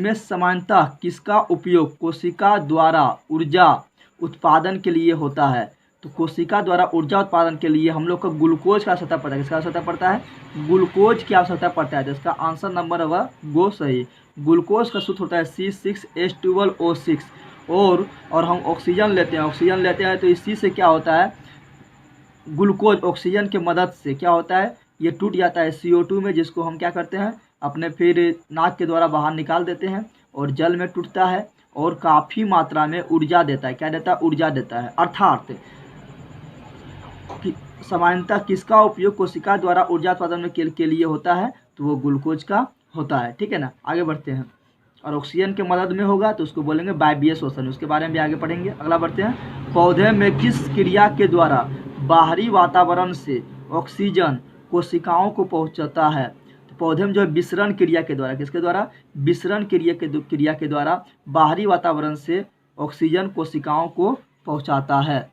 में सामान्यतः किसका उपयोग कोशिका द्वारा ऊर्जा उत्पादन के लिए होता है? तो कोशिका द्वारा ऊर्जा उत्पादन के लिए हम लोग को ग्लूकोज का आवश्यकता पड़ता है। किसका आवश्यकता पड़ता है? ग्लूकोज की आवश्यकता पड़ता है। तो इसका आंसर नंबर होगा गो सही। ग्लूकोज का सूत्र होता है C6H12O6 और हम ऑक्सीजन लेते हैं तो इसी से क्या होता है, ग्लूकोज ऑक्सीजन के मदद से क्या होता है, ये टूट जाता है CO2 में, जिसको हम क्या करते हैं अपने फिर नाक के द्वारा बाहर निकाल देते हैं और जल में टूटता है और काफ़ी मात्रा में ऊर्जा देता है। क्या देता है? ऊर्जा देता है। अर्थात कि सामान्यतः किसका उपयोग कोशिका द्वारा ऊर्जा उत्पादन में के लिए होता है? तो वो ग्लूकोज का होता है। ठीक है ना, आगे बढ़ते हैं। और ऑक्सीजन के मदद में होगा तो उसको बोलेंगे वायवीय श्वसन, उसके बारे में भी आगे पढ़ेंगे। अगला बढ़ते हैं। पौधे में किस क्रिया के द्वारा बाहरी वातावरण से ऑक्सीजन कोशिकाओं को पहुंचाता है? तो पौधे में जो है विसरण क्रिया के द्वारा, किसके द्वारा? विसरण क्रिया के द्वारा बाहरी वातावरण से ऑक्सीजन कोशिकाओं को पहुंचाता है,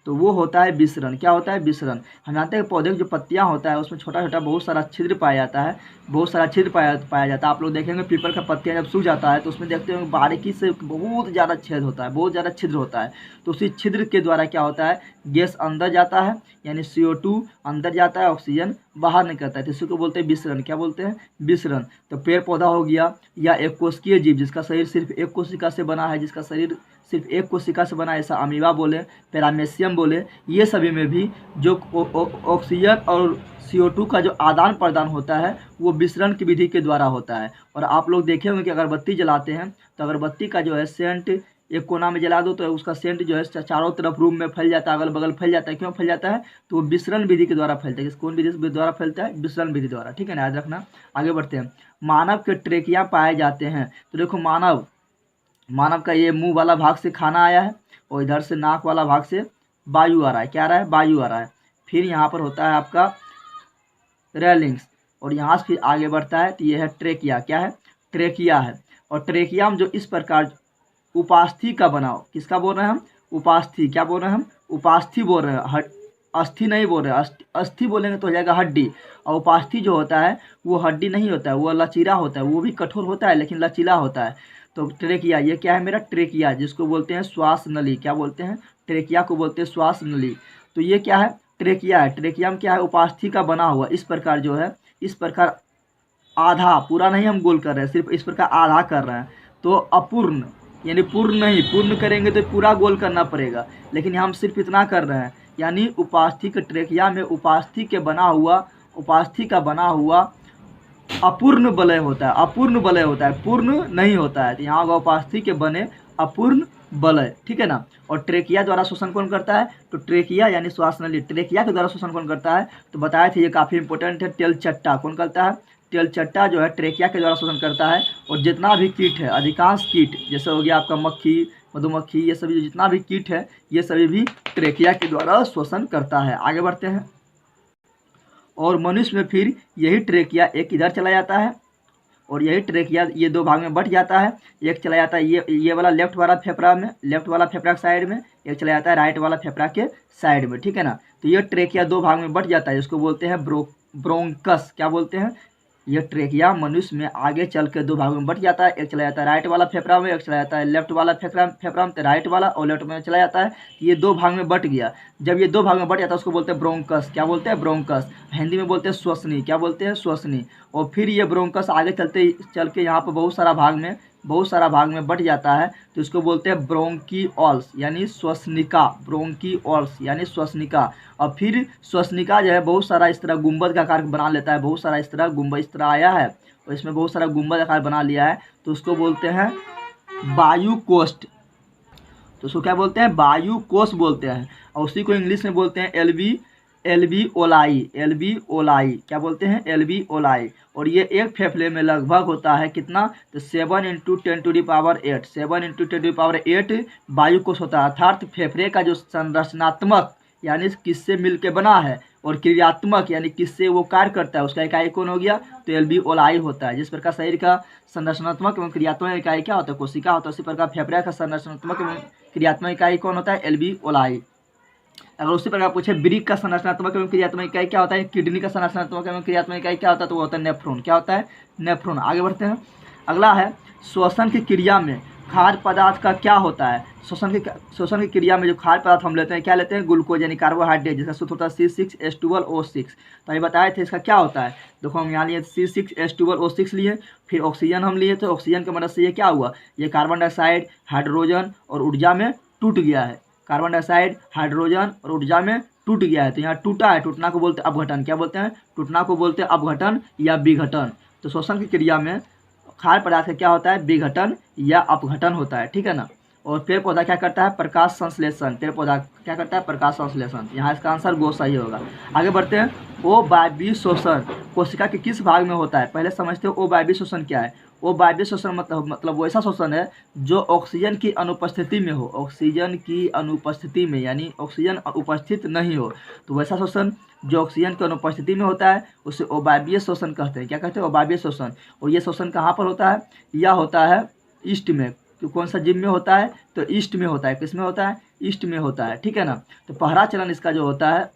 तो वो होता है विसरण। क्या होता है? विसरण। हम जानते हैं पौधे की जो पत्तियां होता है उसमें छोटा छोटा बहुत सारा छिद्र पाया जाता है, पाया जाता है। आप लोग देखेंगे पीपल का पत्तियां जब सूख जाता है तो उसमें देखते हैं बारीकी से बहुत ज़्यादा छेद होता है, बहुत ज़्यादा छिद्र होता है। तो उसी छिद्र के द्वारा क्या होता है, गैस अंदर जाता है, यानी CO2 अंदर जाता है, ऑक्सीजन बाहर निकलता है। तो इसी को बोलते हैं विसरण। क्या बोलते हैं? विसरण। तो पेड़ पौधा हो गया या एक कोशिकीय जीव जिसका शरीर सिर्फ एक कोशिका से बना है, जिसका शरीर सिर्फ एक कोशिका से बना है, ऐसा अमीबा बोले, पैरामेशियम बोले, ये सभी में भी जो ऑक्सीजन और CO2 का जो आदान प्रदान होता है वो विसरण की विधि के द्वारा होता है। और आप लोग देखे होंगे कि अगरबत्ती जलाते हैं तो अगरबत्ती का जो है सेंट एक कोना में जला दो तो उसका सेंट जो है चारों तरफ रूम में फैल जाता है, अगल बगल फैल जाता है। क्यों फैल जाता है? तो वो विसरण विधि के द्वारा फैलता है। कौन विधि द्वारा फैलता है? विसरण विधि द्वारा। ठीक है ना, याद रखना। आगे बढ़ते हैं। मानव के ट्रेकिया पाए जाते हैं। तो देखो मानव का ये मुंह वाला भाग से खाना आया है और इधर से नाक वाला भाग से वायु आ रहा है। क्या आ रहा है? वायु आ रहा है। फिर यहाँ पर होता है आपका रेलिंग्स और यहाँ से फिर आगे बढ़ता है तो ये है ट्रेकिया। क्या है? ट्रेकिया है। और ट्रेकिया में जो इस प्रकार उपास्थि का बनाओ, किसका बोल रहे हैं हम? उपास्थि। क्या बोल रहे हैं हम? उपास्थि बोल रहे हैं, अस्थि नहीं बोल रहे हैं। अस्थि बोलेंगे तो हो जाएगा हड्डी, और उपास्थि जो होता है वो हड्डी नहीं होता है, वो लचीला होता है, वो भी कठोर होता है लेकिन लचीला होता है। तो ट्रेकिया, ये क्या है मेरा? ट्रेकिया, जिसको बोलते हैं श्वास नली। क्या बोलते हैं? ट्रेकिया को बोलते हैं श्वास नली। तो ये क्या है? ट्रेकिया है। ट्रेकिया में क्या है? उपास्थि का बना हुआ इस प्रकार जो है, इस प्रकार आधा, पूरा नहीं हम गोल कर रहे हैं, सिर्फ इस प्रकार आधा कर रहे हैं। तो अपूर्ण यानी पूर्ण नहीं, पूर्ण करेंगे तो पूरा गोल करना पड़ेगा, लेकिन हम सिर्फ इतना कर रहे हैं। यानी उपास्थि के ट्रेकिया में उपास्थि का बना हुआ अपूर्ण वलय होता है, अपूर्ण वलय होता है, पूर्ण नहीं होता है। तो यहाँ होगा उपास्थि के बने अपूर्ण वलय। ठीक है ना। और ट्रेकिया द्वारा शोषण कौन करता है? तो ट्रेकिया यानी श्वास नली, ट्रेकिया के द्वारा शोषण कौन करता है? तो बताए थे, ये काफ़ी इंपॉर्टेंट है। तेलचट्टा कौन करता है? तेलचट्टा जो है ट्रेकिया के द्वारा शोषण करता है। और जितना भी कीट है, अधिकांश कीट जैसे हो गया आपका मक्खी, मधुमक्खी, ये सभी जितना भी कीट है ये सभी भी ट्रेकिया के द्वारा शोषण करता है। आगे बढ़ते हैं। और मनुष्य में फिर यही ट्रेकिया एक इधर चला जाता है और यही ट्रेकिया ये दो भाग में बट जाता है। एक चला जाता है ये वाला लेफ्ट वाला फेफड़ा में, लेफ्ट वाला फेफड़ा के साइड में, एक चला जाता है राइट वाला फेफड़ा के साइड में। ठीक है ना। तो ये ट्रेकिया दो भाग में बट जाता है, इसको बोलते हैं ब्रोंकस। क्या बोलते हैं? ये ट्रेकिया मनुष्य में आगे चल के दो भागों में बट जाता है। एक चला जाता है राइट वाला फेफड़ा में, एक चला जाता है लेफ्ट वाला फेफड़ा में, राइट वाला और लेफ्ट में चला जाता है। ये दो भाग में बट गया। जब ये दो भाग में बट जाता है उसको बोलते हैं ब्रोंकस। क्या बोलते हैं? ब्रोंकस। हिंदी में बोलते हैं श्वसनी। क्या बोलते हैं? श्वसनी। और फिर ये ब्रोंकस आगे चल के यहाँ पर बहुत सारा भाग में बट जाता है, तो इसको बोलते हैं ब्रोंकीओल्स यानी श्वसनिका। ब्रोंकीओल्स यानी श्वसनिका। और फिर श्वसनिका जो है बहुत सारा इस तरह गुंबद का आकार बना लेता है, बहुत सारा इस तरह गुंबद इस तरह आया है और इसमें बहुत सारा गुंबद आकार बना लिया है, तो उसको बोलते हैं वायुकोष्ठ। तो उसको क्या बोलते हैं? वायुकोष बोलते हैं। और उसी को इंग्लिश में बोलते हैं एल्विओलाई। क्या बोलते हैं? एल्विओलाई। और ये एक फेफड़े में लगभग होता है कितना? तो 7 × 10⁸ 7 × 10⁸ वायुकोष होता है। अर्थात फेफड़े का जो संरचनात्मक यानी किससे मिलके बना है और क्रियात्मक यानी किससे वो कार्य करता है, उसका इकाई कौन हो गया? तो एल्विओलाई होता है। जिस प्रकार शरीर का संरचनात्मक एवं क्रियात्मक इकाई क्या होता है? कोशिका होता है। उसी प्रकार फेफड़े का संरचनात्मक एवं क्रियात्मक इकाई कौन होता है? एल्विओलाई। अगर उसी प्रकार पूछे वृक्क का संरचनात्मक एवं क्रियात्मक इकाई क्या होता है? किडनी का संरचनात्मक एवं क्रियात्मक इकाई क्या होता है? तो वो होता है नेफ्रॉन। क्या होता है? नेफ्रॉन। आगे बढ़ते हैं। अगला है श्वसन की क्रिया में खाद्य पदार्थ का क्या होता है। श्वसन की क्रिया में जो खाद्य पदार्थ हम लेते हैं क्या लेते हैं, ग्लूकोज यानी कार्बोहाइड्रेट, जिसका सूत्र होता है C6H12O6। तो ये बताए थे इसका क्या होता है। देखो हम यहाँ लिए C6H12O6 लिए, फिर ऑक्सीजन हम लिए, तो ऑक्सीजन की मदद से ये क्या हुआ, ये कार्बन डाइऑक्साइड हाइड्रोजन और ऊर्जा में टूट गया है। कार्बन डाइऑक्साइड हाइड्रोजन और ऊर्जा में टूट गया है, तो यहाँ टूटा है, टूटना को बोलते हैं अपघटन। क्या बोलते हैं, टूटना को बोलते हैं अपघटन या विघटन। तो श्वसन की क्रिया में खाद्य पदार्थ का क्या होता है, विघटन या अपघटन होता है, ठीक है ना। और पेड़ पौधा क्या करता है, प्रकाश संश्लेषण। पेड़ पौधा क्या करता है, प्रकाश संश्लेषण। यहाँ इसका आंसर गो सही होगा। आगे बढ़ते हैं। ओ वायवीय शोषण कोशिका के किस भाग में होता है। पहले समझते हो ओ वायवीय शोषण क्या है। ओ वायवीय शोषण मतलब वैसा शोषण है जो ऑक्सीजन की अनुपस्थिति में हो, ऑक्सीजन की अनुपस्थिति में, यानी ऑक्सीजन उपस्थित नहीं हो, तो वैसा शोषण जो ऑक्सीजन की अनुपस्थिति में होता है उसे अवायवीय शोषण कहते हैं। क्या कहते हैं, अवायवीय शोषण। और ये शोषण कहाँ पर होता है, यह होता है ईस्ट में। तो कौन सा जीव में होता है, तो ईस्ट में होता है। किस में होता है, ईस्ट में होता है, ठीक है ना। तो पहला चरण इसका जो होता है,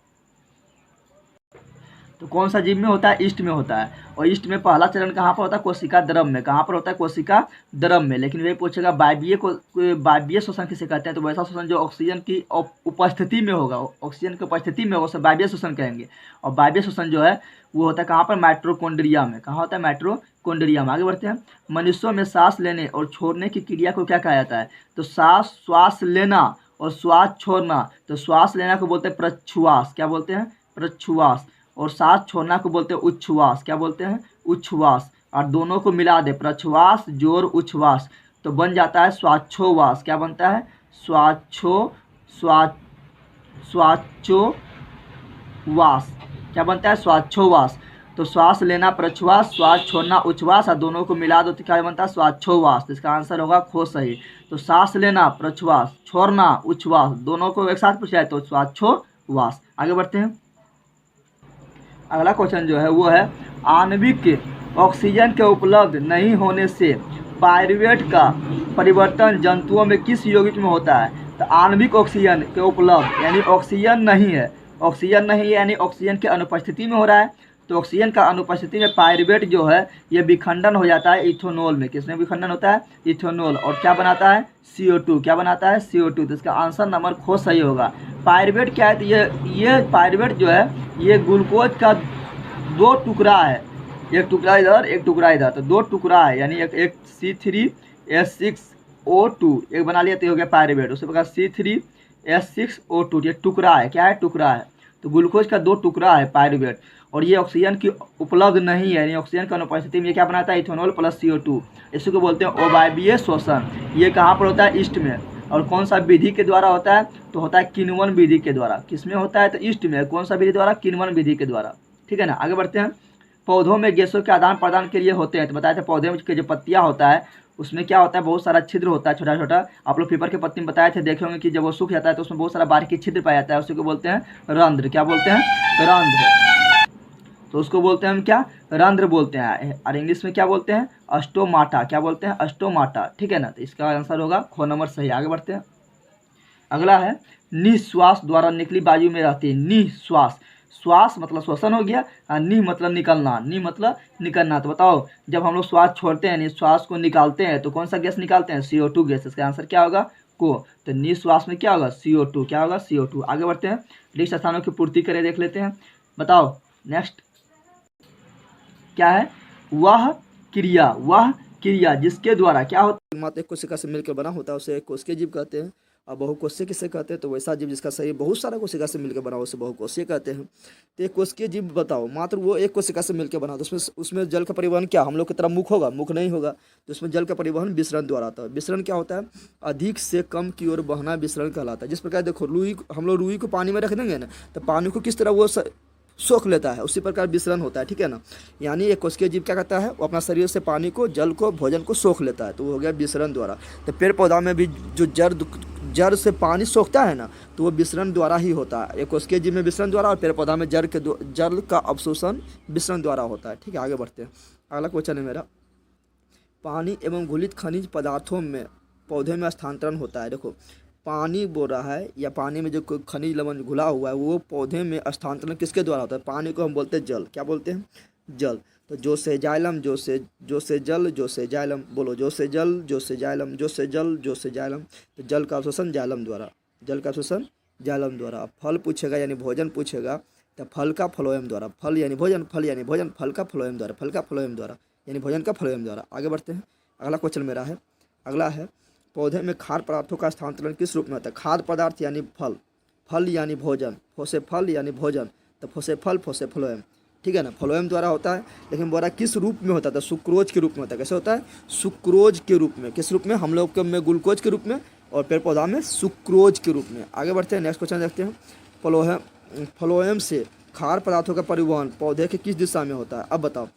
तो कौन सा जीव में होता है, ईस्ट में होता है। और ईस्ट में पहला चरण कहाँ पर होता है, कोशिका द्रव में। कहाँ पर होता है, कोशिका द्रव में। लेकिन वही पूछेगा वायवीय शोषण किसे कहते हैं, तो वैसा शोषण जो ऑक्सीजन की उपस्थिति में होगा, ऑक्सीजन की उपस्थिति में होगा उसे वायवीय शोषण कहेंगे। और वायवीय शोषण जो है वो होता है कहाँ पर, माइटोकॉन्ड्रिया में। कहाँ होता है, माइटोकॉन्ड्रिया में। आगे बढ़ते हैं। मनुष्यों में सांस लेने और छोड़ने की क्रिया को क्या कहा जाता है, तो श्वास लेना और श्वास छोड़ना। तो श्वास लेना को बोलते हैं प्रश्वास। क्या बोलते हैं, प्रश्वास। और सांस छोड़ना को बोलते हैं उच्छ्वास। क्या बोलते हैं, उच्छ्वास। और दोनों को मिला दे, प्रश्वास जोड़ उच्छ्वास, तो बन जाता है श्वासोच्छ्वास। क्या बनता है, श्वासोच्छ्वास। क्या बनता है, श्वासोच्छ्वास। तो श्वास लेना प्रश्वास, श्वास छोड़ना उच्छ्वास, और दोनों को मिला दो तो क्या बनता है, श्वासोच्छ्वास। तो इसका आंसर होगा खो सही। तो सांस लेना प्रश्वास, छोड़ना उच्छ्वास, दोनों को एक साथ पूछा है तो श्वासोच्छ्वास। आगे बढ़ते हैं। अगला क्वेश्चन जो है वो है, आणविक ऑक्सीजन के उपलब्ध नहीं होने से पायरुवेट का परिवर्तन जंतुओं में किस यौगिक में होता है। तो आणविक ऑक्सीजन के उपलब्ध यानी ऑक्सीजन नहीं है, ऑक्सीजन नहीं है यानी ऑक्सीजन की अनुपस्थिति में हो रहा है। तो ऑक्सीजन का अनुपस्थिति में पायरुवेट जो है ये विखंडन हो जाता है इथेनॉल में। किसमें विखंडन होता है, इथेनॉल। और क्या बनाता है, CO2। क्या बनाता है, CO2। तो इसका आंसर नंबर खो सही होगा। पायरुवेट क्या है, तो ये पायरुवेट जो है ये ग्लूकोज का दो टुकड़ा है, एक टुकड़ा इधर एक टुकड़ा इधर, तो दो टुकड़ा है, यानी एक C3H6O2 एक बना लिया तो हो गया पायरुवेट। उसी प्रकार C3H6O2 ये टुकड़ा है, क्या है, टुकड़ा है। तो ग्लूकोज का दो टुकड़ा है पायरुवेट, और ये ऑक्सीजन की उपलब्ध नहीं है, यानी ऑक्सीजन की अनुपस्थिति में ये क्या बनाता है, इथेनॉल प्लस CO2। इसी को बोलते हैं अवायवीय शोषण। ये कहाँ पर होता है, ईस्ट में। और कौन सा विधि के द्वारा होता है, तो होता है किण्वन विधि के द्वारा। किस में होता है, तो ईस्ट में। कौन सा विधि द्वारा, किण्वन विधि के द्वारा, ठीक है ना। आगे बढ़ते हैं। पौधों में गैसों के आदान प्रदान के लिए होते हैं। तो बताया था पौधे में के जो पत्तियां होता है उसमें क्या होता है, बहुत सारा छिद्र होता है, छोटा छोटा। आप लोग पीपर के पत्ती में बताए थे, देखे होंगे कि जब वो सूख जाता है तो उसमें बहुत सारा बारीकी छिद्र पाया जाता है, उसी को बोलते हैं रंध्र। क्या बोलते हैं, रंध्र। तो उसको बोलते हैं हम क्या, रंध्र बोलते हैं। और इंग्लिश में क्या बोलते हैं, अस्टोमाटा। क्या बोलते हैं, अस्टोमाटा, ठीक है ना। तो इसका आंसर होगा खो नंबर सही। आगे बढ़ते हैं। अगला है, निश्वास द्वारा निकली वायु में रहती है। निश्वास, श्वास मतलब श्वसन हो गया, और नि मतलब निकलना, नि मतलब निकलना। तो बताओ जब हम लोग श्वास छोड़ते हैं, निश्वास को निकालते हैं, तो कौन सा गैस निकालते हैं, CO2 गैस। इसका आंसर क्या होगा, को। तो निश्वास में क्या होगा, CO2। क्या होगा, CO2। आगे बढ़ते हैं। रिक्त स्थानों की पूर्ति करें, देख लेते हैं। बताओ नेक्स्ट क्या है, वह क्रिया जिसके द्वारा क्या होता है, मात्र एक कोशिका से मिलकर बना होता है उसे कोशिकीय जीव कहते हैं। और बहुकोशीय किसे कहते हैं, तो वैसा जीव जिसका शरीर बहुत सारा कोशिका से मिलकर बना उसे बहुकोशीय कहते हैं। तो एक कोशिकीय जीव बताओ, मात्र वो एक कोशिका से मिलकर बना, तो उसमें जल का परिवहन क्या हम लोग की तरह मुख होगा, मुख नहीं होगा। तो उसमें जल का परिवहन विसरण द्वारा आता है। विसरण क्या होता है, अधिक से कम की ओर बहना विसरण कहलाता है। जिस प्रकार देखो हम लोग रुई को पानी में रख देंगे ना, तो पानी को किस तरह वो सोख लेता है, उसी प्रकार विसरण होता है, ठीक है ना। यानी एक कोशिकीय जीव क्या करता है, वो अपना शरीर से पानी को, जल को, भोजन को सोख लेता है, तो वो हो गया विसरण द्वारा। तो पेड़ पौधा में भी जो जड़ से पानी सोखता है ना, तो वो विसरण द्वारा ही होता है। एक कोशिकीय जीव में विसरण द्वारा, और पेड़ पौधा में जल का अवशोषण विसरण द्वारा होता है, ठीक है। आगे बढ़ते हैं। अगला क्वेश्चन है मेरा, पानी एवं घुलित खनिज पदार्थों में पौधे में स्थानांतरण होता है। देखो पानी बोल रहा है, या पानी में जो खनिज लवण घुला हुआ है वो पौधे में स्थानांतरण किसके द्वारा होता है, पानी को हम बोलते हैं जल। क्या बोलते हैं, जल। तो जो से जाइलम, जो से जल, जो से जाइलम, बोलो जो से जल, जो से जाइलम, जो से जल, जो से जाइलम। तो जल का अवशोषण जाइलम द्वारा, जल का अवशोषण जाइलम द्वारा। अब फल पूछेगा यानी भोजन पूछेगा, तो फल का फ्लोएम द्वारा, फल यानी भोजन, फल यानी भोजन, फल का फ्लोएम द्वारा, फल का फ्लोएम द्वारा यानी भोजन का फ्लोएम द्वारा। आगे बढ़ते हैं, अगला क्वेश्चन मेरा है, अगला है पौधे में खाद्य पदार्थों का स्थानांतरण किस रूप में होता है। खाद्य पदार्थ यानी फल, फल यानी भोजन, फोसे फल यानी भोजन, तो फोसे फल, फोसे फ्लोएम, ठीक है ना, फ्लोएम द्वारा होता है। लेकिन बोला किस रूप में होता था, सुक्रोज के रूप में होता है। कैसे होता है, सुक्रोज के रूप में। किस रूप में, हम लोग में ग्लूकोज के रूप में और पेड़ पौधा में सुक्रोज के रूप में। आगे बढ़ते हैं, नेक्स्ट क्वेश्चन देखते हैं। फ्लोएम से खाद्य पदार्थों का परिवहन पौधे के किस दिशा में होता है। अब बताओ,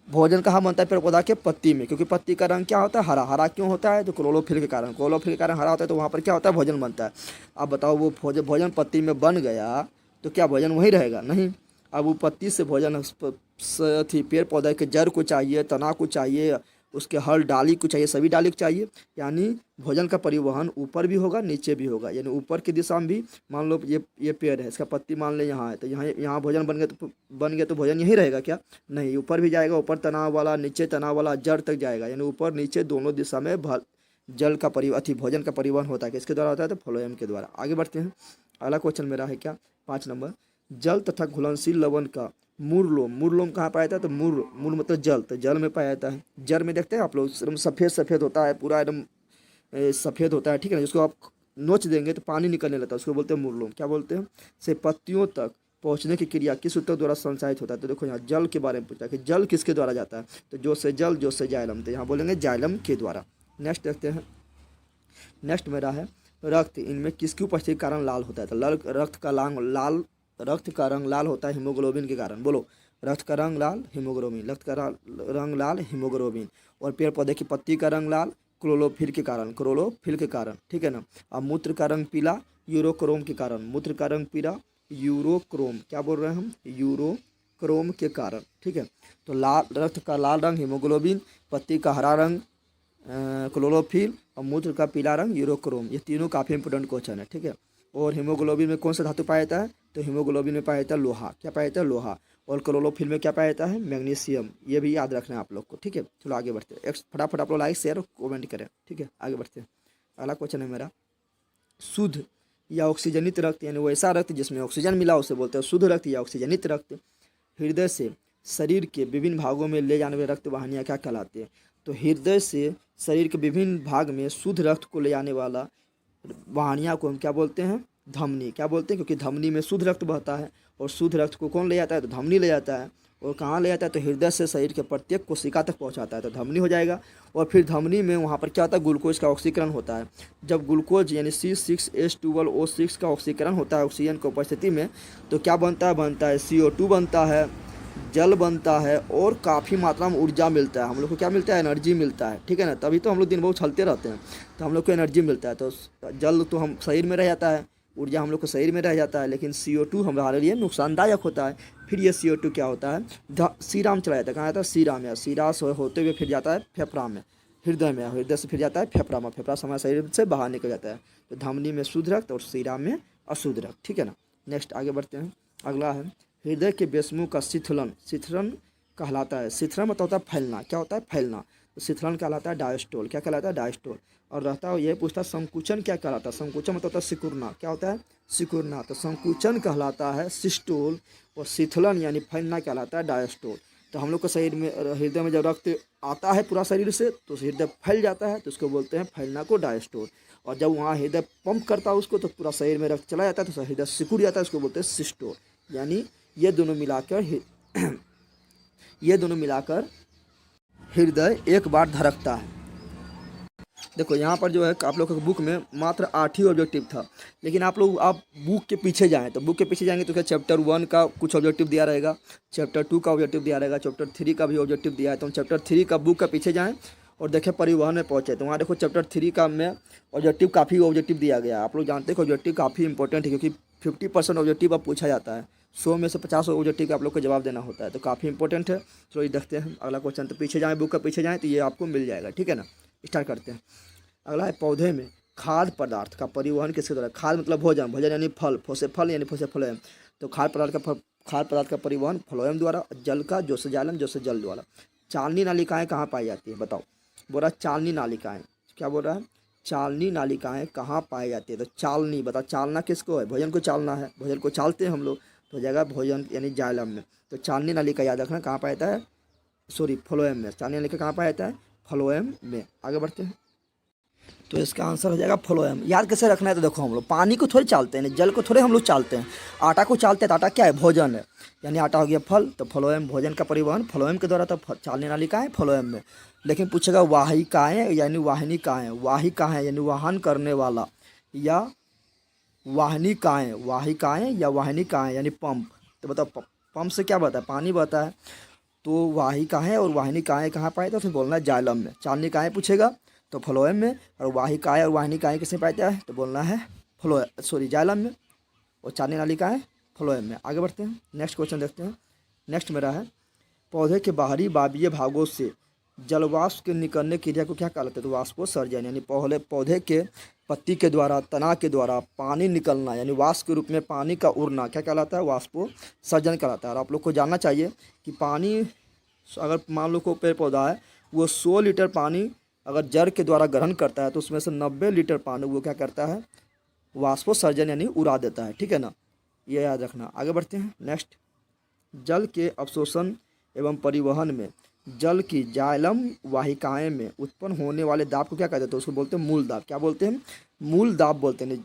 भोजन कहाँ बनता है, पेड़ पौधा के पत्ती में, क्योंकि पत्ती का रंग क्या होता है, हरा। हरा क्यों होता है, तो क्लोरोफिल के कारण, क्लोरोफिल के कारण हरा होता है, तो वहाँ पर क्या होता है, भोजन बनता है। अब बताओ, वो भोजन पत्ती में बन गया तो क्या भोजन वहीं रहेगा, नहीं। अब वो पत्ती से भोजन थी, पेड़ पौधे के जड़ को चाहिए, तना को चाहिए, उसके हर डाली को चाहिए, सभी डाली को चाहिए। यानी भोजन का परिवहन ऊपर भी होगा, नीचे भी होगा। यानी ऊपर की दिशा में भी, मान लो ये पेड़ है, इसका पत्ती मान ले यहाँ है, तो यहाँ भोजन बन गया तो भोजन यहीं रहेगा क्या, नहीं, ऊपर भी जाएगा, ऊपर तनाव वाला, नीचे तनाव वाला, जड़ तक जाएगा। यानी ऊपर नीचे दोनों दिशा में जल का भोजन का परिवहन होता है। किसके द्वारा होता है, तो फ्लोएम के द्वारा। आगे बढ़ते हैं, अगला क्वेश्चन मेरा है क्या, 5 नंबर। जल तथा घुलनशील लवण का मूर्लोम, मूर्लोम कहाँ पाया जाता है, तो मूर मतलब जल, तो जल में पाया जाता है। जल में देखते हैं आप लोग, एकदम सफ़ेद सफ़ेद होता है, पूरा एकदम सफ़ेद होता है, ठीक है ना। जिसको आप नोच देंगे तो पानी निकलने लगता है, उसको बोलते हैं मूर्लोम। क्या बोलते हैं, से पत्तियों तक पहुँचने की क्रिया किस ऊतक द्वारा संचालित होता है। तो देखो यहाँ जल के बारे में पूछा कि जल किसके द्वारा जाता है, तो जो से जल, जो से जाइलम, तो यहाँ बोलेंगे जाइलम के द्वारा। नेक्स्ट देखते हैं, नेक्स्ट मेरा है रक्त, इनमें किसकी उपस्थिति के कारण लाल होता है। तो रक्त का रंग लाल होता है हीमोग्लोबिन के कारण। बोलो, रक्त का रंग लाल, हीमोग्लोबिन, रक्त का रंग लाल, हीमोग्लोबिन। और पेड़ पौधे की पत्ती का रंग लाल, क्लोरोफिल के कारण, क्लोरोफिल के कारण, ठीक है ना। अब मूत्र का रंग पीला, यूरोक्रोम के कारण, मूत्र का रंग पीला, यूरोक्रोम, क्या बोल रहे हैं हम, यूरोक्रोम के कारण, ठीक है। तो लाल, रक्त का लाल रंग हीमोग्लोबिन, पत्ती का हरा रंग क्लोरोफिल, और मूत्र का पीला रंग यूरोक्रोम। ये तीनों काफ़ी इंपोर्टेंट क्वेश्चन है, ठीक है। और हीमोग्लोबिन में कौन सा धातु पाया जाता है, तो हीमोग्लोबिन में पाया जाता है लोहा। क्या पाया जाता है, लोहा। और क्लोरोफिल में क्या पाया जाता है, मैग्नीशियम। ये भी याद रखना है आप लोग को, ठीक है। चलो आगे बढ़ते हैं, फटाफट आप लोग लाइक शेयर और कमेंट करें, ठीक है। आगे बढ़ते हैं, अगला क्वेश्चन है मेरा, शुद्ध या ऑक्सीजनित रक्त, यानी वैसा रक्त जिसमें ऑक्सीजन मिला उसे बोलते हैं शुद्ध रक्त या ऑक्सीजनित रक्त। हृदय से शरीर के विभिन्न भागों में ले जाने वाले रक्त वाहिनियाँ क्या कहलाती है। तो हृदय से शरीर के विभिन्न भाग में शुद्ध रक्त को ले जाने वाला वाहिनियाँ को हम क्या बोलते हैं, धमनी। क्या बोलते हैं, क्योंकि धमनी में शुद्ध रक्त बहता है, और शुद्ध रक्त को कौन ले जाता है, तो धमनी ले जाता है। और कहाँ ले जाता है, तो हृदय से शरीर के प्रत्येक कोशिका तक पहुँचाता है, तो धमनी हो जाएगा। और फिर धमनी में वहाँ पर क्या होता है, ग्लूकोज का ऑक्सीकरण होता है। जब ग्लूकोज यानी C6H12O6 का ऑक्सीकरण होता है ऑक्सीजन की उपस्थिति में, तो क्या बनता है CO2 बनता है, जल बनता है, और काफ़ी मात्रा में ऊर्जा मिलता है। हम लोग को क्या मिलता है, एनर्जी मिलता है, ठीक है ना। तभी तो हम लोग दिन भर उछलते रहते हैं, तो हम लोग को एनर्जी मिलता है। तो जल तो हम शरीर में रह जाता है, ऊर्जा हम लोग को शरीर में रह जाता है, लेकिन CO2 हमारे लिए नुकसानदायक होता है। फिर ये CO2 क्या होता है, सीरा में चला जाता है। कहाँ जाता है, सीरा में, सीरा से होते हुए फिर जाता है फेफड़ा में, हृदय में, हृदय से फिर जाता है फेफड़ा में, फेफड़ा से हमारे शरीर से बाहर निकल जाता है। तो धमनी में शुद्ध रक्त और सीरा में अशुद्ध रक्त, ठीक है ना। नेक्स्ट आगे बढ़ते हैं, अगला है हृदय के बेसमुख का शिथिलन कहलाता है। शिथिलन मतलब होता है फैलना। क्या होता है, फैलना। तो शिथिलन कहलाता है डायस्टोल। क्या कहलाता है, डायस्टोल। और रहता है, ये पूछता है संकुचन क्या कहलाता है। संकुचन मतलब होता है सिकुड़ना। क्या होता है, सिकुड़ना। तो संकुचन कहलाता है सिस्टोल, और शिथिलन यानी फैलना कहलाता है डायस्टोल। तो हम लोग को शरीर में, हृदय में जब रक्त आता है पूरा शरीर से, तो हृदय फैल जाता है, तो उसको बोलते हैं फैलना को डायस्टोल। और जब वहाँ हृदय पंप करता है उसको, तो पूरा शरीर में रक्त चला जाता है, तो हृदय सिकुड़ जाता है, उसको बोलते हैं सिस्टोल। यानी ये दोनों मिलाकर हृदय एक बार धड़कता है। देखो यहाँ पर जो है आप लोग के बुक में मात्र 8 ही ऑब्जेक्टिव था, लेकिन आप बुक के पीछे जाएँ, तो बुक के पीछे जाएंगे तो क्या चैप्टर 1 का कुछ ऑब्जेक्टिव दिया रहेगा, चैप्टर 2 का ऑब्जेक्टिव दिया रहेगा, चैप्टर 3 का भी ऑब्जेक्टिव दिया है। तो हम चैप्टर 3 का बुक का पीछे जाएँ और देखें परिवहन में पहुँचे, तो वहाँ देखो चैप्टर 3 का में ऑब्जेक्टिव काफ़ी ऑब्जेक्टिव दिया गया है। आप लोग जानते हैं कि ऑब्जेक्टिव काफ़ी इंपॉर्टेंट है, क्योंकि 50% ऑब्जेक्टिव अब पूछा जाता है, 100 में से 50 ऑब्जेक्टिव का आप लोग को जवाब देना होता है, तो काफ़ी इंपॉर्टेंट है। तो ये देखते हैं अगला क्वेश्चन, तो पीछे जाएँ, बुक का पीछे जाएँ तो ये आपको मिल जाएगा, ठीक है ना। स्टार्ट करते हैं, अगला है पौधे में खाद्य पदार्थ का परिवहन किसके द्वारा। खाद्य मतलब भोजन, भोजन यानी फल, फोसे फल यानी फोसे फल। तो खाद्य पदार्थ का खाद्य पदार्थ का परिवहन फ्लोएम द्वारा, जल का जो से जाइलम जो से जल द्वारा। चालनी नालिकाएं कहाँ पाई जाती है बताओ। बोल रहा है चालनी नालिकाएं, क्या बोल रहा है, चालनी नालिकाएं कहाँ पाई जाती है। तो चालनी बता, चालना किसको है, भोजन को चालना है, भोजन को चालते हैं हम लोग, तो हो जाएगा भोजन यानी जाइलम में। तो चालनी नालिका याद रखना कहाँ पाया जाता है, सॉरी फ्लोएम में। चालनी नालिका कहाँ पाया जाता है, फ्लोएम में। आगे बढ़ते हैं, तो इसका आंसर हो जाएगा फ्लोएम। याद कैसे रखना है, तो देखो हम लोग पानी को थोड़ी चालते हैं, जल को थोड़े हम लोग चालते हैं, आटा को चालते हैं। तो आटा क्या है, भोजन है, यानी आटा हो गया फल, तो फ्लोएम भोजन का परिवहन फ्लोएम के द्वारा, तो चालनी नालिका है फ्लोएम में। लेकिन पूछेगा वाहिकाएं यानी वाहिनिकाएं, वाहिका यानी वाहन करने वाला, या वाहिनिकाएं, वाहिकाएं या वाहिनिकाएं यानी पंप। तो बताओ पंप से क्या बता है, पानी बहता है। तो वाहिकाएं और वाहिनिकाएं कहाँ पाए, तो फिर बोलना है जाइलम में। चालनिकाएं पूछेगा तो फ्लोएम में, और वाहिकाएं और वाहिनिकाएं किसमें पाते हैं, तो बोलना है जाइलम में, और चालनी नालिकाएं फ्लोएम में। आगे बढ़ते हैं, नेक्स्ट क्वेश्चन देखते हैं। नेक्स्ट मेरा है, पौधे के बाहरी वायवीय भागों से जलवाष्प के निकलने की क्रिया को क्या कहलाता है, तो वाष्पोत्सर्जन। यानी पौधे के पत्ती के द्वारा, तना के द्वारा पानी निकलना, यानी वाष्प के रूप में पानी का उड़ना क्या कहलाता है, वाष्पोत्सर्जन कहलाता है। और आप लोग को जानना चाहिए कि पानी, अगर मान लो कोई पेड़ पौधा है, वो 100 लीटर पानी अगर जड़ के द्वारा ग्रहण करता है, तो उसमें से 90 लीटर पानी वो क्या करता है, वाष्पोत्सर्जन यानी उड़ा देता है, ठीक है ना, ये याद रखना। आगे बढ़ते हैं, नेक्स्ट, जल के अवशोषण एवं परिवहन में जल की जाइलम वाहिकाएं में उत्पन्न होने वाले दाब को क्या कहते हैं, तो उसको बोलते हैं मूल दाब। क्या बोलते हैं, मूल दाब बोलते हैं।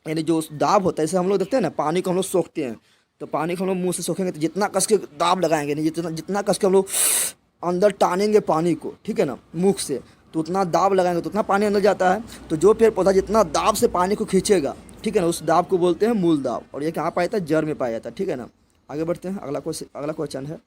यानी जो दाब होता है, जैसे हम लोग देखते हैं ना, पानी को हम लोग सोखते हैं, तो पानी को हम लोग मुँह से सोखेंगे तो जितना कस के दाब लगाएंगे, नहीं जितना कस के हम लोग अंदर टानेंगे पानी को, ठीक है ना, मुख से, तो उतना दाब लगाएंगे तो उतना पानी अंदर जाता है। तो जो पेड़ पौधा जितना दाब से पानी को खींचेगा, ठीक है ना, उस दाब को बोलते हैं मूल दाब। और ये कहाँ पाया जाता है, जड़ में पाया जाता है, ठीक है ना। आगे बढ़ते हैं, अगला क्वेश्चन है,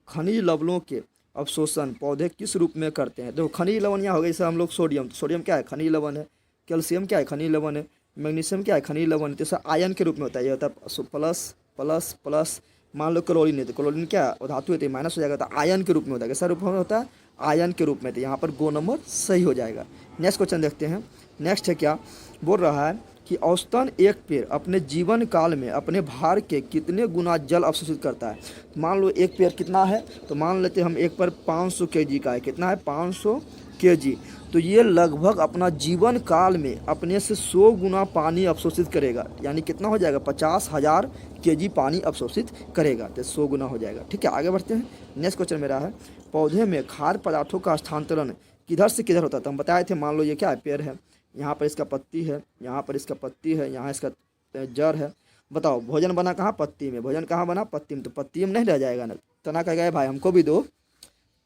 खनिज लवणों के अवशोषण पौधे किस रूप में करते हैं। देखो खनिज लवण यहाँ हो गया, जैसे हम लोग सोडियम क्या है, खनिज लवण है। कैल्शियम क्या है, खनिज लवण है। मैग्नीशियम क्या है, खनिज लवण है। जैसे आयन के रूप में होता है, ये होता है प्लस प्लस प्लस। मान लो क्लोरीन है, तो क्लोरीन क्या धातु है, तो माइनस हो जाएगा, तो आयन के रूप में होता है। कैसा रूप में होता है, आयन के रूप में। तो यहाँ पर गो नंबर सही हो जाएगा। नेक्स्ट क्वेश्चन देखते हैं। नेक्स्ट है क्या, बोल रहा है कि औसतन एक पेड़ अपने जीवन काल में अपने भार के कितने गुना जल अवशोषित करता है। मान लो एक पेड़ कितना है, तो मान लेते हैं हम एक पर 500 kg का है। कितना है, 500 kg। तो ये लगभग अपना जीवन काल में अपने से 100 गुना पानी अवशोषित करेगा। यानी कितना हो जाएगा, 50,000 kg पानी अवशोषित करेगा, तो 100 गुना हो जाएगा, ठीक है। आगे बढ़ते हैं, नेक्स्ट क्वेश्चन मेरा है, पौधे में खाद्य पदार्थों का स्थानांतरण किधर से किधर होता है। तो हम बताए थे, मान लो ये क्या है, पेड़ है, यहाँ पर इसका पत्ती है, यहाँ पर इसका पत्ती है, यहाँ इसका जड़ है। बताओ भोजन बना कहाँ, पत्ती में। भोजन कहाँ बना, पत्ती में। तो पत्ती में नहीं रह जाएगा ना, तना कहेगा भाई हमको भी दो,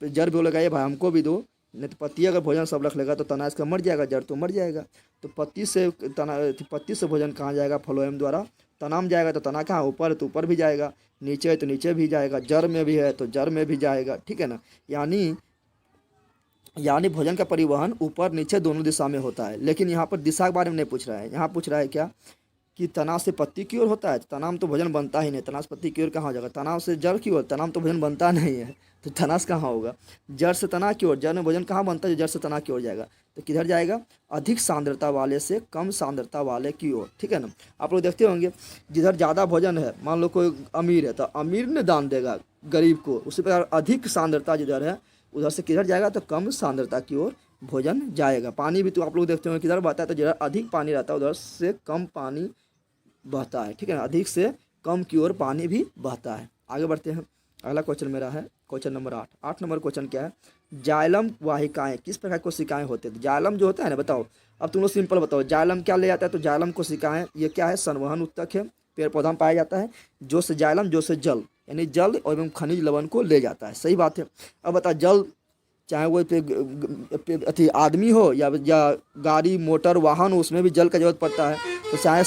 तो जड़ बोलेगा ये भाई हमको भी दो। नहीं तो पत्ती अगर भोजन सब रख लेगा तो तना इसका मर जाएगा, जड़ तो मर जाएगा। तो पत्ती से भोजन कहाँ जाएगा, फ्लोएम द्वारा। तना में जाएगा तो तना कहाँ, ऊपर, तो ऊपर भी जाएगा, नीचे है तो नीचे भी जाएगा, जड़ में भी है तो जड़ में भी जाएगा, ठीक है ना। यानी भोजन का परिवहन ऊपर नीचे दोनों दिशा में होता है। लेकिन यहाँ पर दिशा के बारे में नहीं पूछ रहा है, यहाँ पूछ रहा है क्या, कि तना से पत्ती की ओर होता है। तना में तो भोजन बनता ही नहीं, तना से पत्ती की ओर कहाँ हो जाएगा, तना से जड़ की ओर। तना में तो भोजन बनता नहीं है, तो तना से कहाँ होगा, जड़ से तना की ओर। जड़ में भोजन कहाँ बनता है, जड़ से तना की ओर जाएगा। तो किधर जाएगा, अधिक सांद्रता वाले से कम सांद्रता वाले की ओर, ठीक है ना। आप लोग देखते होंगे, जिधर ज़्यादा भोजन है, मान लो कोई अमीर है तो अमीर ने दान देगा गरीब को। उसी प्रकार अधिक सांद्रता जिधर है उधर से किधर जाएगा, तो कम सांद्रता की ओर भोजन जाएगा। पानी भी तो आप लोग देखते होंगे किधर बहता है, तो जिधर अधिक पानी रहता है उधर से कम पानी बहता है, ठीक है ना। अधिक से कम की ओर पानी भी बहता है। आगे बढ़ते हैं, अगला क्वेश्चन मेरा है क्वेश्चन नंबर 8। 8 नंबर क्वेश्चन क्या है, जाइलम वाहिकाएं किस प्रकार की कोशिकाएं होते हैं। तो जाइलम जो होता है ना, बताओ अब तुम लोग सिंपल बताओ, जाइलम क्या ले जाता है। तो जाइलम कोशिकाएं ये क्या है, संवहन उत्तक है, पेड़ पौधा में पाया जाता है। जो से जाइलम, जो से जल, यानी जल एवं खनिज लवण को ले जाता है। सही बात है। अब बता, जल चाहे वो अति आदमी हो या गाड़ी मोटर वाहन हो, उसमें भी जल का जरूरत पड़ता है। तो चाहे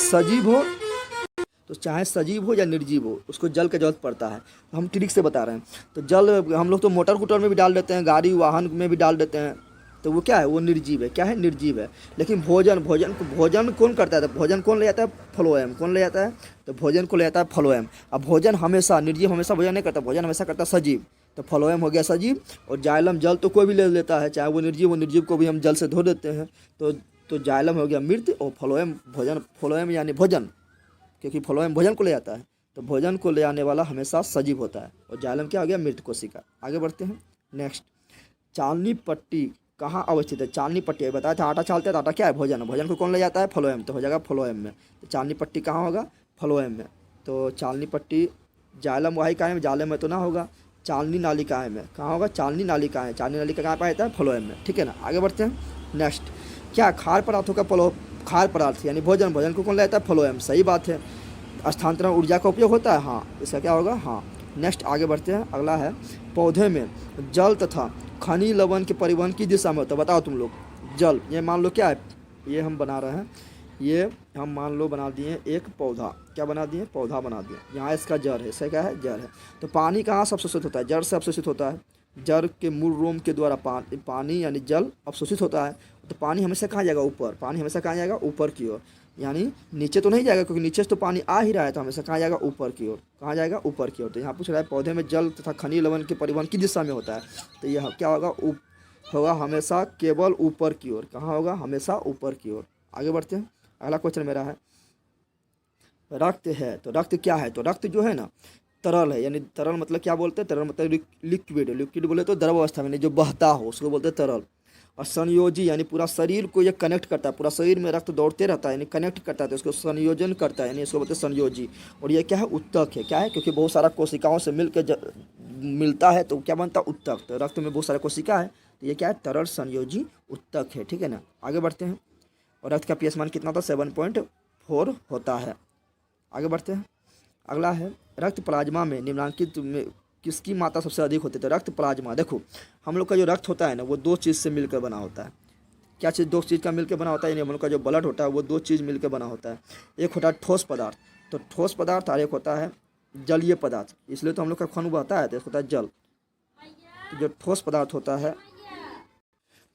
सजीव हो या निर्जीव हो, उसको जल की जरूरत पड़ता है। हम ट्रिक से बता रहे हैं। तो जल हम लोग तो मोटर कूटर में भी डाल देते हैं, गाड़ी वाहन में भी डाल देते हैं, तो वो क्या है, वो निर्जीव है। क्या है, निर्जीव है। लेकिन भोजन कौन करता है, तो भोजन कौन ले जाता है, फ्लोएम। कौन ले जाता है, तो भोजन को ले जाता है फ्लोएम। अब भोजन हमेशा, निर्जीव हमेशा भोजन नहीं करता, भोजन हमेशा करता सजीव। तो फ्लोएम हो गया सजीव, और जाइलम जल तो कोई भी ले लेता है, चाहे वो निर्जीव को भी हम जल से धो देते हैं। तो जाइलम हो गया मृत, और फ्लोएम यानी भोजन, क्योंकि फ्लोएम भोजन को ले जाता है। तो भोजन को ले आने वाला हमेशा सजीव होता है। और जाइलम क्या हो गया, मृत कोशिका। आगे बढ़ते हैं नेक्स्ट, चालनी पट्टी कहाँ अवस्थित है। चालनी पट्टी बताया था, आटा चालते हैं तो आटा क्या है, भोजन है। भोजन को कौन ले जाता है, फ्लोएम, तो हो जाएगा फ्लोएम में। तो चालनी पट्टी कहाँ होगा, फ्लोएम में। तो चालनी पट्टी जाइलम वाहिकाएं में, जाइलम में तो ना होगा। चालनी नालिकाएं में कहाँ होगा, चालनी नालिकाएं, चालनी नालिका कहाँ पाया जाता है, फ्लोएम में, ठीक है ना। आगे बढ़ते हैं नेक्स्ट, क्या खाद्य पदार्थों का खाद्य पदार्थ यानी भोजन, भोजन को कौन ले जाता है, फ्लोएम, सही बात है। स्थानांतरण ऊर्जा का उपयोग होता है, हाँ, इसका क्या होगा, हाँ। नेक्स्ट आगे बढ़ते हैं, अगला है पौधे में जल तथा खनिज लवण के परिवहन की दिशा में होता है। बताओ तुम लोग, जल, ये मान लो क्या है, ये हम बना रहे हैं, ये हम मान लो बना दिए एक पौधा, क्या बना दिए, पौधा बना दिए। यहाँ इसका जड़ है, इसका क्या है, जड़ है। तो पानी कहाँ से अवशोषित होता है, जड़ से अवशोषित होता है। जड़ के मूल रोम के द्वारा पानी यानी जल अवशोषित होता है। तो पानी हमेशा कहाँ जाएगा, ऊपर। पानी हमेशा कहाँ जाएगा, ऊपर की ओर, यानी नीचे तो नहीं जाएगा, क्योंकि नीचे से तो पानी आ ही रहा है। तो हमेशा कहाँ जाएगा, ऊपर की ओर। कहाँ जाएगा, ऊपर की ओर। तो यहाँ पूछ रहा है पौधे में जल तथा खनिज लवण के परिवहन की दिशा में होता है। तो यह क्या होगा हमेशा केवल ऊपर की ओर। कहाँ होगा, हमेशा ऊपर की ओर। आगे बढ़ते हैं, अगला क्वेश्चन मेरा है, रक्त है। तो रक्त क्या है, तो रक्त जो है ना तरल है, यानी तरल मतलब क्या बोलते हैं, तरल मतलब लिक्विड। लिक्विड बोले तो द्रव अवस्था में जो बहता हो उसको बोलते हैं तरल। और संयोजी यानी पूरा शरीर को ये कनेक्ट करता है, पूरा शरीर में रक्त दौड़ते रहता है, यानी कनेक्ट करता है, तो उसको संयोजन करता है, यानी इसको बोलते हैं संयोजी। और ये क्या है, उत्तक है। क्या है, क्योंकि बहुत सारा कोशिकाओं से मिलता है तो क्या बनता है, उत्तक। तो रक्त में बहुत सारा कोशिका है, तो ये क्या है, तरल संयोजी उत्तक है, ठीक है ना। आगे बढ़ते हैं, और रक्त का पीएच मान कितना था, 7.4 होता है। आगे बढ़ते हैं, अगला है रक्त प्लाज्मा में निम्नलिखित में किसकी मात्रा सबसे अधिक होती है। तो रक्त प्लाज्मा, देखो हम लोग का जो रक्त होता है ना वो दो चीज़ से मिलकर बना होता है। क्या चीज़, दो चीज़ का मिलकर बना होता है, यानी हम लोग का जो ब्लड होता है वो दो चीज़ मिलकर बना होता है। एक होता है ठोस पदार्थ, तो ठोस पदार्थ, और एक होता है जलीय पदार्थ। इसलिए तो हम लोग का खून बहता है, तो एक होता है जल। तो जो ठोस पदार्थ होता है,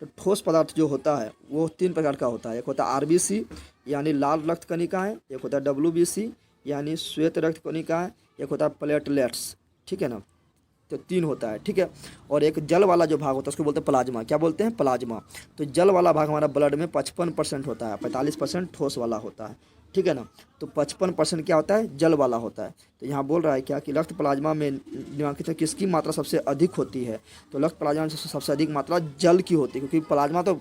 तो ठोस पदार्थ जो होता है वो 3 प्रकार का होता है। एक होता है आरबीसी यानी लाल रक्त कणिकाएं, एक होता है डब्ल्यूबीसी यानी श्वेत रक्त कणिकाएं, एक होता है प्लेटलेट्स, ठीक है ना। तो 3 होता है, ठीक है। और एक जल वाला जो भाग होता है उसको बोलते हैं प्लाज्मा। क्या बोलते हैं, प्लाज्मा। तो जल वाला भाग हमारा ब्लड में 55% होता है, 45% ठोस वाला होता है, ठीक है ना। तो 55% क्या होता है, जल वाला होता है। तो यहाँ बोल रहा है क्या कि रक्त प्लाज्मा में निम्नलिखित किसकी मात्रा सबसे अधिक होती है। तो रक्त प्लाज्मा में सबसे अधिक मात्रा जल की होती है, क्योंकि प्लाज्मा तो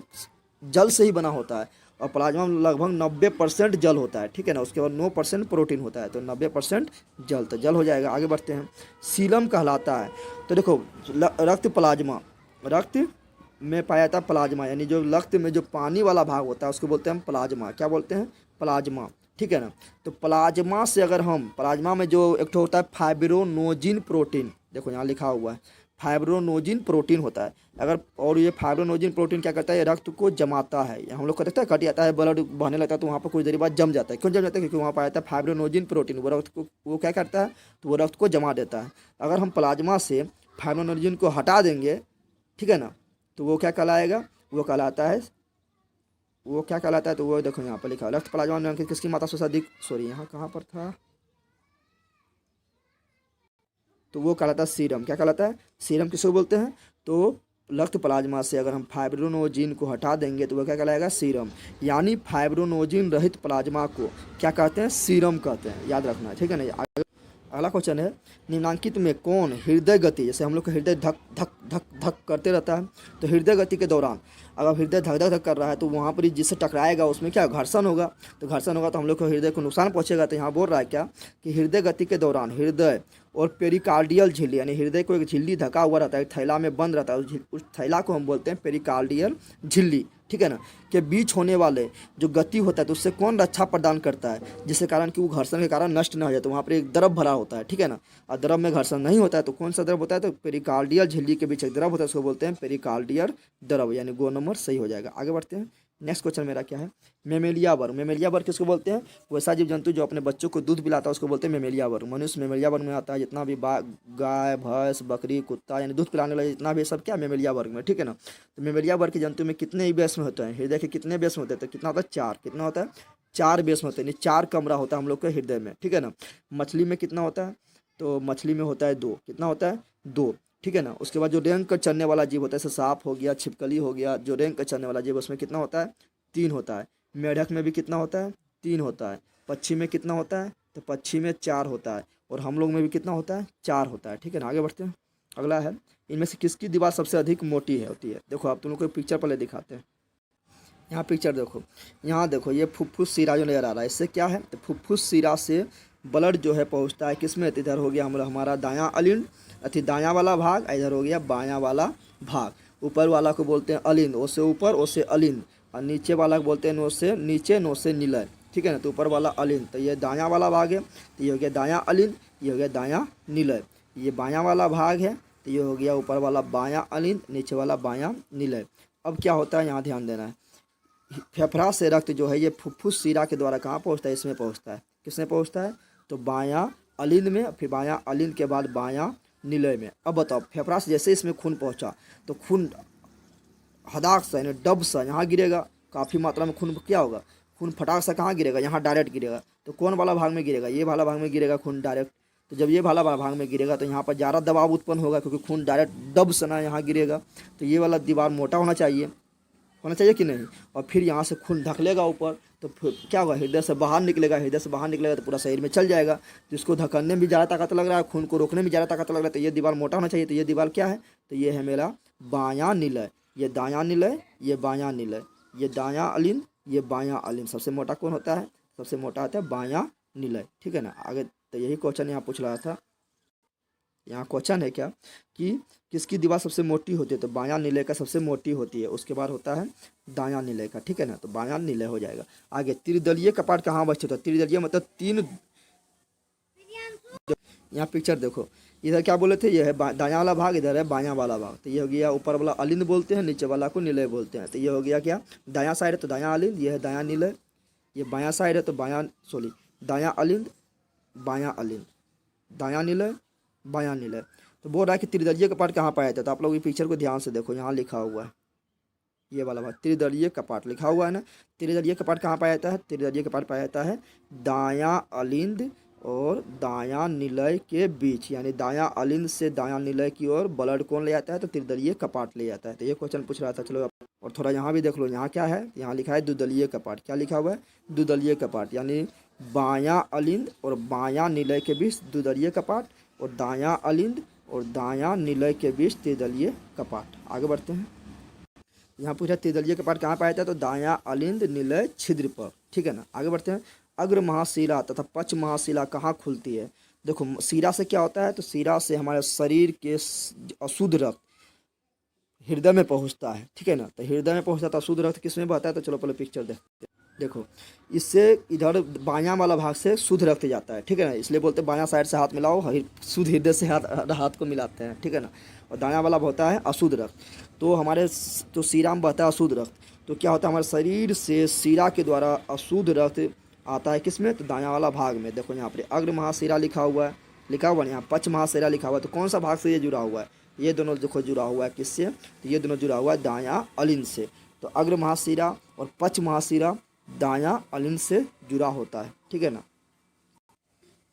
जल से ही बना होता है, और प्लाज्मा में लगभग 90% जल होता है, ठीक है ना। उसके बाद 9% प्रोटीन होता है, तो 90% जल, तो जल हो जाएगा। आगे बढ़ते हैं, सीलम कहलाता है। तो देखो रक्त प्लाज्मा, रक्त में पाया जाता है प्लाज्मा, यानी जो रक्त में जो पानी वाला भाग होता है उसको बोलते हैं प्लाज्मा। क्या बोलते हैं, प्लाज्मा, ठीक है ना। तो प्लाज्मा से अगर हम, प्लाज्मा में जो एक तो होता है फाइब्रोनोजिन प्रोटीन, देखो यहाँ लिखा हुआ है फाइब्रोनोजिन प्रोटीन होता है अगर, और ये फाइब्रोनोजिन प्रोटीन क्या करता है, रक्त को जमाता है। हम लोग को देखते हैं कट जाता है, ब्लड बहने लगता है, तो वहाँ पर कुछ देर बाद जम जाता है। क्यों जम जाता है, क्योंकि वहाँ पाया जाता है फाइब्रोनोजिन प्रोटीन, वो रक्त को वो क्या करता है, तो वो रक्त को जमा देता है। अगर हम प्लाज्मा से फाइब्रोनोजिन को हटा देंगे, ठीक है ना, तो वो क्या कहलाएगा, वो कहलाता है, वो क्या कहलाता है, तो वो देखो यहाँ पर लिखा है रक्त प्लाज्मा में किसकी मात्रा सबसे अधिक, सॉरी यहाँ कहाँ पर था, तो वो कहलाता है सीरम। क्या कहलाता है, सीरम किसको बोलते हैं, तो रक्त प्लाज्मा से अगर हम फाइब्रोनोजिन को हटा देंगे तो वह क्या कहलाएगा, सीरम। यानी फाइब्रोनोजिन रहित प्लाज्मा को क्या कहते हैं, सीरम कहते हैं, याद रखना है, ठीक है ना। अगला क्वेश्चन है, निम्नलिखित में कौन हृदय गति, जैसे हम लोग का हृदय धक धक धक धक करते रहता है, तो हृदय गति के दौरान अगर हृदय धक धक धक कर रहा है तो वहाँ पर जिससे टकराएगा उसमें क्या घर्षण होगा, तो घर्षण होगा तो हम लोग को हृदय को नुकसान पहुँचेगा। तो यहाँ बोल रहा है क्या कि हृदय गति के दौरान हृदय और पेरिकार्डियल झिल्ली, यानी हृदय को एक झिल्ली ढका हुआ रहता है, थैला में बंद रहता है, उस थैला को हम बोलते हैं पेरिकार्डियल झिल्ली, ठीक है ना, के बीच होने वाले जो गति होता है तो उससे कौन रक्षा प्रदान करता है, जिसके कारण कि वो घर्षण के कारण नष्ट न हो जाए। तो वहाँ पर एक द्रव भरा होता है, ठीक है ना, और द्रव में घर्षण नहीं होता है तो कौन सा द्रव होता है, तो पेरिकार्डियल झिल्ली के बीच एक द्रव होता है, उसको बोलते हैं पेरिकार्डियल द्रव, यानी गो नंबर सही हो जाएगा। आगे बढ़ते हैं, नेक्स्ट क्वेश्चन मेरा क्या है, मेमेलिया वर्ग। मेमेलिया वर्ग किसको बोलते हैं, वैसा जीव जंतु जो अपने बच्चों को दूध पिलाता है उसको बोलते हैं मेमेलिया वर्ग। मनुष्य मेमेलिया वर्ग में आता है, जितना भी गाय भैंस बकरी कुत्ता यानी दूध पिलाने वाले जितना भी सब क्या मेमेलिया वर्ग में, ठीक है ना। तो मेमेलिया वर्ग के जंतु में कितने ही बेस में होते हैं, हृदय के कितने बेस में होते हैं, तो कितना होता है, 4। कितना होता है, 4 बेस में होते हैं, 4 कमरा होता है हम लोग के हृदय में, ठीक है ना। मछली में कितना होता है, तो मछली में होता है 2। कितना होता है, 2, ठीक है ना। उसके बाद जो रेंग कर चलने वाला जीव होता है, जैसे सांप हो गया, छिपकली हो गया, जो रेंग कर चलने वाला जीव उसमें कितना होता है, 3 होता है। मेढक में भी कितना होता है, 3 होता है। पक्षी में कितना होता है, तो पक्षी में 4 होता है। और हम लोग में भी कितना होता है, 4 होता है, ठीक है ना। आगे बढ़ते हैं। अगला है, इनमें से किसकी दीवार सबसे अधिक मोटी है होती है। देखो आप तुम लोग को पिक्चर पहले दिखाते हैं। यहाँ पिक्चर देखो, यहाँ देखो ये फुफ्फुस सिरा जो नज़र आ रहा है, इससे क्या है, तो फुफ्फुस सिरा से ब्लड जो है पहुँचता है किसमें, तो इधर हो गया हमारा दायां अलिंद, अति दायां वाला भाग, इधर हो गया बायां वाला भाग। ऊपर वाला को बोलते हैं अलिंद, ओ से ऊपर ओ से अलिंद, और नीचे वाला को बोलते हैं नो से नीचे नो से निलय, ठीक है ना। तो ऊपर वाला अलिंद, तो ये दायां वाला भाग है, तो ये हो गया दायां अलिंद, ये हो गया दायां निलय। ये बायां वाला भाग है, तो ये हो गया ऊपर वाला बायां अलिंद, नीचे वाला बायां निलय। अब क्या होता है, यहाँ ध्यान देना है, फेफड़ा से रक्त जो है ये फुफ्फुस सिरा के द्वारा कहाँ पहुँचता है, इसमें पहुँचता है। किसमें पहुँचता है, तो बायां अलिंद में, फिर बायां अलिंद के बाद बायां निलय में। अब बताओ, फेफड़ा से जैसे इसमें खून पहुँचा तो खून हदाक सा यानी डब सा यहाँ गिरेगा, काफ़ी मात्रा में खून क्या होगा, खून फटाक सा कहाँ गिरेगा, यहाँ डायरेक्ट गिरेगा। तो कौन वाला भाग में गिरेगा, ये वाला भाग में गिरेगा खून डायरेक्ट। तो जब ये वाला भाग में गिरेगा तो यहाँ पर ज़्यादा दबाव उत्पन्न होगा, क्योंकि खून डायरेक्ट डब से ना यहाँ गिरेगा। तो ये वाला दीवार मोटा होना चाहिए कि नहीं। और फिर यहाँ से खून धकेलेगा ऊपर, तो फिर क्या होगा, हृदय से बाहर निकलेगा, हृदय से बाहर निकलेगा तो पूरा शरीर में चल जाएगा। तो इसको धकेलने में भी ज़्यादा ताकत लग रहा है, खून को रोकने में ज़्यादा ताकत लग रहा है। तो ये दीवार मोटा होना चाहिए। तो ये दीवार क्या है, तो ये है मेरा बायां निलय, ये दायां निलय, ये बायां निलय, ये दायां अलिंद, ये बायां अलिंद। सबसे मोटा कौन होता है, सबसे मोटा होता है बायां निलय, ठीक है ना। आगे तो यही क्वेश्चन यहाँ पूछ रहा था। यहाँ क्वेश्चन है क्या कि किसकी दीवार सबसे मोटी होती है, तो बायां निलय का सबसे मोटी होती है, उसके बाद होता है दायां निलय का, ठीक है ना। तो बायां निलय हो जाएगा। आगे त्रिदलीय कपाट कहाँ बचते होता है, त्रिदलीय मतलब 3। यहाँ पिक्चर देखो, इधर क्या बोले थे, ये है दायां वाला भाग, इधर है बायां वाला भाग। तो ये हो गया ऊपर वाला अलिंद बोलते हैं, नीचे वाला को निलय बोलते हैं। तो ये हो गया क्या, दायां साइड है तो दायां अलिंद, ये है दायां निलय। ये बायां साइड है तो दायां अलिंद, बायां अलिंद, दायां निलय, बायां निलय। तो बोल रहा है कि त्रिदलीय कपाट कहाँ पाया जाता है। तो आप लोग ये पिक्चर को ध्यान से देखो, यहाँ लिखा हुआ है ये वाला भाग, त्रिदलीय कपाट लिखा हुआ है ना। त्रिदलीय कपाट कहाँ पाया जाता है, त्रिदलीय कपाट पाया जाता है दायां अलिंद और दायां निलय के बीच, यानी दायां अलिंद से दायां निलय की ओर ब्लड कौन ले जाता है, तो त्रिदलीय कपाट ले जाता है। तो ये क्वेश्चन पूछ रहा था। चलो और थोड़ा यहाँ भी देख लो, यहाँ क्या है, यहाँ लिखा है द्विदलीय कपाट। क्या लिखा हुआ है, द्विदलीय कपाट, यानी बायां अलिंद और बायां निलय के बीच द्विदलीय कपाट, और दायां अलिंद और दायां निलय के बीच त्रिदलीय कपाट। आगे बढ़ते हैं। यहाँ पूछा त्रिदलीय कपाट कहाँ पाया जाता है, तो दायां अलिंद निलय छिद्र पर, ठीक है ना। आगे बढ़ते हैं। अग्र महाशिरा तथा पश्च महाशिरा कहाँ खुलती है। देखो शिरा से क्या होता है, तो शिरा से हमारे शरीर के अशुद्ध रक्त हृदय में पहुँचता है, ठीक है ना। तो हृदय में पहुँचता है, अशुद्ध रक्त किस में बहता है, तो चलो पहले पिक्चर देखते हैं। देखो इससे इधर बायां वाला भाग से शुद्ध रक्त जाता है, ठीक है ना। इसलिए बोलते हैं बायां साइड से हाथ मिलाओ, शुद्ध हृदय से हाथ को मिलाते हैं, ठीक है ना। और दायां वाला होता है अशुद्ध रक्त। तो हमारे तो शिरा में बहता है अशुद्ध रक्त। तो क्या होता है, हमारे शरीर से शिरा के द्वारा अशुद्ध रक्त आता है किसमें, तो दायां वाला भाग में। देखो यहाँ पर अग्र महाशिरा लिखा हुआ है, यहाँ पश्च महाशिरा लिखा हुआ है। तो कौन सा भाग से ये जुड़ा हुआ है, ये दोनों देखो जुड़ा हुआ है किससे, तो ये दोनों जुड़ा हुआ है दायां अलिंद से। तो अग्र महाशिरा और पश्च महाशिरा दायां अलिंद से जुड़ा होता है, ठीक है ना।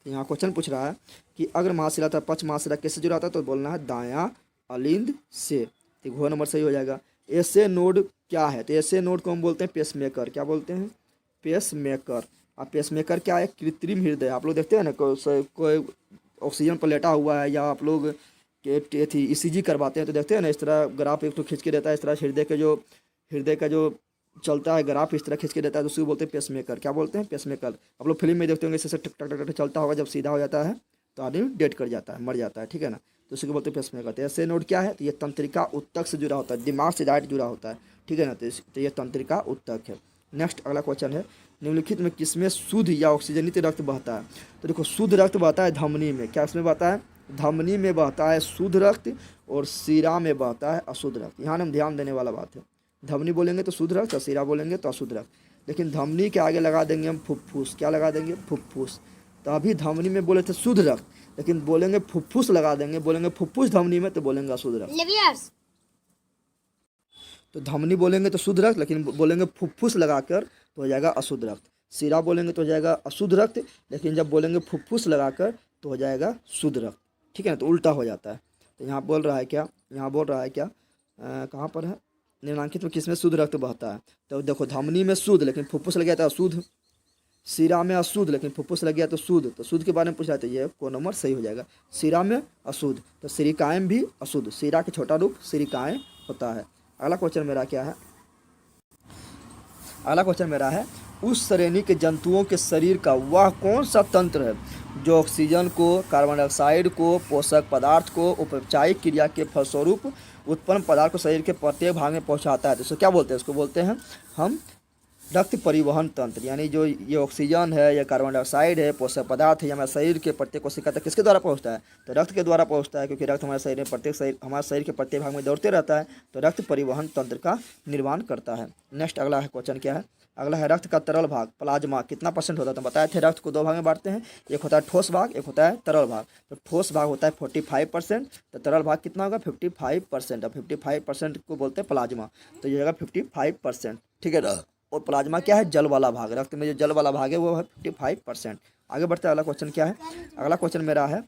तो यहाँ क्वेश्चन पूछ रहा है कि अग्र महाशिरा तथा पश्च महाशिरा किससे जुड़ा होता है, तो बोलना है दायां अलिंद से। तो घ नंबर सही हो जाएगा। ऐसे नोड क्या है, तो ऐसे नोड को हम बोलते हैं पेसमेकर। क्या बोलते हैं, पेसमेकर। अब पेसमेकर क्या है, कृत्रिम हृदय। आप लोग देखते हैं ना, कोई ऑक्सीजन पर लेटा हुआ है, या आप लोग थी ECG करवाते हैं तो देखते हैं ना, इस तरह ग्राफ एक तो खींच के देता है, इस तरह हृदय का जो चलता है ग्राफ इस तरह खींच के देता है, तो उसको बोलते हैं पेसमेकर। क्या बोलते हैं, पेसमेकर। आप लोग फिल्म में देखते होंगे, इससे टक टक टक चलता होगा, जब सीधा हो जाता है तो आदमी डेड कर जाता है, मर जाता है, ठीक है ना। तो उसको बोलते हैं पेसमेकर। तो ऐसे नोड क्या है, तो ये तंत्रिका उत्तक से जुड़ा होता है, दिमाग से डायरेक्ट जुड़ा होता है, ठीक है ना। तो ये तंत्रिका उत्तक है। नेक्स्ट अगला क्वेश्चन है, निम्नलिखित में किसमें शुद्ध या ऑक्सीजनित रक्त बहता है। तो देखो शुद्ध रक्त बहता है धमनी में। क्या इसमें बहता है, धमनी में बहता है शुद्ध रक्त, और शिरा में बहता है अशुद्ध रक्त। यहाँ हम ध्यान देने वाला बात है, धमनी बोलेंगे तो शुद्ध रक्त, और शिरा बोलेंगे तो अशुद्ध रक्त। लेकिन धमनी के आगे लगा देंगे हम फुफ्फुस। क्या लगा देंगे, फुफ्फुस। तो अभी धमनी में बोले थे शुद्ध रक्त, लेकिन बोलेंगे फुफ्फुस लगा देंगे, बोलेंगे फुफ्फुस धमनी में, तो बोलेंगे अशुद्ध रक्त। तो धमनी बोलेंगे तो शुद्ध रक्त, लेकिन बोलेंगे फुफ्फुस लगाकर तो हो जाएगा अशुद्ध रक्त। शिरा बोलेंगे तो हो जाएगा अशुद्ध रक्त, लेकिन जब बोलेंगे फुफ्फुस लगाकर तो हो जाएगा शुद्ध रक्त, ठीक है ना। तो उल्टा हो जाता है। तो यहाँ बोल रहा है क्या, कहाँ पर है, निम्नलिखित में किसमें शुद्ध रक्त बहता है। तो देखो धमनी में शुद्ध, लेकिन फुफ्फुस लग गया था अशुद्ध। सीरा में अशुद्ध, लेकिन फुफ्फुस लग गया तो शुद्ध, तो शुद्ध के बारे में पूछा, तो ये को नंबर सही हो जाएगा। सीरा में अशुद्ध, तो सिरिकाएँ भी अशुद्ध, सीरा के छोटा रूप सिरिकाएँ होता है। अगला क्वेश्चन मेरा क्या है, अगला क्वेश्चन मेरा है, उस श्रेणी के जंतुओं के शरीर का वह कौन सा तंत्र है जो ऑक्सीजन को, कार्बन डाइऑक्साइड को, पोषक पदार्थ को उपचायिक क्रिया के फलस्वरूप उत्पन्न पदार्थ को शरीर के प्रत्येक भाग में पहुंचाता है। तो इसको क्या बोलते हैं, इसको बोलते हैं हम रक्त परिवहन तंत्र। यानी जो ये ऑक्सीजन है, या कार्बन डाइऑक्साइड है, पोषक पदार्थ है, हमारे शरीर के प्रत्येक कोशिका तक किसके द्वारा पहुंचता है, तो रक्त के द्वारा पहुंचता है, क्योंकि रक्त हमारे शरीर में हमारे शरीर के प्रत्येक भाग में दौड़ते रहता है, तो रक्त परिवहन तंत्र का निर्माण करता है। नेक्स्ट अगला है क्वेश्चन क्या है, अगला है रक्त का तरल भाग प्लाज्मा कितना % होता है। तो बताए थे रक्त को 2 भाग में बांटते हैं, एक होता है ठोस भाग, एक होता है तरल भाग। तो ठोस भाग होता है 45%, तो तरल भाग कितना होगा 55%। अब 55% को बोलते हैं प्लाज्मा, तो ये होगा 55%, ठीक है ना। और प्लाज्मा क्या है, जल वाला भाग, रक्त में जो जल वाला भाग है वो है 55%। आगे बढ़ते हैं, अगला क्वेश्चन क्या है, अगला क्वेश्चन मेरा है,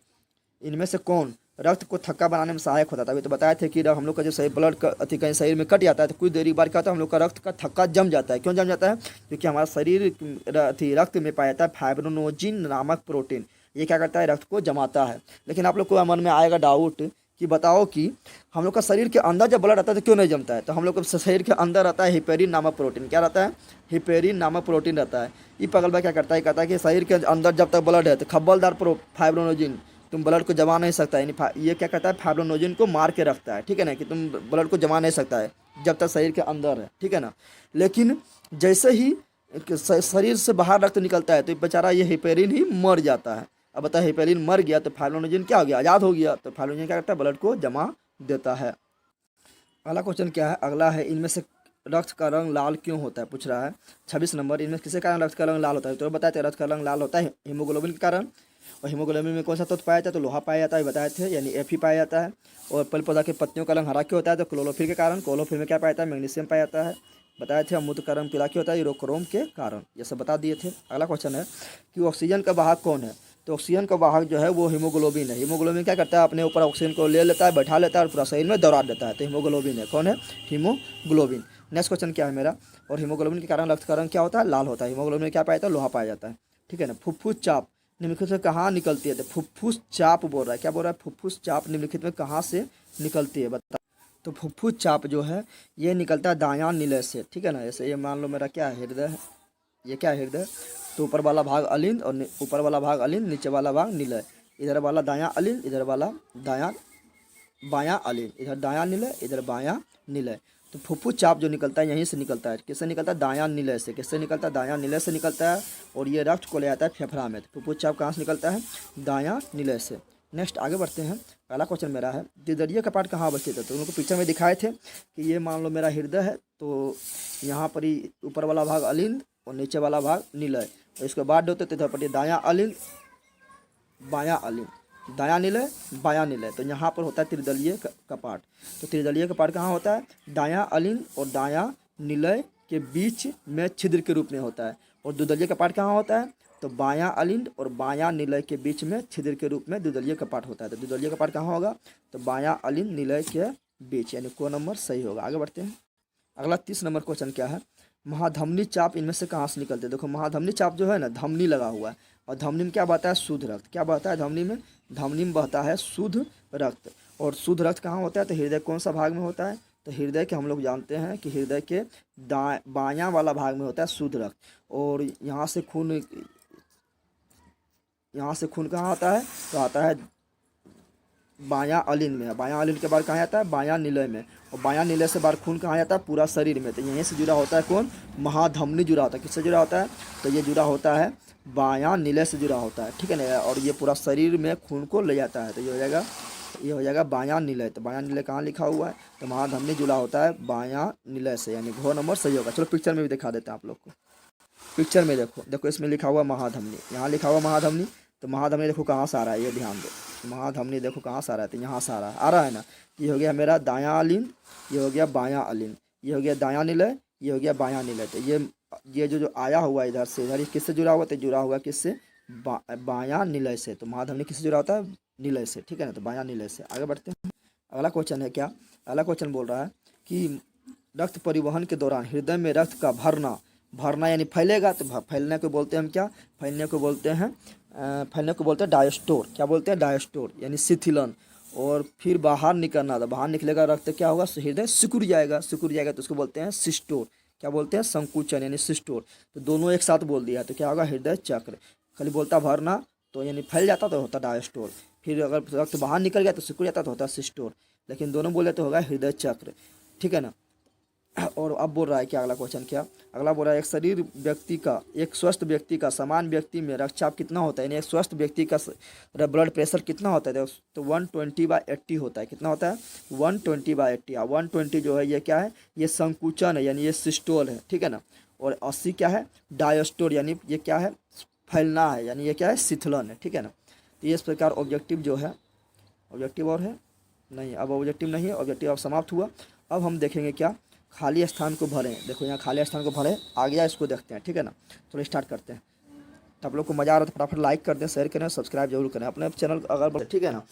इनमें से कौन रक्त को थक्का बनाने में सहायक होता था। अभी तो बताए थे कि हम लोग का जो सही ब्लड का कहीं शरीर में कट जाता है तो कुछ देरी बाद क्या होता है, हम लोग का रक्त का थक्का जम जाता है। क्यों जम जाता है, क्योंकि हमारा शरीर रक्त में पाया जाता है फाइब्रोनोजिन नामक प्रोटीन, ये क्या करता है, रक्त को जमाता है। लेकिन आप लोग को मन में आएगा डाउट कि बताओ कि हम लोग का शरीर के अंदर जब ब्लड आता है तो क्यों नहीं जमता है। तो हम लोग का शरीर के अंदर रहता है हिपेरिन नामक प्रोटीन, क्या रहता है, हिपेरिन नामक प्रोटीन रहता है। ये पगल भाई क्या करता है, कहता है कि शरीर के अंदर जब तक ब्लड है तो खब्बलदार फाइब्रोनोजिन तुम ब्लड को जमा नहीं सकता है, यानी ये क्या करता है, फाइब्रोनोजिन को मार के रखता है, ठीक है ना, कि तुम ब्लड को जमा नहीं सकता है जब तक शरीर के अंदर है, ठीक है ना। लेकिन जैसे ही शरीर से बाहर रक्त निकलता है तो बेचारा ये हिपेरिन ही मर जाता है। अब बता, हिपेरिन मर गया तो फाइब्रोनोजिन क्या हो गया, आज़ाद हो गया, तो फाइब्रोनोजिन क्या करता है, ब्लड को जमा देता है। अगला क्वेश्चन क्या है, अगला है, इनमें से रक्त का रंग लाल क्यों होता है, पूछ रहा है 26 नंबर। इनमें किसी कारण रक्त का रंग लाल होता है, तो बताए थे रक्त का रंग लाल होता है हीमोग्लोबिन के कारण। और हीमोग्लोबिन में कौन सा तत्व पाया जाता है, तो लोहा पाया जाता है, बताए थे, यानी Fe पाया जाता है। और पेड़ पौधा के पत्तियों का रंग हरा क्यों होता है, तो क्लोरोफिल के कारण। क्लोरोफिल में क्या पाया जाता है, मैग्नीशियम पाया जाता है, बताए थे। अमूत्र का रंग पीला क्यों होता है, यूरोक्रोम के कारण, ये सब बता दिए थे। अगला क्वेश्चन है कि ऑक्सीजन का वाहक कौन है, तो ऑक्सीजन का वाहक जो है वो हीमोग्लोबिन है। हीमोग्लोबिन क्या करता है, अपने ऊपर ऑक्सीजन को ले लेता है, बैठा लेता है और पूरा शरीर में दौड़ा देता है, तो हीमोग्लोबिन है, कौन है, हीमोग्लोबिन। नेक्स्ट क्वेश्चन क्या है मेरा, और हीमोग्लोबिन के कारण रक्त का रंग क्या होता है, लाल होता है। हीमोग्लोबिन में क्या पाया जाता है, लोहा पाया जाता है, ठीक है ना। फुफ्फुस चाप निम्नलिखित में कहाँ निकलती है, तो फुफ्फुस चाप बोल रहा है, क्या बोल रहा है, फुफ्फुस चाप निम्नलिखित में कहाँ से निकलती है, बता। तो फुफ्फुस चाप जो है ये निकलता है दायां निलय से, ठीक है ना। जैसे ये मान लो मेरा क्या है, हृदय है, ये क्या है, हृदय, तो ऊपर वाला भाग अलिंद और ऊपर वाला भाग अलिंद, नीचे वाला भाग निलय, इधर वाला दायां अलिंद, इधर वाला दायां बायां अलिंद, इधर दायां निलय, इधर बायां निलय। तो फुफ्फुस चाप जो निकलता है यहीं से निकलता है, किससे निकलता है, दायां निलय से। किससे निकलता है, दायां निलय से निकलता है, और ये रक्त को ले आता है फेफड़ा में। तो फुफ्फुस चाप कहाँ से निकलता है, दायां निलय से। नेक्स्ट आगे बढ़ते हैं, पहला क्वेश्चन मेरा है, द्विदलीय कपाट कहाँ अवस्थित है। तो उनको पिक्चर में दिखाए थे कि ये मान लो मेरा हृदय है, तो यहाँ पर ही ऊपर वाला भाग अलिंद और नीचे वाला भाग निलय, और इसके बाद होते इधर पर दायां अलिंद बायां अलिंद, दायां निलय बायां निलय। तो यहाँ पर होता है त्रिदलीय कपाट। तो त्रिदलीय कपाट कहाँ होता है, दायां अलिंद और दायां निलय के बीच में छिद्र के रूप में होता है। और द्विदलीय कपाट कहाँ होता है, तो बायां अलिंद और बायां निलय के बीच में छिद्र के रूप में द्विदलीय कपाट होता है। तो द्विदलीय कपाट कहाँ होगा, तो बायां अलिंद निलय के बीच, यानी को नंबर सही होगा। आगे बढ़ते हैं, अगला 30 नंबर क्वेश्चन क्या है, महाधमनी चाप इनमें से कहाँ से निकलते हैं। देखो महाधमनी चाप जो है ना, धमनी लगा हुआ है, और धमनी में क्या बहता है, शुद्ध रक्त। क्या बहता है धमनी में, धमनी में बहता है शुद्ध रक्त। और शुद्ध रक्त कहाँ होता है, तो हृदय कौन सा भाग में होता है, तो हृदय के हम लोग जानते हैं कि हृदय के बायां वाला भाग में होता है शुद्ध रक्त। और यहाँ से खून कहाँ आता है, तो आता है बायां अलिंद में। बायां अलिंद के बाद कहाँ आता है, बायां निलय में। और बायां निलय से बाहर खून कहाँ आता है, पूरा शरीर में। तो यहीं से जुड़ा होता है कौन, महाधमनी जुड़ा होता है। किससे जुड़ा होता है, तो ये जुड़ा होता है बायां निलय से जुड़ा होता है, ठीक है ना। और ये पूरा शरीर में खून को ले जाता है, तो ये हो जाएगा बायां निलय। तो बायां निलय कहाँ लिखा हुआ है, तो महाधमनी जुड़ा होता है बायां निलय से, यानी घ नंबर सही होगा। चलो पिक्चर में भी दिखा देते हैं आप लोग को। पिक्चर में देखो इसमें लिखा हुआ महाधमनी, यहाँ लिखा हुआ महाधमनी। तो महाधमनी देखो कहाँ से आ रहा है, ये ध्यान दो, महाधमनी देखो कहाँ से आ रहा है, तो यहाँ से आ रहा है ना। ये हो गया मेरा दायां अलिंद, ये हो गया बायां अलिंद, ये हो गया दायां निलय, ये हो गया बायां निलय। तो ये जो आया हुआ इधर से इधर, किससे जुड़ा हुआ, तो जुड़ा हुआ किससे, बायां निलय से। तो महाधमनी किससे जुड़ा होता है, निलय से, ठीक है ना, तो बायां निलय से। आगे बढ़ते हैं, अगला क्वेश्चन है क्या, अगला क्वेश्चन बोल रहा है कि रक्त परिवहन के दौरान हृदय में रक्त का भरना भरना यानी फैलेगा, तो फैलने को बोलते हैं हम क्या, फैलने को बोलते हैं फैलने को बोलते हैं डायस्टोर। क्या बोलते हैं, डायस्टोर यानी शिथिलन। और फिर बाहर निकलना, तो बाहर निकलेगा रक्त क्या होगा, हृदय सिकुड़ जाएगा, सिकुड़ जाएगा तो उसको बोलते हैं सिस्टोर। क्या बोलते हैं, संकुचन यानी सिस्टोर। तो दोनों एक साथ बोल दिया तो क्या होगा, हृदय चक्र। खाली बोलता भरना तो यानी फैल जाता तो होता डायस्टोर, फिर अगर रक्त बाहर निकल गया तो सिकुड़ जाता तो होता सिस्टोर, लेकिन दोनों बोले तो होगा हृदय चक्र। ठीक है ना। और अब बोल रहा है क्या, अगला क्वेश्चन क्या, अगला बोल रहा है एक स्वस्थ व्यक्ति का समान व्यक्ति में रक्तचाप कितना होता है, यानी एक स्वस्थ व्यक्ति का ब्लड प्रेशर कितना होता है, तो 120/80 होता है। कितना होता है, 120/80। 120 जो है ये क्या है, ये संकुचन है यानी ये सिस्टोल है। ठीक है ना। और 80 क्या है, डायस्टोल यानी ये क्या है, फैलना है, यानी ये क्या है, शिथिलन है। ठीक है ना। तो इस प्रकार ऑब्जेक्टिव जो है, ऑब्जेक्टिव और है नहीं, अब ऑब्जेक्टिव नहीं है, ऑब्जेक्टिव अब समाप्त हुआ। अब हम देखेंगे क्या, खाली स्थान को भरें। देखो यहाँ खाली स्थान को भरें आ गया, इसको देखते हैं। ठीक है ना। चलो स्टार्ट करते हैं। तो आप लोग को मज़ा आ रहा है तो फटाफट लाइक कर दें, शेयर करें, सब्सक्राइब जरूर करें अपने चैनल अगर, ठीक है ना।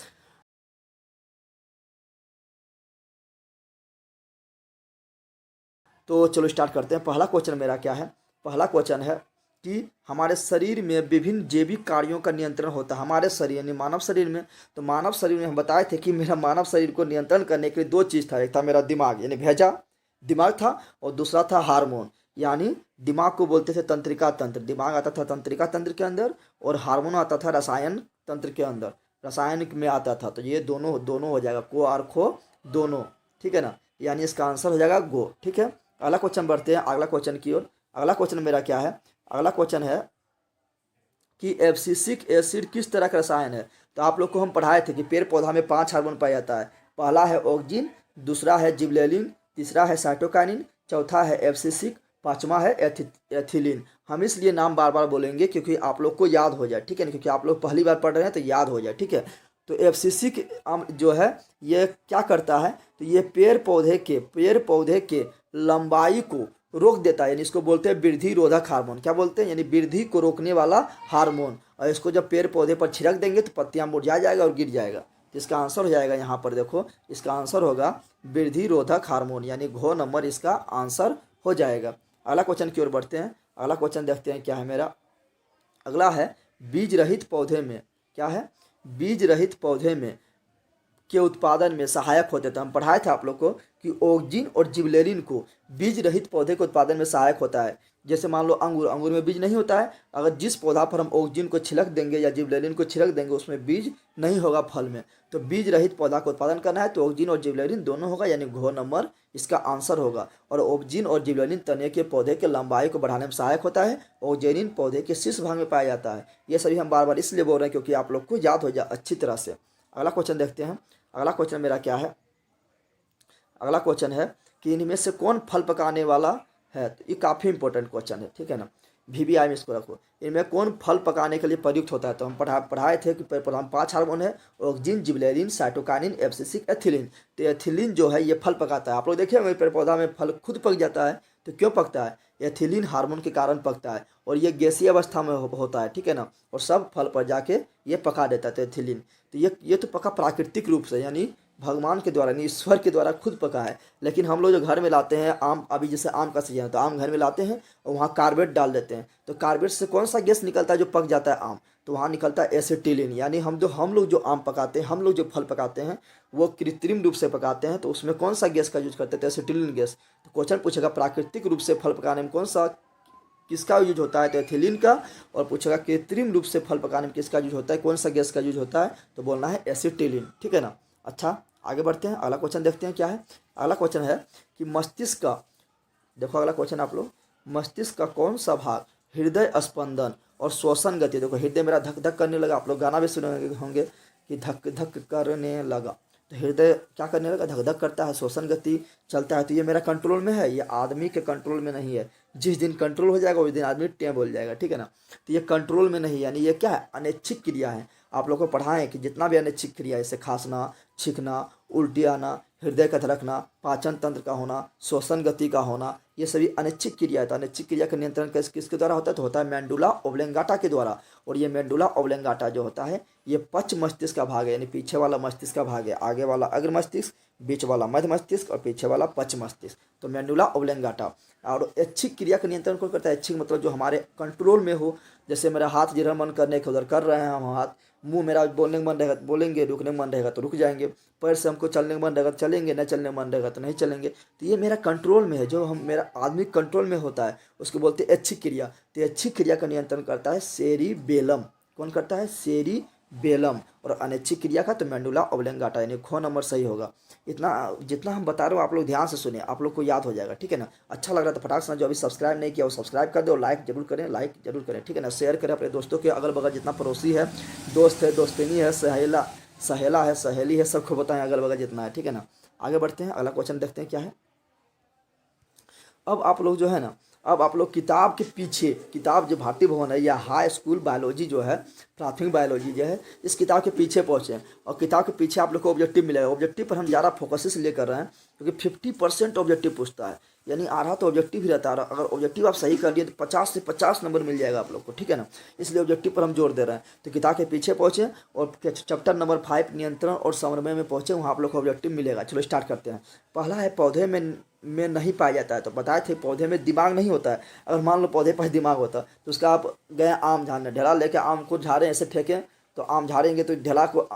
तो चलो स्टार्ट करते हैं। पहला क्वेश्चन मेरा क्या है, पहला क्वेश्चन है कि हमारे शरीर में विभिन्न जैविक कार्यों का नियंत्रण होता है। हमारे शरीर यानी मानव शरीर में, तो मानव शरीर में हम बताए थे कि मेरा मानव शरीर को नियंत्रण करने के लिए दो चीज़ था, एक था मेरा दिमाग यानी भेजा दिमाग था, और दूसरा था हार्मोन। यानी दिमाग को बोलते थे तंत्रिका तंत्र, दिमाग आता था तंत्रिका तंत्र के अंदर, और हार्मोन आता था रसायन तंत्र के अंदर, रसायन में आता था। तो ये दोनों दोनों हो जाएगा, को और खो दोनों। ठीक है ना। यानी इसका आंसर हो जाएगा गो। ठीक है। अगला क्वेश्चन बढ़ते हैं अगला क्वेश्चन की ओर। अगला क्वेश्चन मेरा क्या है, अगला क्वेश्चन है कि एब्सिसिक एसिड किस तरह का रसायन है। तो आप लोग को हम पढ़ाए थे कि पेड़ पौधा में 5 हार्मोन पाया जाता है। पहला है ऑक्जिन, दूसरा है जिबरेलिन, तीसरा है साइटोकाइनिन, चौथा है एब्सिसिक, पांचवा है एथिलीन। हम इसलिए नाम बार बार बोलेंगे क्योंकि आप लोग को याद हो जाए। ठीक है ना, क्योंकि आप लोग पहली बार पढ़ रहे हैं तो याद हो जाए। ठीक है। तो एब्सिसिक जो है ये क्या करता है, तो ये पेड़ पौधे के लंबाई को रोक देता है, यानी इसको बोलते हैं वृद्धि रोधक हार्मोन। क्या बोलते हैं, यानी वृद्धि को रोकने वाला हार्मोन। और इसको जब पेड़ पौधे पर छिड़क देंगे तो पत्तियां मुरझा जाएगा और गिर जाएगा। तो इसका आंसर हो जाएगा, यहाँ पर देखो इसका आंसर होगा वृद्धि रोधक हार्मोन, यानी घ नंबर इसका आंसर हो जाएगा। अगला क्वेश्चन की ओर बढ़ते हैं। अगला क्वेश्चन देखते हैं क्या है मेरा। अगला है बीज रहित पौधे में, क्या है, बीज रहित पौधे में के उत्पादन में सहायक होते थे। हम पढ़ाए थे आप लोग को कि ऑक्जिन और जिबरेलिन को बीज रहित पौधे के उत्पादन में सहायक होता है। जैसे मान लो अंगूर, अंगूर में बीज नहीं होता है, अगर जिस पौधा पर हम ऑक्जिन को छिड़क देंगे या जिबरेलिन को छिड़क देंगे उसमें बीज नहीं होगा फल में। तो बीज रहित पौधा का उत्पादन करना है तो ऑक्जिन और जिबरेलिन दोनों होगा, यानी घ नंबर इसका आंसर होगा। और ऑक्जिन और जिबरेलिन तने के पौधे के लंबाई को बढ़ाने में सहायक होता है। ऑक्जेनिन पौधे के शीर्ष भाग में पाया जाता है। ये सभी हम बार बार इसलिए बोल रहे हैं क्योंकि आप लोग को याद हो जाए अच्छी तरह से। अगला क्वेश्चन देखते हैं। अगला क्वेश्चन मेरा क्या है, अगला क्वेश्चन है कि इनमें से कौन फल पकाने वाला है। तो ये काफ़ी इंपॉर्टेंट क्वेश्चन है। ठीक है ना, VBI में इसको रखो। इनमें कौन फल पकाने के लिए प्रयुक्त होता है। तो हम पढ़ाए थे कि हम 5 हार्मोन है, auxin, gibberellin, cytokinin, abscisic, ethylene. तो एथिलीन जो है ये फल पकाता है। आप लोग देखिए मेरे पेड़ पौधा में फल खुद पक जाता है। तो क्यों पकता है, एथिलीन हार्मोन के कारण पकता है, और ये गैसीय अवस्था में होता है। ठीक है ना, और सब फल पर जाके ये पका देता है। तो एथिलीन तो ये तो पका प्राकृतिक रूप से, यानी भगवान के द्वारा, यानी ईश्वर के द्वारा खुद पका है। लेकिन हम लोग जो घर में लाते हैं आम, अभी जैसे आम का सीजन है तो आम घर में लाते हैं और वहाँ कार्बेट डाल देते हैं। तो कार्बेट से कौन सा गैस निकलता है जो पक जाता है आम, तो वहाँ निकलता है एसिटिलीन। यानी हम लोग जो आम पकाते हैं, हम लोग जो फल पकाते हैं वो कृत्रिम रूप से पकाते हैं। तो उसमें कौन सा गैस का यूज करते हैं, एसिटिलीन गैस। तो क्वेश्चन पूछेगा प्राकृतिक रूप से फल पकाने में कौन सा किसका यूज होता है, तो एथिलीन का। और पूछेगा कृत्रिम रूप से फल पकाने में किसका यूज होता है, कौन सा गैस का यूज होता है, तो बोलना है एसिटिलीन। ठीक है ना। अच्छा आगे बढ़ते हैं। अगला क्वेश्चन देखते हैं क्या है। अगला क्वेश्चन है कि मस्तिष्क का, देखो अगला क्वेश्चन आप लोग, मस्तिष्क का कौन सा भाग हृदय स्पंदन और श्वसन गति, देखो हृदय मेरा धक धक करने लगा, आप लोग गाना भी सुने होंगे कि धक धक करने लगा। तो हृदय क्या करने लगा, धक धक करता है, श्वसन गति चलता है। तो ये मेरा कंट्रोल में है, ये आदमी के कंट्रोल में नहीं है। जिस दिन कंट्रोल हो जाएगा उस दिन आदमी टें बोल जाएगा। ठीक है ना। तो ये कंट्रोल में नहीं, यानी ये क्या है, अनैच्छिक क्रिया है। आप लोग को पढ़ाएं कि जितना भी अनैच्छिक क्रिया, जैसे खांसना, छींकना, उल्टी आना, हृदय का धड़कना, पाचन तंत्र का होना, श्वसन गति का होना, ये सभी अनैच्छिक क्रिया है। तो अनैच्छिक क्रिया का नियंत्रण किसके द्वारा होता है? तो होता है मेंडुला ओब्लेंगाटा के द्वारा। और ये मेंडुला ओब्लेंगाटा जो होता है ये पश्च मस्तिष्क का भाग है, यानी पीछे वाला मस्तिष्क का भाग है। आगे वाला अग्र मस्तिष्क, बीच वाला मध्य मस्तिष्क और पीछे वाला पश्च मस्तिष्क। तो मेंडुला ओब्लेंगाटा। और ऐच्छिक क्रिया का नियंत्रण कौन करता है? ऐच्छिक मतलब जो हमारे कंट्रोल में हो। जैसे मेरा हाथ जिधर मन करने के उधर कर रहे हैं हम हाथ, मुंह मेरा बोलने का मन रहेगा तो बोलेंगे, रुकने का मन रहेगा तो रुक जाएंगे, पैर से हमको चलने का मन रहेगा तो चलेंगे, नहीं चलने का मन रहेगा तो नहीं चलेंगे। तो ये मेरा कंट्रोल में है, जो हम मेरा आदमी कंट्रोल में होता है उसको बोलते हैं ऐच्छिक क्रिया। तो ऐच्छिक क्रिया का नियंत्रण करता है सेरिबेलम। कौन करता है? सेरिबेलम। और अनैच्छिक क्रिया का तो मेंडुला ओब्लेंगाटा, यानी ख नंबर सही होगा। इतना जितना हम बता रहे हो आप लोग ध्यान से सुनिए, आप लोग को याद हो जाएगा, ठीक है ना। अच्छा लग रहा है तो फटाक से जो अभी सब्सक्राइब नहीं किया वो सब्सक्राइब कर दो, लाइक जरूर करें, ठीक है ना। शेयर करें अपने दोस्तों के, अगल बगल जितना पड़ोसी है, दोस्त है, दोस्तिनी है, सहेला है, सहेली है, सबको बताएं अगल बगल जितना है, ठीक है ना। आगे बढ़ते हैं, अगला क्वेश्चन देखते हैं क्या है। अब आप लोग जो है ना, अब आप लोग किताब के पीछे, किताब जो भारतीय भवन है या हाई स्कूल बायोलॉजी जो है, प्राथमिक बायोलॉजी जो है, इस किताब के पीछे पहुँचे। और किताब के पीछे आप लोग को ऑब्जेक्टिव मिलेगा। ऑब्जेक्टिव पर हम ज़्यादा फोकस इसलिए कर रहे हैं क्योंकि 50% ऑब्जेक्टिव पूछता है, यानी आधा तो ऑब्जेक्टिव ही रहता है। अगर ऑब्जेक्टिव आप सही कर लिए तो 50 से 50 नंबर मिल जाएगा आप लोग को, ठीक है ना। इसलिए ऑब्जेक्टिव पर हम जोर दे रहे हैं। तो किताब के पीछे पहुँचे और चैप्टर नंबर 5 नियंत्रण और समन्वय में पहुँचे, वहाँ आप लोग को ऑब्जेक्टिव मिलेगा। चलो स्टार्ट करते हैं। पहला है पौधे में नहीं पाया जाता है। तो बताए थे पौधे में दिमाग नहीं होता है। अगर मान लो पौधे पर दिमाग होता तो उसका आप गए आम झाड़ने, ढेला लेके आम को झाड़ें, ऐसे फेंकें तो आम झाड़ेंगे तो ढेला को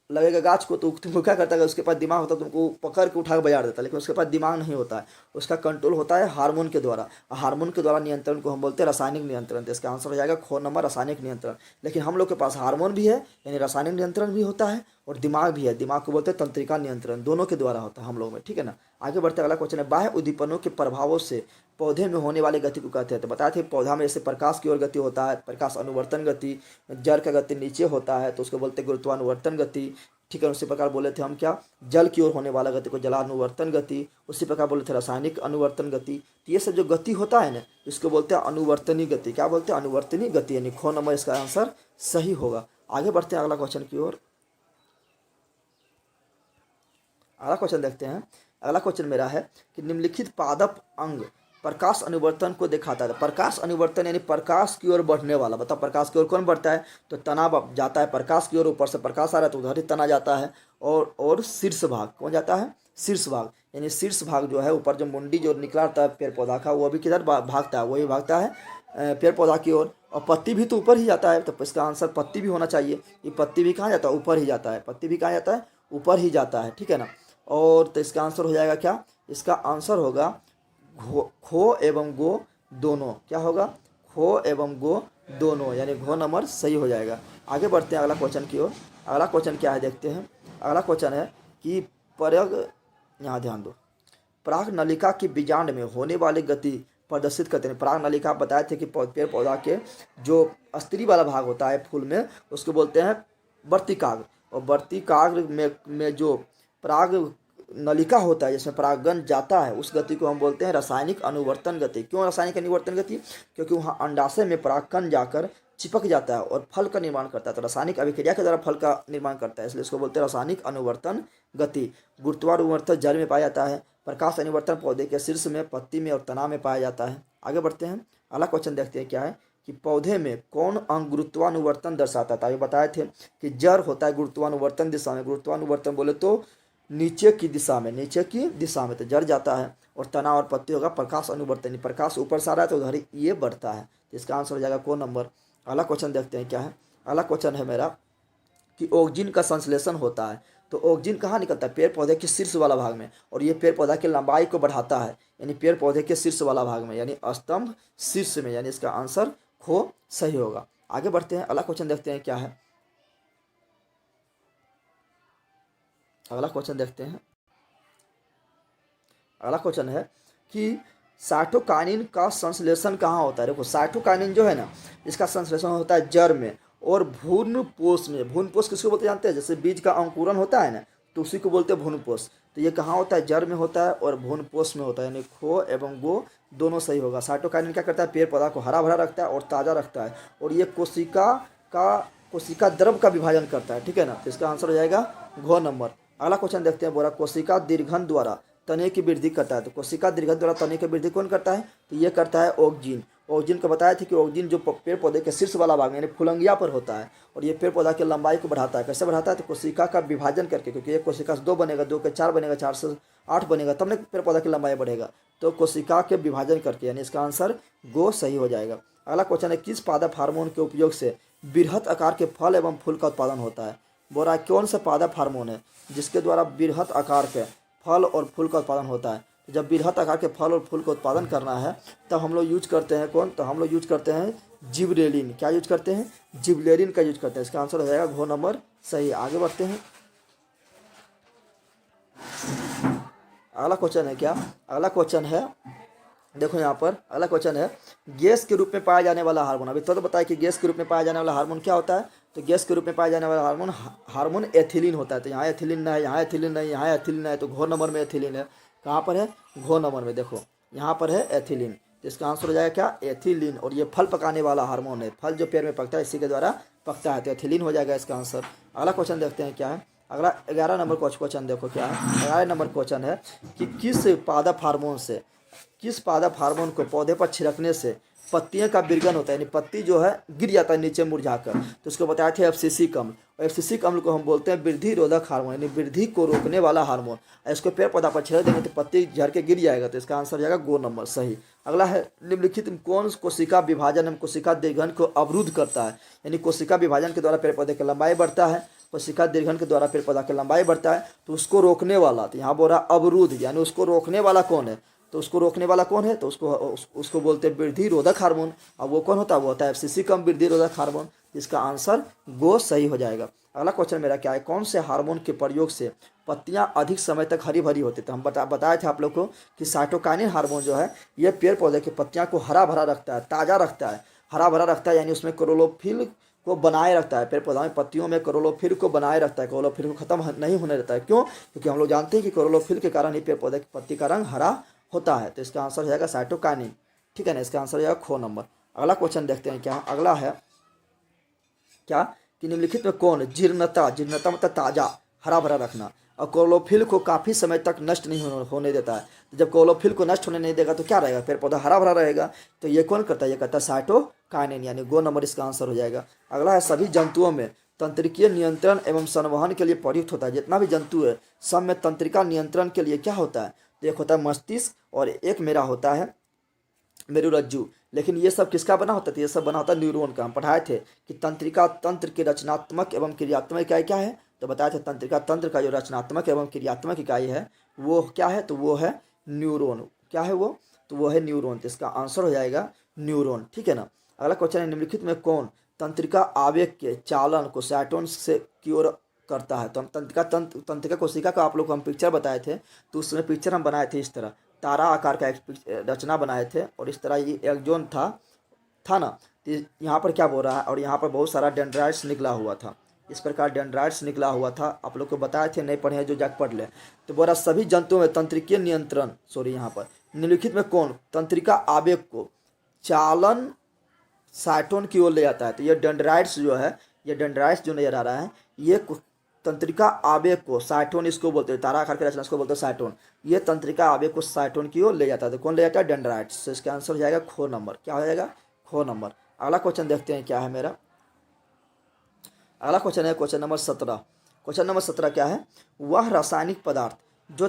लगेगा गाछ को, तो तुमको क्या करता है? उसके पास दिमाग होता है तुमको पकड़ के उठा के बजा देता है, लेकिन उसके पास दिमाग नहीं होता है। उसका कंट्रोल होता है हार्मोन के द्वारा। हार्मोन के द्वारा नियंत्रण को हम बोलते हैं रासायनिक नियंत्रण। तो इसका आंसर हो जाएगा ख नंबर, रासायनिक नियंत्रण। लेकिन हम लोग के पास हार्मोन भी है, यानी रासायनिक नियंत्रण भी होता है, और दिमाग भी है। दिमाग को बोलते हैं तंत्रिका नियंत्रण, दोनों के द्वारा होता है हम लोग में, ठीक है ना। आगे बढ़ते अगला क्वेश्चन है, बाह्य उद्दीपनों के प्रभावों से पौधे में होने वाली गति को कहते हैं। तो बताए थे पौधा में जैसे प्रकाश की ओर गति होता है, प्रकाश अनुवर्तन गति, जड़ का गति नीचे होता है तो उसको बोलते हैं गुरुत्वानुवर्तन गति, ठीक है। उसी प्रकार बोले थे हम क्या, जल की ओर होने वाला गति को जलानुवर्तन गति, उसी प्रकार बोले थे रासायनिक अनुवर्तन गति। तो ये सब जो गति होता है ना, इसको बोलते हैं अनुवर्तनी गति। क्या बोलते हैं? अनुवर्तनी गति, यानी ख नंबर इसका आंसर सही होगा। आगे बढ़ते हैं अगला क्वेश्चन की ओर। अगला क्वेश्चन देखते हैं। अगला क्वेश्चन मेरा है कि निम्नलिखित पादप अंग प्रकाश अनुवर्तन को दिखाता है। प्रकाश अनुवर्तन यानी प्रकाश की ओर बढ़ने वाला। बताओ प्रकाश की ओर कौन बढ़ता है? तो तना जाता है प्रकाश की ओर, ऊपर से प्रकाश आ रहा है तो उधर ही तना जाता है। और शीर्ष भाग कौन जाता है? शीर्ष भाग, यानी शीर्ष भाग जो है, ऊपर जो मुंडी जो निकला रहता है पेड़ पौधा का, वो भी किधर भागता है? वही भागता है पेड़ पौधा की ओर। और पत्ती भी तो ऊपर ही जाता है, तो इसका आंसर पत्ती भी होना चाहिए। ये पत्ती भी कहाँ जाता है? ऊपर ही जाता है। पत्ती भी कहाँ जाता है? ऊपर ही जाता है, ठीक है ना। और तो इसका आंसर हो जाएगा क्या? इसका आंसर होगा खो एवं गो दोनों। क्या होगा? खो एवं गो दोनों, यानी घो नंबर सही हो जाएगा। आगे बढ़ते हैं अगला क्वेश्चन की ओर। अगला क्वेश्चन क्या है देखते हैं। अगला क्वेश्चन है कि यहाँ ध्यान दो, पराग नलिका की बीजांड में होने वाली गति प्रदर्शित करते हैं। पराग नलिका आप बताए थे कि पेड़ पौधा के जो स्त्री वाला भाग होता है फूल में, उसको बोलते हैं वर्तिकाग्र। और वर्तिकाग्र में जो पराग नलिका होता है जिसमें परागकण जाता है, उस गति को हम बोलते हैं रासायनिक अनुवर्तन गति। क्यों रासायनिक अनुवर्तन गति? क्योंकि वहाँ अंडाशय में परागकण जाकर चिपक जाता है और फल का निर्माण करता है। तो रासायनिक अभिक्रिया के द्वारा फल का निर्माण करता है, इसलिए इसको बोलते हैं रासायनिक अनुवर्तन गति। गुरुत्वानुवर्तन जड़ में पाया जाता है। प्रकाश अनुवर्तन पौधे के शीर्ष में, पत्ती में और तना में पाया जाता है। आगे बढ़ते हैं, अगला क्वेश्चन देखते हैं क्या है कि पौधे में कौन अंग गुरुत्वानुवर्तन दर्शाता था। ये बताए थे कि जड़ होता है गुरुत्वानुवर्तन दिशा में। गुरुत्वानुवर्तन बोले तो नीचे की दिशा में, तो जड़ जाता है। और तना और पत्ती होगा प्रकाश अनुवर्तन, प्रकाश ऊपर से आ रहा है तो उधर ये बढ़ता है। तो इसका आंसर हो जाएगा को नंबर। अगला क्वेश्चन देखते हैं क्या है। अगला क्वेश्चन है मेरा कि ऑक्सीजन का संश्लेषण होता है। तो ऑक्सीजन कहाँ निकलता है? पेड़ पौधे के शीर्ष वाला भाग में, और ये पेड़ पौधा की लंबाई को बढ़ाता है, यानी पेड़ पौधे के शीर्ष वाला भाग में, यानी स्तंभ शीर्ष में, यानी इसका आंसर खो सही होगा। आगे बढ़ते हैं, अगला क्वेश्चन देखते हैं क्या है। अगला क्वेश्चन देखते हैं। अगला क्वेश्चन है कि साइटोकाइनिन का संश्लेषण कहाँ होता है। देखो साइटोकाइनिन जो है ना, इसका संश्लेषण होता है जड़ में और भ्रूणपोष में। भ्रूणपोष किसको बोलते जानते हैं? जैसे बीज का अंकुरन होता है ना, तो उसी को बोलते हैं भ्रूणपोष। तो ये कहाँ होता है? जड़ में होता है और भ्रूणपोष में होता है, यानी खो एवं गो दोनों सही होगा। साइटोकाइनिन क्या करता है? पेड़ पौधा को हरा भरा रखता है और ताज़ा रखता है, और ये कोशिका द्रव का विभाजन करता है, ठीक है ना। तो इसका आंसर हो जाएगा घ नंबर। अगला क्वेश्चन देखते हैं, बोला कोशिका दीर्घन द्वारा तने की वृद्धि करता है। तो कोशिका दीर्घन द्वारा तने की वृद्धि कौन करता है? तो ये करता है ऑक्जिन। ऑक्जिन को बताया था कि ऑक्जिन जो पेड़ पौधे के शीर्ष वाला भाग यानी फुलंगिया पर होता है और ये पेड़ पौधा की लंबाई को बढ़ाता है। कैसे बढ़ाता है? तो कोशिका का विभाजन करके, क्योंकि एक कोशिका से 2 बनेगा, 2 के 4 बनेगा, 4 से 8 बनेगा, तब ना पेड़ पौधा की लंबाई बढ़ेगा। तो कोशिका के विभाजन करके, यानी इसका आंसर गो सही हो जाएगा। अगला क्वेश्चन है, किस पादप हार्मोन के उपयोग से बृहत आकार के फल एवं फूल का उत्पादन होता है? बोल रहा है कौन सा पादप हार्मोन है जिसके द्वारा बृहत आकार के फल और फूल का उत्पादन होता है? जब बृहत आकार के फल और फूल का उत्पादन करना है तब हम लोग यूज करते हैं कौन? तो हम लोग यूज करते हैं जिबरेलिन। क्या यूज करते हैं? जिबरेलिन का यूज करते हैं। इसका आंसर हो जाएगा घ नंबर सही। आगे बढ़ते हैं। अगला क्वेश्चन है क्या? अगला क्वेश्चन है, देखो यहाँ पर अगला क्वेश्चन है, गैस के रूप में पाया जाने वाला हार्मोन। अभी तो बताया कि गैस के रूप में पाया जाने वाला हार्मोन क्या होता है? तो गैस के रूप में पाया जाने वाला हार्मोन एथिलीन होता है। तो यहाँ एथिलीन नहीं, यहाँ एथिलीन नहीं, यहाँ एथिलीन नहीं, तो घ नंबर में एथिलीन है। कहाँ पर है? घ नंबर में। देखो यहाँ पर है एथिलीन। तो इसका आंसर हो जाएगा क्या? एथिलीन। और ये फल पकाने वाला हार्मोन है। फल जो पेड़ में पकता है इसी के द्वारा पकता है, तो एथिलीन हो जाएगा इसका आंसर। अगला क्वेश्चन देखते हैं क्या है। अगला 11 नंबर क्वेश्चन देखो क्या है। 11 नंबर क्वेश्चन है कि किस पादप हार्मोन को पौधे पर छिड़कने से पत्तियों का विरगन होता है, यानी पत्ती जो है गिर जाता है नीचे मुरझाकर। तो उसको बताए थे एफसीसी अम्ल। और एफसीसी अम्ल को हम बोलते हैं वृद्धि रोधक हार्मोन, यानी वृद्धि को रोकने वाला हार्मोन। इसको पेड़ पौधा पर छिड़क देंगे तो पत्ती झड़ के गिर जाएगा। तो इसका आंसर हो जाएगा गो नंबर सही। अगला है, निम्नलिखित में कौन कोशिका विभाजन एवं कोशिका दीर्घन को अवरुद्ध करता है? यानी कोशिका विभाजन के द्वारा पेड़ पौधे की लंबाई बढ़ता है, कोशिका दीर्घन के द्वारा पेड़ पौधा की लंबाई बढ़ता है, तो उसको रोकने वाला, तो यहाँ बोल रहा अवरुद्ध, यानी उसको रोकने वाला कौन है? तो उसको रोकने वाला कौन है? तो उसको बोलते हैं वृद्धि रोधक हार्मोन। अब वो कौन होता है? वो होता है एफसीसी वृद्धि रोधक हार्मोन। इसका आंसर गो सही हो जाएगा। अगला क्वेश्चन मेरा क्या है, कौन से हार्मोन के प्रयोग से पत्तियां अधिक समय तक हरी भरी होती? तो हम बताए थे आप लोग को कि साइटोकाइनिन हार्मोन जो है ये पेड़ पौधे की पत्तियां को हरा भरा रखता है, ताज़ा रखता है, हरा भरा रखता है, यानी उसमें क्लोरोफिल को बनाए रखता है। पेड़ पौधा में पत्तियों में क्लोरोफिल को बनाए रखता है, क्लोरोफिल को खत्म नहीं होने देता है। क्यों? क्योंकि हम लोग जानते हैं कि क्लोरोफिल के कारण ही पेड़ पौधे की पत्ती का रंग हरा होता है। तो इसका आंसर हो जाएगा साइटोकाइनिन। ठीक है ना, इसका आंसर हो जाएगा ख नंबर। अगला क्वेश्चन देखते हैं क्या। अगला है क्या कि निम्नलिखित में कौन जीर्णता मतलब ताज़ा हरा भरा रखना और क्लोरोफिल को काफ़ी समय तक नष्ट नहीं होने देता है? तो जब क्लोरोफिल को नष्ट होने नहीं देगा तो क्या रहेगा? पेड़ पौधा हरा भरा रहेगा। तो ये कौन करता है? ये करता है साइटोकाइनिन, यानी गो नंबर इसका आंसर हो जाएगा। अगला है, सभी जंतुओं में तंत्रिकीय नियंत्रण एवं संवहन के लिए प्रयुक्त होता है। जितना भी जंतु है सब में तंत्रिका नियंत्रण के लिए क्या होता है? तो एक होता है मस्तिष्क और एक मेरा होता है मेरुरज्जु। लेकिन ये सब किसका बना होता है? ये सब बना होता है न्यूरॉन का। हम पढ़ाए थे कि तंत्रिका तंत्र के रचनात्मक एवं क्रियात्मक इकाई क्या है? तो बताया था तंत्रिका तंत्र का जो रचनात्मक एवं क्रियात्मक इकाई है वो क्या है? तो वो है न्यूरॉन। क्या है वो? तो वो है न्यूरॉन। तो इसका आंसर हो जाएगा न्यूरॉन। ठीक है ना। अगला क्वेश्चन है, निम्नलिखित में कौन तंत्रिका आवेग के चालन को साइटोन से की ओर करता है? तो हम तंत्रिका कोशिका का आप लोग को हम पिक्चर बताए थे, तो उसमें पिक्चर हम बनाए थे इस तरह तारा आकार का एक रचना बनाए थे और इस तरह ये एक जोन था ना। तो यहाँ पर क्या बोल रहा है? और यहाँ पर बहुत सारा डेंड्राइट्स निकला हुआ था, इस प्रकार डेंड्राइट्स निकला हुआ था। आप लोग को बताए थे, नहीं पढ़े हैं जो जाकर पढ़ ले। तो बोल रहा सभी जंतुओं में तंत्रिकीय नियंत्रण यहाँ पर निम्नलिखित में कौन तंत्रिका आवेग को चालन साइटोन की ओर ले जाता है? तो ये डेंड्राइट्स जो है, ये डेंड्राइट्स जो नजर आ रहा है ये तंत्रिका आवेग को साइटोन इसको बोलते हैं, तारा आकार के रचना इसको बोलते हैं साइटोन। ये तंत्रिका आवेग को साइटोन की ओर ले जाता है। तो कौन ले जाता है? डेंड्राइट्स। तो इसका आंसर हो जाएगा ख नंबर। क्या हो जाएगा? ख नंबर। अगला क्वेश्चन देखते हैं क्या है मेरा। अगला क्वेश्चन है क्वेश्चन नंबर 17। क्वेश्चन नंबर 17 क्या है? वह रासायनिक पदार्थ जो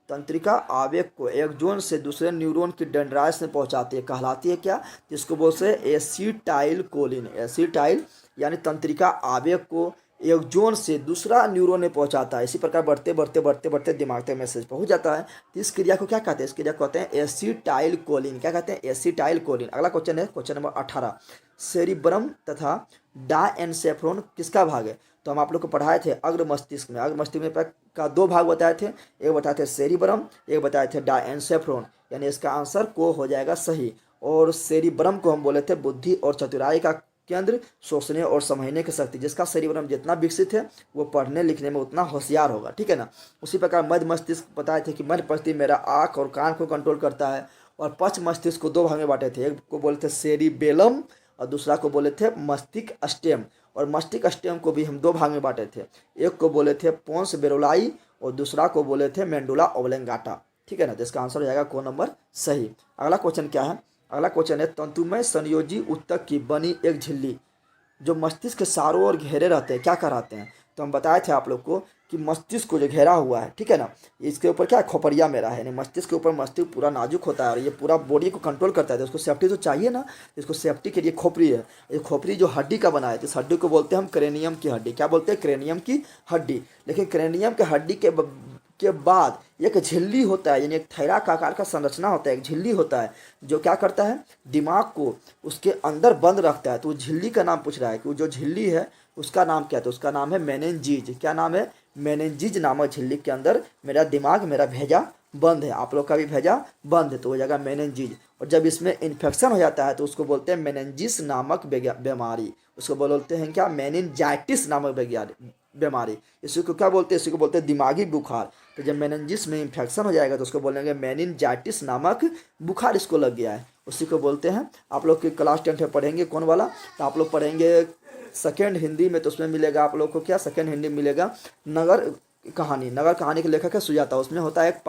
तंत्रिका आवेग को एक जोन से दूसरे न्यूरॉन की डेंड्राइट्स में पहुंचाती है, कहलाती है क्या? जिसको बोलते हैं एसिटाइल कोलिन। एसिटाइल यानी तंत्रिका आवेग को एक जोन से दूसरा न्यूरॉन में पहुंचाता है। इसी प्रकार बढ़ते बढ़ते बढ़ते बढ़ते दिमाग तक मैसेज पहुंच जाता है। तो इस क्रिया को क्या कहते हैं? इस क्रिया को कहते हैं एसिटाइल कोलिन। क्या कहते हैं? Acetyl choline. अगला क्वेश्चन है क्वेश्चन नंबर 18। सेरिब्रम तथा डायएन्सेफ्रोन किसका भाग है? तो हम आप लोग को पढ़ाए थे अग्र मस्तिष्क में। अग्र मस्तिष्क में का 2 भाग बताए थे, एक बताए थे सेरिब्रम, एक बताए थे डायएन्सेफ्रोन। यानी इसका आंसर को हो जाएगा सही। और सेरिब्रम को हम बोले थे बुद्धि और चतुराई का केंद्र, सोचने और समझने की शक्ति। जिसका सेरिब्रम जितना विकसित है वो पढ़ने लिखने में उतना होशियार होगा। ठीक है ना। उसी प्रकार मध्य मस्तिष्क बताए थे कि मध्य मस्तिष्क मेरा आँख और कान को कंट्रोल करता है। और पश्च मस्तिष्क को 2 भाग में बांटे थे, एक को बोलते थे सेरिबेलम और दूसरा को बोले थे मस्तिष्क स्टेम। और मस्तिष्क स्टेम को भी हम दो भाग में बांटे थे, एक को बोले थे पोन्स बेरोलाई और दूसरा को बोले थे मेंडुला ओब्लेंगाटा। ठीक है ना, तो इसका आंसर हो जाएगा को नंबर सही। अगला क्वेश्चन क्या है, अगला क्वेश्चन है तंतुमय संयोजी ऊतक की बनी एक झिल्ली जो मस्तिष्क के चारों ओर घेरे रहते हैं क्या कहलाते हैं। तो हम बताए थे आप लोग को कि मस्तिष्क को जो घेरा हुआ है, ठीक है ना, इसके ऊपर क्या खोपड़िया मेरा है, यानी मस्तिष्क के ऊपर मस्तिष्क पूरा नाजुक होता है और ये पूरा बॉडी को कंट्रोल करता है, तो उसको सेफ्टी तो चाहिए ना, इसको सेफ्टी के लिए खोपड़ी है। ये खोपड़ी जो हड्डी का बना है, तो इस हड्डी को बोलते हैं हम क्रेनियम की हड्डी। क्या बोलते हैं, क्रेनियम की हड्डी। लेकिन क्रेनियम के हड्डी के बाद एक झिल्ली होता है, यानी एक थैला का आकार का संरचना होता है, एक झिल्ली होता है जो क्या करता है, दिमाग को उसके अंदर बंद रखता है। तो उस झिल्ली का नाम पूछ रहा है कि वो जो झिल्ली है उसका नाम क्या है, तो उसका नाम है मेनिनजीज। क्या नाम है, मेनिनजीज नामक झिल्ली के अंदर मेरा दिमाग, मेरा भेजा बंद है, आप लोग का भी भेजा बंद है, तो हो जाएगा मेनिनजीज। और जब इसमें इन्फेक्शन हो जाता है तो उसको बोलते हैं मेनिनजिस नामक बीमारी, उसको बोलते हैं क्या, मेनिनजाइटिस नामक बीमारी। इसी को क्या बोलते हैं, इसी को बोलते हैं दिमागी बुखार। तो जब मेनिनजिस में इन्फेक्शन हो जाएगा तो उसको बोलेंगे मेनिनजाइटिस नामक बुखार इसको लग गया है, उसी को बोलते हैं। आप लोग की क्लास 10 में पढ़ेंगे कौन वाला, तो आप लोग पढ़ेंगे सेकेंड हिंदी में, तो उसमें मिलेगा आप लोग को क्या, सेकेंड हिंदी में मिलेगा नगर कहानी। नगर कहानी के लेखक है सुजाता, उसमें होता है एक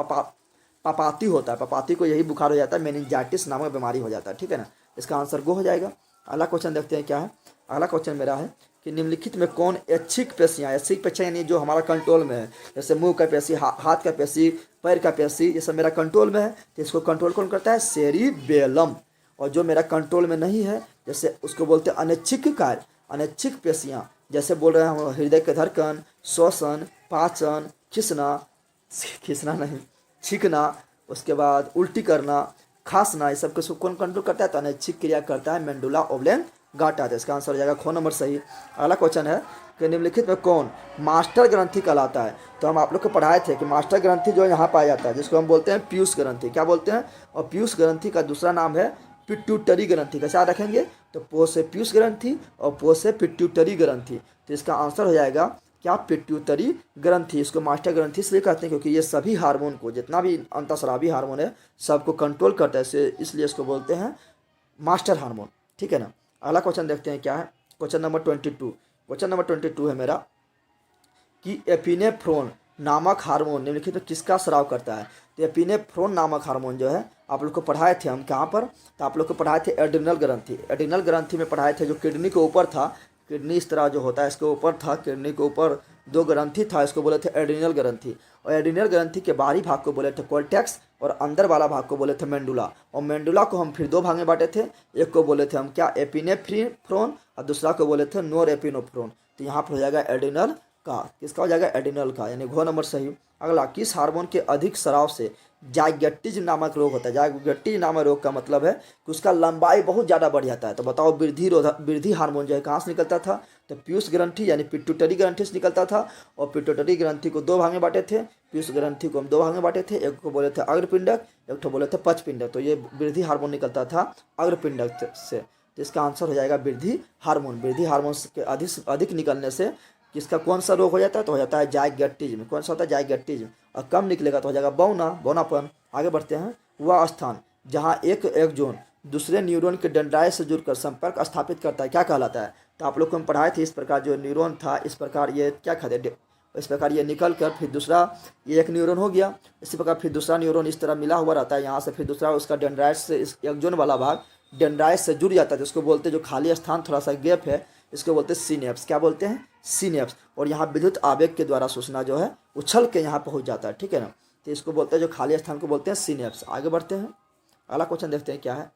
पपाती होता है, पपाती को यही बुखार हो जाता है, मेनिनजाइटिस नामक बीमारी हो जाता है। ठीक है ना, इसका आंसर गो हो जाएगा। अगला क्वेश्चन देखते हैं क्या है। अगला क्वेश्चन मेरा है कि निम्नलिखित में कौन ऐच्छिक पेशियाँ, ऐच्छिक पेशियाँ यानी जो हमारा कंट्रोल में है, जैसे मुंह का पेशी, हाथ का पेशी, पैर का पेशी, ये सब मेरा कंट्रोल में है, तो इसको कंट्रोल कौन करता है, सेरिबेलम। और जो मेरा कंट्रोल में नहीं है, जैसे उसको बोलते हैं अनैच्छिक कार्य, अनैच्छिक पेशियाँ, जैसे बोल रहे हैं हम हृदय के धड़कन, श्वसन, पाचन, खींचना नहीं, छींकना, उसके बाद उल्टी करना, खांसना, ये सब को कौन कंट्रोल करता है, तो अनैच्छिक क्रिया करता है मेंडुला ओब्लेंगाटा। तो इसका आंसर हो जाएगा ख नंबर सही। अगला क्वेश्चन है कि निम्नलिखित में कौन मास्टर ग्रंथि कहलाता है। तो हम आप लोग को पढ़ाए थे कि मास्टर ग्रंथि जो यहाँ पाया जाता है, जिसको हम बोलते हैं पीयूष ग्रंथि। क्या बोलते हैं, और पीयूष ग्रंथि का दूसरा नाम है पिट्यूटरी ग्रंथि। कैसे याद रखेंगे, तो पो से पीयूष ग्रंथि और पो से पिट्यूटरी ग्रंथि। तो इसका आंसर हो जाएगा क्या, पिट्यूटरी ग्रंथि। इसको मास्टर ग्रंथि इसलिए कहते हैं क्योंकि ये सभी हार्मोन को, जितना भी अंतःस्रावी हार्मोन है सबको कंट्रोल करता है, इसलिए इसको बोलते हैं मास्टर हार्मोन। ठीक है ना। अगला क्वेश्चन देखते हैं क्या है, क्वेश्चन नंबर 22। क्वेश्चन नंबर 22 है मेरा कि एपिनेफ्रोन नामक हार्मोन निम्नलिखित में किसका स्राव करता है। तो एपिनेफ्रोन नामक हार्मोन जो है आप लोग को पढ़ाए थे हम कहाँ पर, तो आप लोग को पढ़ाए थे एड्रिनल ग्रंथि। एड्रिनल ग्रंथि में पढ़ाए थे जो किडनी के ऊपर था, किडनी इस तरह जो होता है इसके ऊपर था, किडनी के ऊपर दो ग्रंथि था, इसको बोले थे एड्रिनल ग्रंथि। और एड्रिनल ग्रंथि के बाहरी भाग को बोले थे कोर्टेक्स और अंदर वाला भाग को बोले थे मेंडुला। और मेंडुला को हम फिर दो भाग में बांटे थे, एक को बोले थे हम क्या, एपिनेफ्रोन, और दूसरा को बोले थे नोरेपिनेफ्रोन। तो यहाँ पर हो जाएगा एड्रिनल का, किसका हो जाएगा, एड्रिनल का, यानी घ नंबर सही। अगला, किस हार्मोन के अधिक स्राव से जाइगेटिज्म नामक रोग होता है। जाइगेटिज्म नामक रोग का मतलब है कि उसका लंबाई बहुत ज़्यादा बढ़ जाता है। तो बताओ वृद्धि हार्मोन जो है कहाँ से निकलता था, तो पीयूष ग्रंथि यानी पिट्यूटरी ग्रंथि से निकलता था। और पिट्यूटरी ग्रंथि को दो भाग में बांटे थे, पीयूष ग्रंथि को हम दो भाग में बांटे थे, एक को बोले थे अग्रपिंडक, एक को बोले थे पचपिंडक। तो ये वृद्धि हार्मोन निकलता था अग्रपिंडक से, तो इसका आंसर हो जाएगा वृद्धि हार्मोन। वृद्धि हार्मोन के अधिक निकलने से किसका कौन सा रोग हो जाता है, तो हो जाता है जाइगेटिज्म। कौन सा होता है, जाइगेटिज्म। और कम निकलेगा तो हो जाएगा बौनापन। आगे बढ़ते हैं। वह स्थान जहाँ एक एक्सोन दूसरे न्यूरॉन के डेंड्राइट से जुड़कर संपर्क स्थापित करता है क्या कहलाता है। तो आप लोग को हम पढ़ाए थे, इस प्रकार जो न्यूरॉन था इस प्रकार ये क्या कहते, इस प्रकार ये निकल कर फिर दूसरा, ये एक न्यूरॉन हो गया, इसी प्रकार फिर दूसरा न्यूरॉन इस तरह मिला हुआ रहता है, यहाँ से फिर दूसरा उसका डेंड्राइट से, इस एक्सोन वाला भाग डेंड्राइट से जुड़ जाता है, जिसको बोलते हैं जो खाली स्थान थोड़ा सा गैप है इसको बोलते हैं सिनेप्स। क्या बोलते हैं, सिनेप्स। और यहाँ विद्युत आवेग के द्वारा सूचना जो है उछल के यहाँ पहुँच जाता है। ठीक है ना, तो इसको बोलते हैं जो खाली स्थान को बोलते हैं सिनेप्स। आगे बढ़ते हैं। अगला क्वेश्चन देखते हैं क्या है।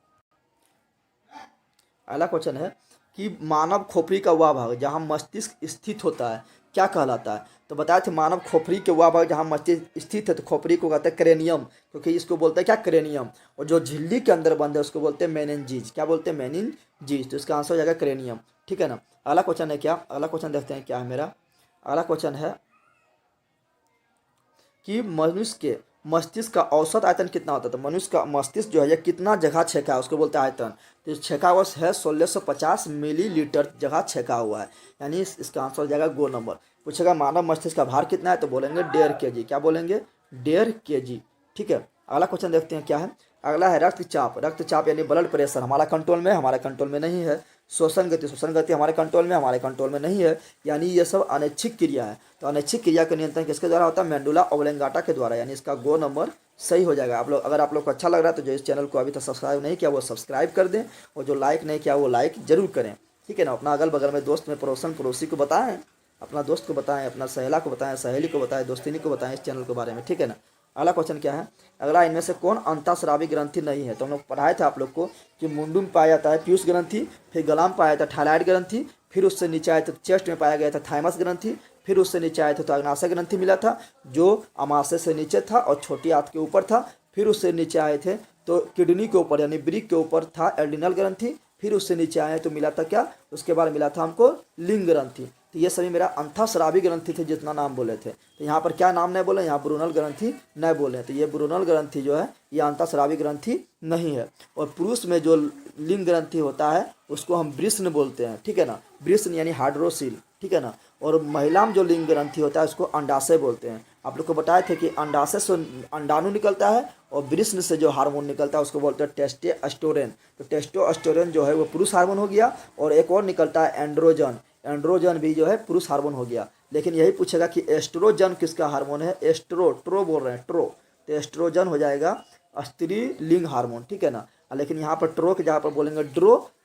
अगला क्वेश्चन है कि मानव खोपड़ी का वह भाग जहाँ मस्तिष्क स्थित होता है क्या कहलाता है। तो बताए थे मानव खोपड़ी के वह भाग जहाँ मस्तिष्क स्थित है तो खोपड़ी को कहते हैं क्रेनियम, क्योंकि इसको बोलते हैं क्या, क्रेनियम। और जो झिल्ली के अंदर बंद है उसको बोलते हैं मेनिनजीज। क्या बोलते हैं, मेनिनजीज। तो इसका आंसर हो जाएगा क्रेनियम। ठीक है ना। अगला क्वेश्चन है क्या, अगला क्वेश्चन देखते हैं क्या है मेरा। अगला क्वेश्चन है कि मनुष्य के मस्तिष्क का औसत आयतन कितना होता है। तो मनुष्य का मस्तिष्क जो है ये कितना जगह छेका है उसको बोलते हैं आयतन। तो छेका हुआ है 1650 मिलीलीटर जगह छेका हुआ है, यानी इसका आंसर हो जाएगा गो नंबर। पूछेगा मानव मस्तिष्क का भार कितना है, तो बोलेंगे 1.5 kg। क्या बोलेंगे, 1.5 kg। ठीक है। अगला क्वेश्चन देखते हैं क्या है। अगला है रक्तचाप। रक्तचाप यानी ब्लड प्रेशर हमारा कंट्रोल में, हमारा कंट्रोल में नहीं है, शोषण गति हमारे कंट्रोल में नहीं है, यानी ये सब अनैच्छिक क्रिया है। तो अनैच्छिक क्रिया का नियंत्रण किसके द्वारा होता है? मेंडुला ऑब्लेंगाटा के द्वारा, यानी इसका गो नंबर सही हो जाएगा। अगर आप लोग को अच्छा लग रहा है तो जो इस चैनल को अभी तक सब्सक्राइब नहीं किया वो सब्सक्राइब कर दें, और जो लाइक नहीं किया वो लाइक जरूर करें, ठीक है ना। अपना अगल बगल में दोस्त में पड़ोसी को बताएं, अपना दोस्त को बताएं, अपना सहेला को बताएं, सहेली को बताएं, दोस्तिनी को बताएं इस चैनल के बारे में, ठीक है ना। अगला क्वेश्चन क्या है? अगला, इनमें से कौन अंतःस्रावी ग्रंथि नहीं है? तो हम लोग पढ़ाए थे आप लोग को कि मुंडू में पाया जाता है पीयूष ग्रंथि, फिर गला में पाया जाता है थायराइड ग्रंथि, फिर उससे नीचे आए थे चेस्ट में पाया गया था थाइमस ग्रंथि, फिर उससे नीचे आए थे तो अग्नाशय ग्रंथि मिला था जो अमाशय से नीचे था और छोटी आंत के ऊपर था। फिर उससे नीचे आए थे तो किडनी के ऊपर यानी ब्रिक के ऊपर था एड्रिनल ग्रंथि। फिर उससे नीचे आए तो मिला था क्या? उसके बाद मिला था हमको लिंग ग्रंथि। तो ये सभी मेरा अंतःस्रावी ग्रंथि थे जितना नाम बोले थे। तो यहाँ पर क्या नाम नहीं बोले? यहाँ ब्रूनल ग्रंथि नहीं बोले। तो ये ब्रूनल ग्रंथि जो है ये अंतःस्रावी ग्रंथि नहीं है। और पुरुष में जो लिंग ग्रंथि होता है उसको हम वृष्ण बोलते हैं, ठीक है ना। वृष्ण यानी हाइड्रोसिल, ठीक है ना। और महिला में जो लिंग ग्रंथि होता है उसको अंडाशय बोलते हैं। आप लोग को बताए थे कि अंडाशय से अंडाणु निकलता है और वृष्ण से जो हार्मोन निकलता है उसको बोलते हैं टेस्टोस्टेरोन। तो टेस्टोस्टेरोन जो है वो पुरुष हार्मोन हो गया, और एक और निकलता है एंड्रोजन। एंड्रोजन भी जो है पुरुष हार्मोन हो गया। लेकिन यही पूछेगा कि एस्ट्रोजन किसका हार्मोन है? ट्रो बोल रहे हैं, ट्रो। तो एस्ट्रोजन हो जाएगा स्त्रीलिंग हार्मोन, ठीक है ना। लेकिन यहाँ पर ट्रो के जगह पर बोलेंगे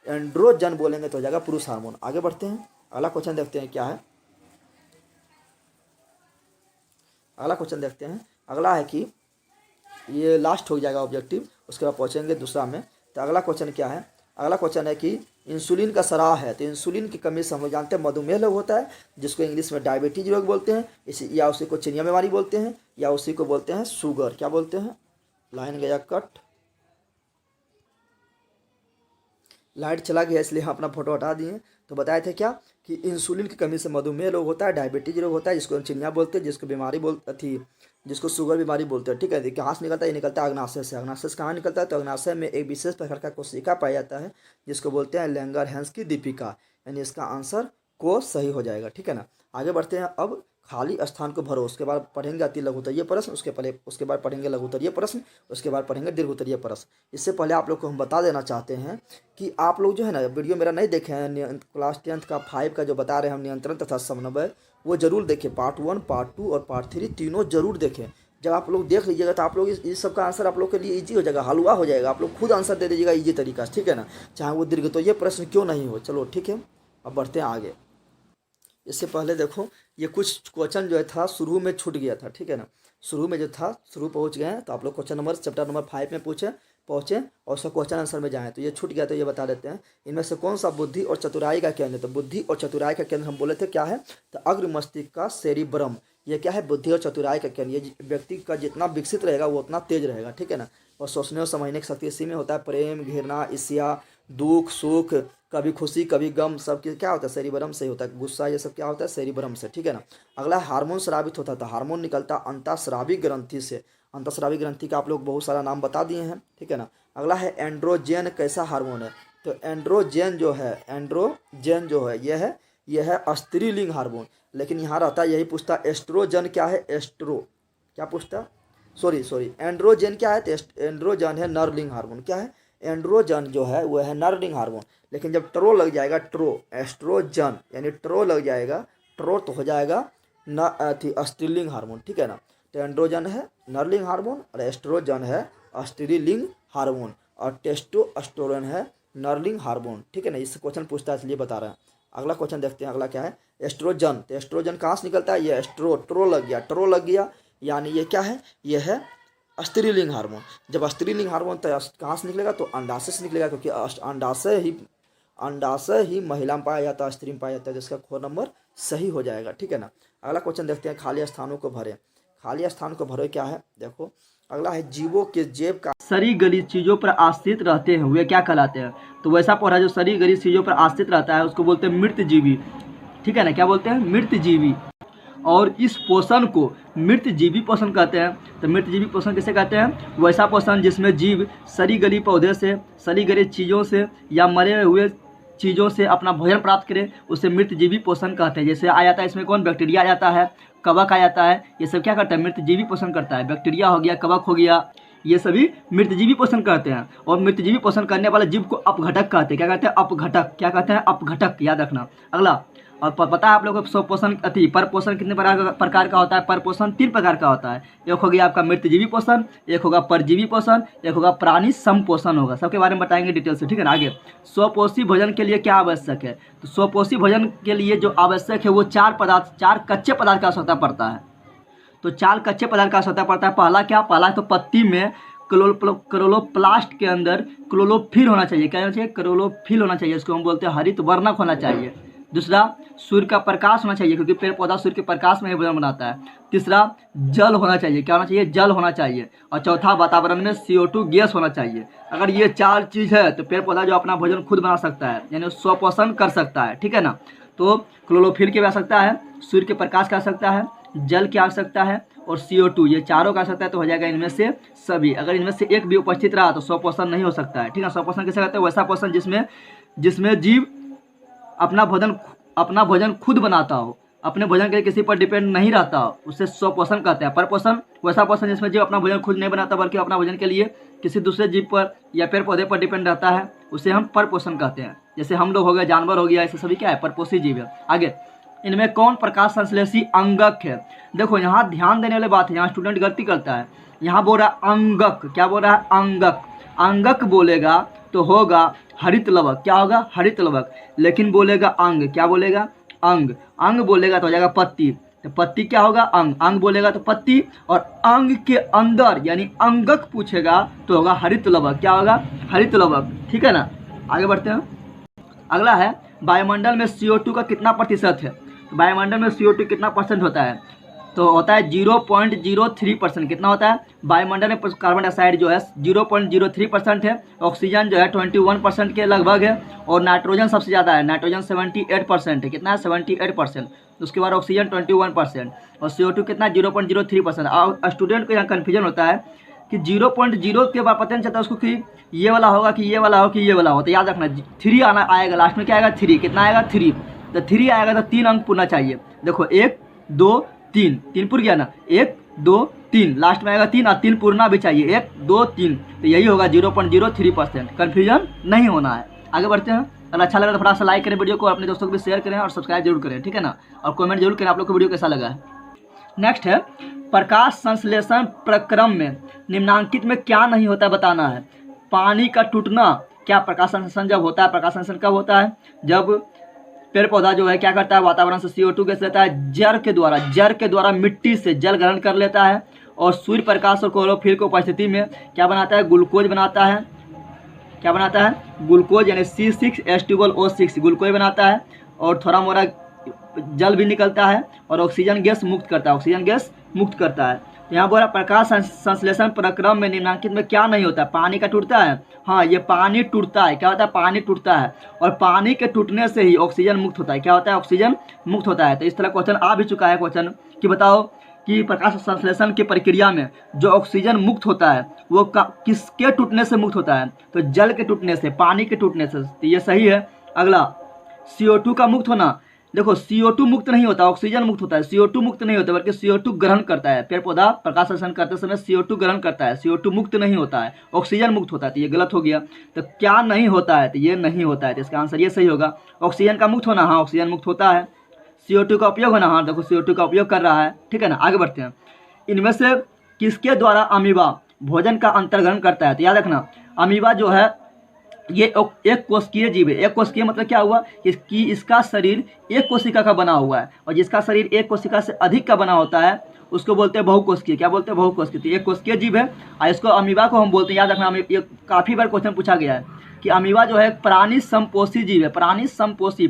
एंड्रोजन बोलेंगे तो हो जाएगा पुरुष हार्मोन। आगे बढ़ते हैं, अगला क्वेश्चन देखते हैं क्या है। अगला क्वेश्चन देखते हैं। अगला है कि ये लास्ट हो जाएगा ऑब्जेक्टिव, उसके बाद पहुँचेंगे दूसरा में। तो अगला क्वेश्चन क्या है? अगला क्वेश्चन है कि इंसुलिन का सराह है। तो इंसुलिन की कमी से हम लोग जानते हैं मधुमेह रोग होता है, जिसको इंग्लिश में डायबिटीज रोग बोलते हैं, इसी या उसी को चिनिया बीमारी बोलते हैं, या उसी को बोलते हैं शुगर। क्या बोलते हैं? लाइन गया कट, लाइट चला गया इसलिए हम अपना फोटो हटा दिए। तो बताए थे क्या कि इंसुलिन की कमी से मधुमेह रोग होता है, डायबिटीज रोग होता है, जिसको चिनिया बोलते हैं, जिसको बीमारी बोलती थी, जिसको शुगर बीमारी बोलते हैं, ठीक है। कहाँ से निकलता है? ये निकलता है अग्नाशय से। अग्नाशय से कहाँ निकलता है? तो अग्नाशय में एक विशेष प्रकार का कोशिका पाया जाता है जिसको बोलते हैं लैंगरहैंस की दीपिका, यानी इसका आंसर को सही हो जाएगा, ठीक है ना। आगे बढ़ते हैं। अब खाली स्थान को भरो, उसके बाद पढ़ेंगे अति लघुत्तरीय प्रश्न, उसके बाद पढ़ेंगे लघुत्तरीय प्रश्न, उसके बाद पढ़ेंगे दीर्घोत्तरीय प्रश्न। इससे पहले आप लोग को हम बता देना चाहते हैं कि आप लोग जो है ना वीडियो मेरा नहीं देखे हैं, क्लास 10th का 5 का जो बता रहे हैं हम नियंत्रण तथा समन्वय, वो जरूर देखें। पार्ट 1, पार्ट 2 और पार्ट 3 तीनों जरूर देखें। जब आप लोग देख लीजिएगा तो आप लोग इस सब का आंसर आप लोग के लिए इजी हो जाएगा, हलवा हो जाएगा। आप लोग खुद आंसर दे दीजिएगा इजी तरीका से, ठीक है ना, चाहे वो दीर्घोत्तरीय प्रश्न क्यों नहीं हो। चलो ठीक है, अब बढ़ते हैं आगे। इससे पहले देखो ये कुछ क्वेश्चन जो है था शुरू में छूट गया था, ठीक है ना। शुरू में जो था शुरू पहुंच गए हैं, तो आप लोग क्वेश्चन नंबर चैप्टर नंबर 5 में पहुँचे और उसका क्वेश्चन आंसर में जाएँ। तो ये छूट गया तो ये बता देते हैं। इनमें से कौन सा बुद्धि और चतुराई का केंद्र है? तो बुद्धि और चतुराई का केंद्र हम बोले थे क्या है? तो अग्र मस्तिष्क का सेरिब्रम। ये क्या है? बुद्धि और चतुराई का केंद्र। ये व्यक्ति का जितना विकसित रहेगा वो उतना तेज रहेगा, ठीक है ना। और सोचने और समझने की शक्ति इसी में होता है। प्रेम, घृणा, ईर्ष्या, दुख, सुख, कभी खुशी कभी गम, सब क्या होता है? सेरिब्रम से ही होता है। गुस्सा ये सब क्या होता है? सेरिब्रम से, ठीक है ना। अगला हार्मोन स्रावित होता था। हार्मोन निकलता अंतःस्रावी ग्रंथि से। अंतःस्रावी ग्रंथि का आप लोग बहुत सारा नाम बता दिए हैं, ठीक है ना। अगला है एंड्रोजन कैसा हार्मोन है? तो एंड्रोजन जो है यह है स्त्रीलिंग हार्मोन। लेकिन यहाँ रहता है यही पूछता एस्ट्रोजन क्या है? क्या पूछता? सॉरी एंड्रोजन क्या है? तो एंड्रोजन है नरलिंग हार्मोन। क्या है? एंड्रोजन जो है वह है नरलिंग हार्मोन। लेकिन जब ट्रो लग जाएगा, एस्ट्रोजन यानी ट्रो लग जाएगा, ट्रो तो हो जाएगा स्त्रीलिंग हार्मोन, ठीक है ना। तो एंड्रोजन है नरलिंग हार्मोन और एस्ट्रोजन है स्त्रीलिंग हार्मोन और टेस्टोस्टेरोन है नरलिंग हार्मोन, ठीक है ना। इससे क्वेश्चन पूछता है इसलिए बता रहे हैं। अगला क्वेश्चन देखते हैं। अगला क्या है? एस्ट्रोजन। तो एस्ट्रोजन कहाँ से निकलता है? ये ट्रो लग गया यानी ये क्या है? ये है स्त्रीलिंग हार्मोन। जब स्त्रीलिंग हार्मोन तो कहाँ से निकलेगा? तो अंडाशय से निकलेगा, क्योंकि अंडाशय ही महिला में पाया जाता है, स्त्री में पाया जाता है, जिसका ख नंबर सही हो जाएगा, ठीक है ना। अगला क्वेश्चन देखते हैं। खाली स्थानों को भरें। खाली स्थान को भरे क्या है? देखो अगला है जीवों के जेब का सरी गली चीजों पर आश्रित रहते हैं वे क्या कहलाते हैं? तो वैसा पौधा जो सरी गली चीजों पर आश्रित रहता है उसको बोलते हैं मृत जीवी, ठीक है ना। क्या बोलते हैं? मृत जीवी। और इस पोषण को मृत जीवी पोषण कहते हैं। तो मृत जीवी पोषण किसे कहते हैं? वैसा पोषण जिसमें जीव सड़ी गली पौधे से, सड़ी गली चीज़ों से या मरे हुए चीज़ों से अपना भोजन प्राप्त करे, उसे मृत जीवी पोषण कहते हैं। जैसे आ जाता है इसमें कौन? बैक्टीरिया आ जाता है, कवक आ जाता है। ये सब क्या करता है? मृत जीवी पोषण करता है। बैक्टीरिया हो गया, कवक हो गया, ये सभी मृतजीवी पोषण करते हैं। और मृतजीवी पोषण करने वाले जीव को अपघटक कहते हैं। क्या कहते हैं? अपघटक। क्या कहते हैं? अपघटक। याद रखना। अगला, और पता है आप लोगों को स्वपोषण पर पोषण कितने प्रकार का होता है? पर पोषण 3 प्रकार का होता है। एक हो गया आपका मृतजीवी पोषण, एक होगा परजीवी पोषण, एक होगा प्राणी संपोषण होगा। सबके बारे में बताएंगे डिटेल से, ठीक है ना। आगे, स्वपोषी भोजन के लिए क्या आवश्यक है? तो स्वपोषी भोजन के लिए जो आवश्यक है वो 4 कच्चे पदार्थ का आवश्यकता पड़ता है। तो 4 कच्चे पदार्थ का आवश्यकता पड़ता है। पहला क्या? पहला तो पत्ती में क्लोरोप्लास्ट के अंदर क्लोरोफिल होना चाहिए। क्या होना चाहिए? क्लोरोफिल होना चाहिए। इसको हम बोलते हैं हरित वर्णक होना चाहिए। दूसरा, सूर्य का प्रकाश होना चाहिए, क्योंकि पेड़ पौधा सूर्य के प्रकाश में ही भोजन बनाता है। तीसरा, जल होना चाहिए। क्या होना चाहिए? जल होना चाहिए। और चौथा, वातावरण में CO2 गैस होना चाहिए। अगर ये 4 चीज़ है तो पेड़ पौधा जो अपना भोजन खुद बना सकता है, यानी स्वपोषण कर सकता है, ठीक है ना। तो क्लोरोफिल की आवश्यकता है, सूर्य के प्रकाश की आवश्यकता है, जल की आवश्यकता है और CO2, ये चारों का आवश्यकता है। तो हो जाएगा इनमें से सभी। अगर इनमें से एक भी उपस्थित रहा तो स्वपोषण नहीं हो सकता है, ठीक है। स्वपोषण किसे कहते हैं? वैसा पोषण जिसमें जीव अपना भोजन खुद बनाता हो, अपने भोजन के लिए किसी पर डिपेंड नहीं रहता हो, उससे स्वपोषण कहते हैं। परपोषण वैसा पोषण जिसमें जीव अपना भोजन खुद नहीं बनाता बल्कि अपना भोजन के लिए किसी दूसरे जीव पर या पेड़ पौधे पर डिपेंड रहता है, उसे हम परपोषण कहते हैं। जैसे हम लोग हो गए, जानवर हो गया, ऐसे सभी क्या है? परपोषी जीव है। आगे, इनमें कौन प्रकाश संश्लेषी अंगक है? देखो यहाँ ध्यान देने वाली बात है, यहाँ स्टूडेंट गलती करता है। यहाँ बोल रहा है अंगक। क्या बोल रहा है? अंगक। अंगक बोलेगा तो होगा हरित लवक। क्या होगा? हरित लवक। लेकिन बोलेगा अंग। क्या बोलेगा? अंग। अंग बोलेगा तो हो जाएगा पत्ती। तो पत्ती क्या होगा? अंग। अंग बोलेगा तो पत्ती। और अंग के अंदर यानी अंगक पूछेगा तो होगा हरित लवक। क्या होगा? हरित लवक, ठीक है ना। आगे बढ़ते हैं। अगला है, वायुमंडल में CO2 का कितना प्रतिशत है? तो वायुमंडल में CO2 कितना परसेंट होता है? तो होता है 0.03%। कितना होता है? वायुमंडल में कार्बन डाइऑक्साइड जो है 0.03% है, ऑक्सीजन जो है 21% के लगभग है, और नाइट्रोजन सबसे ज़्यादा है। नाइट्रोजन 78% है। कितना है? 78%। उसके बाद ऑक्सीजन 21% और CO2 कितना? 0.03%। और स्टूडेंट को यहाँ कन्फ्यूजन होता है कि 0.0 के बाद पता नहीं चलता उसको कि ये वाला होगा कि ये वाला हो कि ये वाला हो। तो याद रखना 3 आएगा लास्ट में। क्या आएगा? 3। कितना आएगा? 3। तो 3 आएगा तो 3 अंक पूरना चाहिए। देखो 1 2 3 पुर गया ना। 1 2 3 लास्ट में आएगा 3 और 3 पूरना भी चाहिए। 1 2 3। तो यही होगा 0.03%। कन्फ्यूजन नहीं होना है। आगे बढ़ते हैं। अगर अच्छा लगा तो थोड़ा सा लाइक करें वीडियो को, अपने दोस्तों को भी शेयर करें और सब्सक्राइब जरूर करें, ठीक है ना। और कमेंट जरूर करें आप लोग को वीडियो कैसा लगा है। नेक्स्ट है, प्रकाश संश्लेषण प्रक्रम में निम्नांकित में क्या नहीं होता बताना है। पानी का टूटना। क्या प्रकाश संश्लेषण जब होता है? प्रकाश संश्लेषण कब होता है? जब पेड़ पौधा जो है क्या करता है? वातावरण से CO2 गैस लेता है, जड़ के द्वारा मिट्टी से जल ग्रहण कर लेता है, और सूर्य प्रकाश और क्लोरोफिल की उपस्थिति में क्या बनाता है? ग्लूकोज बनाता है। क्या बनाता है? ग्लूकोज यानी C6H12O6 ग्लूकोज बनाता है, और थोड़ा मोड़ा जल भी निकलता है और ऑक्सीजन गैस मुक्त करता है। यहाँ बोला प्रकाश संश्लेषण प्रक्रम में निम्नांकित में क्या नहीं होता है? पानी का टूटता है। हाँ, ये पानी टूटता है। क्या होता है? पानी टूटता है, और पानी के टूटने से ही ऑक्सीजन मुक्त होता है। क्या होता है? ऑक्सीजन मुक्त होता है। तो इस तरह क्वेश्चन आ भी चुका है क्वेश्चन कि बताओ कि प्रकाश संश्लेषण की प्रक्रिया में जो ऑक्सीजन मुक्त होता है वो किसके टूटने से मुक्त होता है? तो जल के टूटने से, पानी के टूटने से। तो ये सही है। अगला, CO2 का मुक्त होना। देखो CO2 मुक्त नहीं होता, ऑक्सीजन मुक्त होता है। CO2 मुक्त नहीं होता बल्कि CO2 ग्रहण करता है। पेड़ पौधा प्रकाश संश्लेषण करते समय CO2 ग्रहण करता है, CO2 मुक्त नहीं होता है, ऑक्सीजन मुक्त होता है। तो ये गलत हो गया। तो क्या नहीं होता है? तो ये नहीं होता है। तो इसका आंसर ये सही होगा। ऑक्सीजन का मुक्त होना, हाँ ऑक्सीजन मुक्त होता है। CO2 का उपयोग होना, हाँ देखो CO2 का उपयोग कर रहा है, ठीक है ना। आगे बढ़ते हैं। इनमें से किसके द्वारा अमीबा भोजन का अंतर्ग्रहण करता है? तो याद रखना, अमीबा जो है ये एक कोशिकीय जीव है। एक कोशिकीय मतलब क्या हुआ कि इसका शरीर एक कोशिका का बना हुआ है, और जिसका शरीर एक कोशिका से अधिक का बना होता है उसको बोलते हैं बहुकोशिकीय। क्या बोलते हैं? बहुकोशिकीय। तो एक कोशिकीय जीव है, और इसको अमीबा को हम बोलते हैं। याद रखना, ये काफ़ी बार क्वेश्चन पूछा गया है कि अमीबा जो है प्राणी संपोषी जीव है। प्राणी संपोषी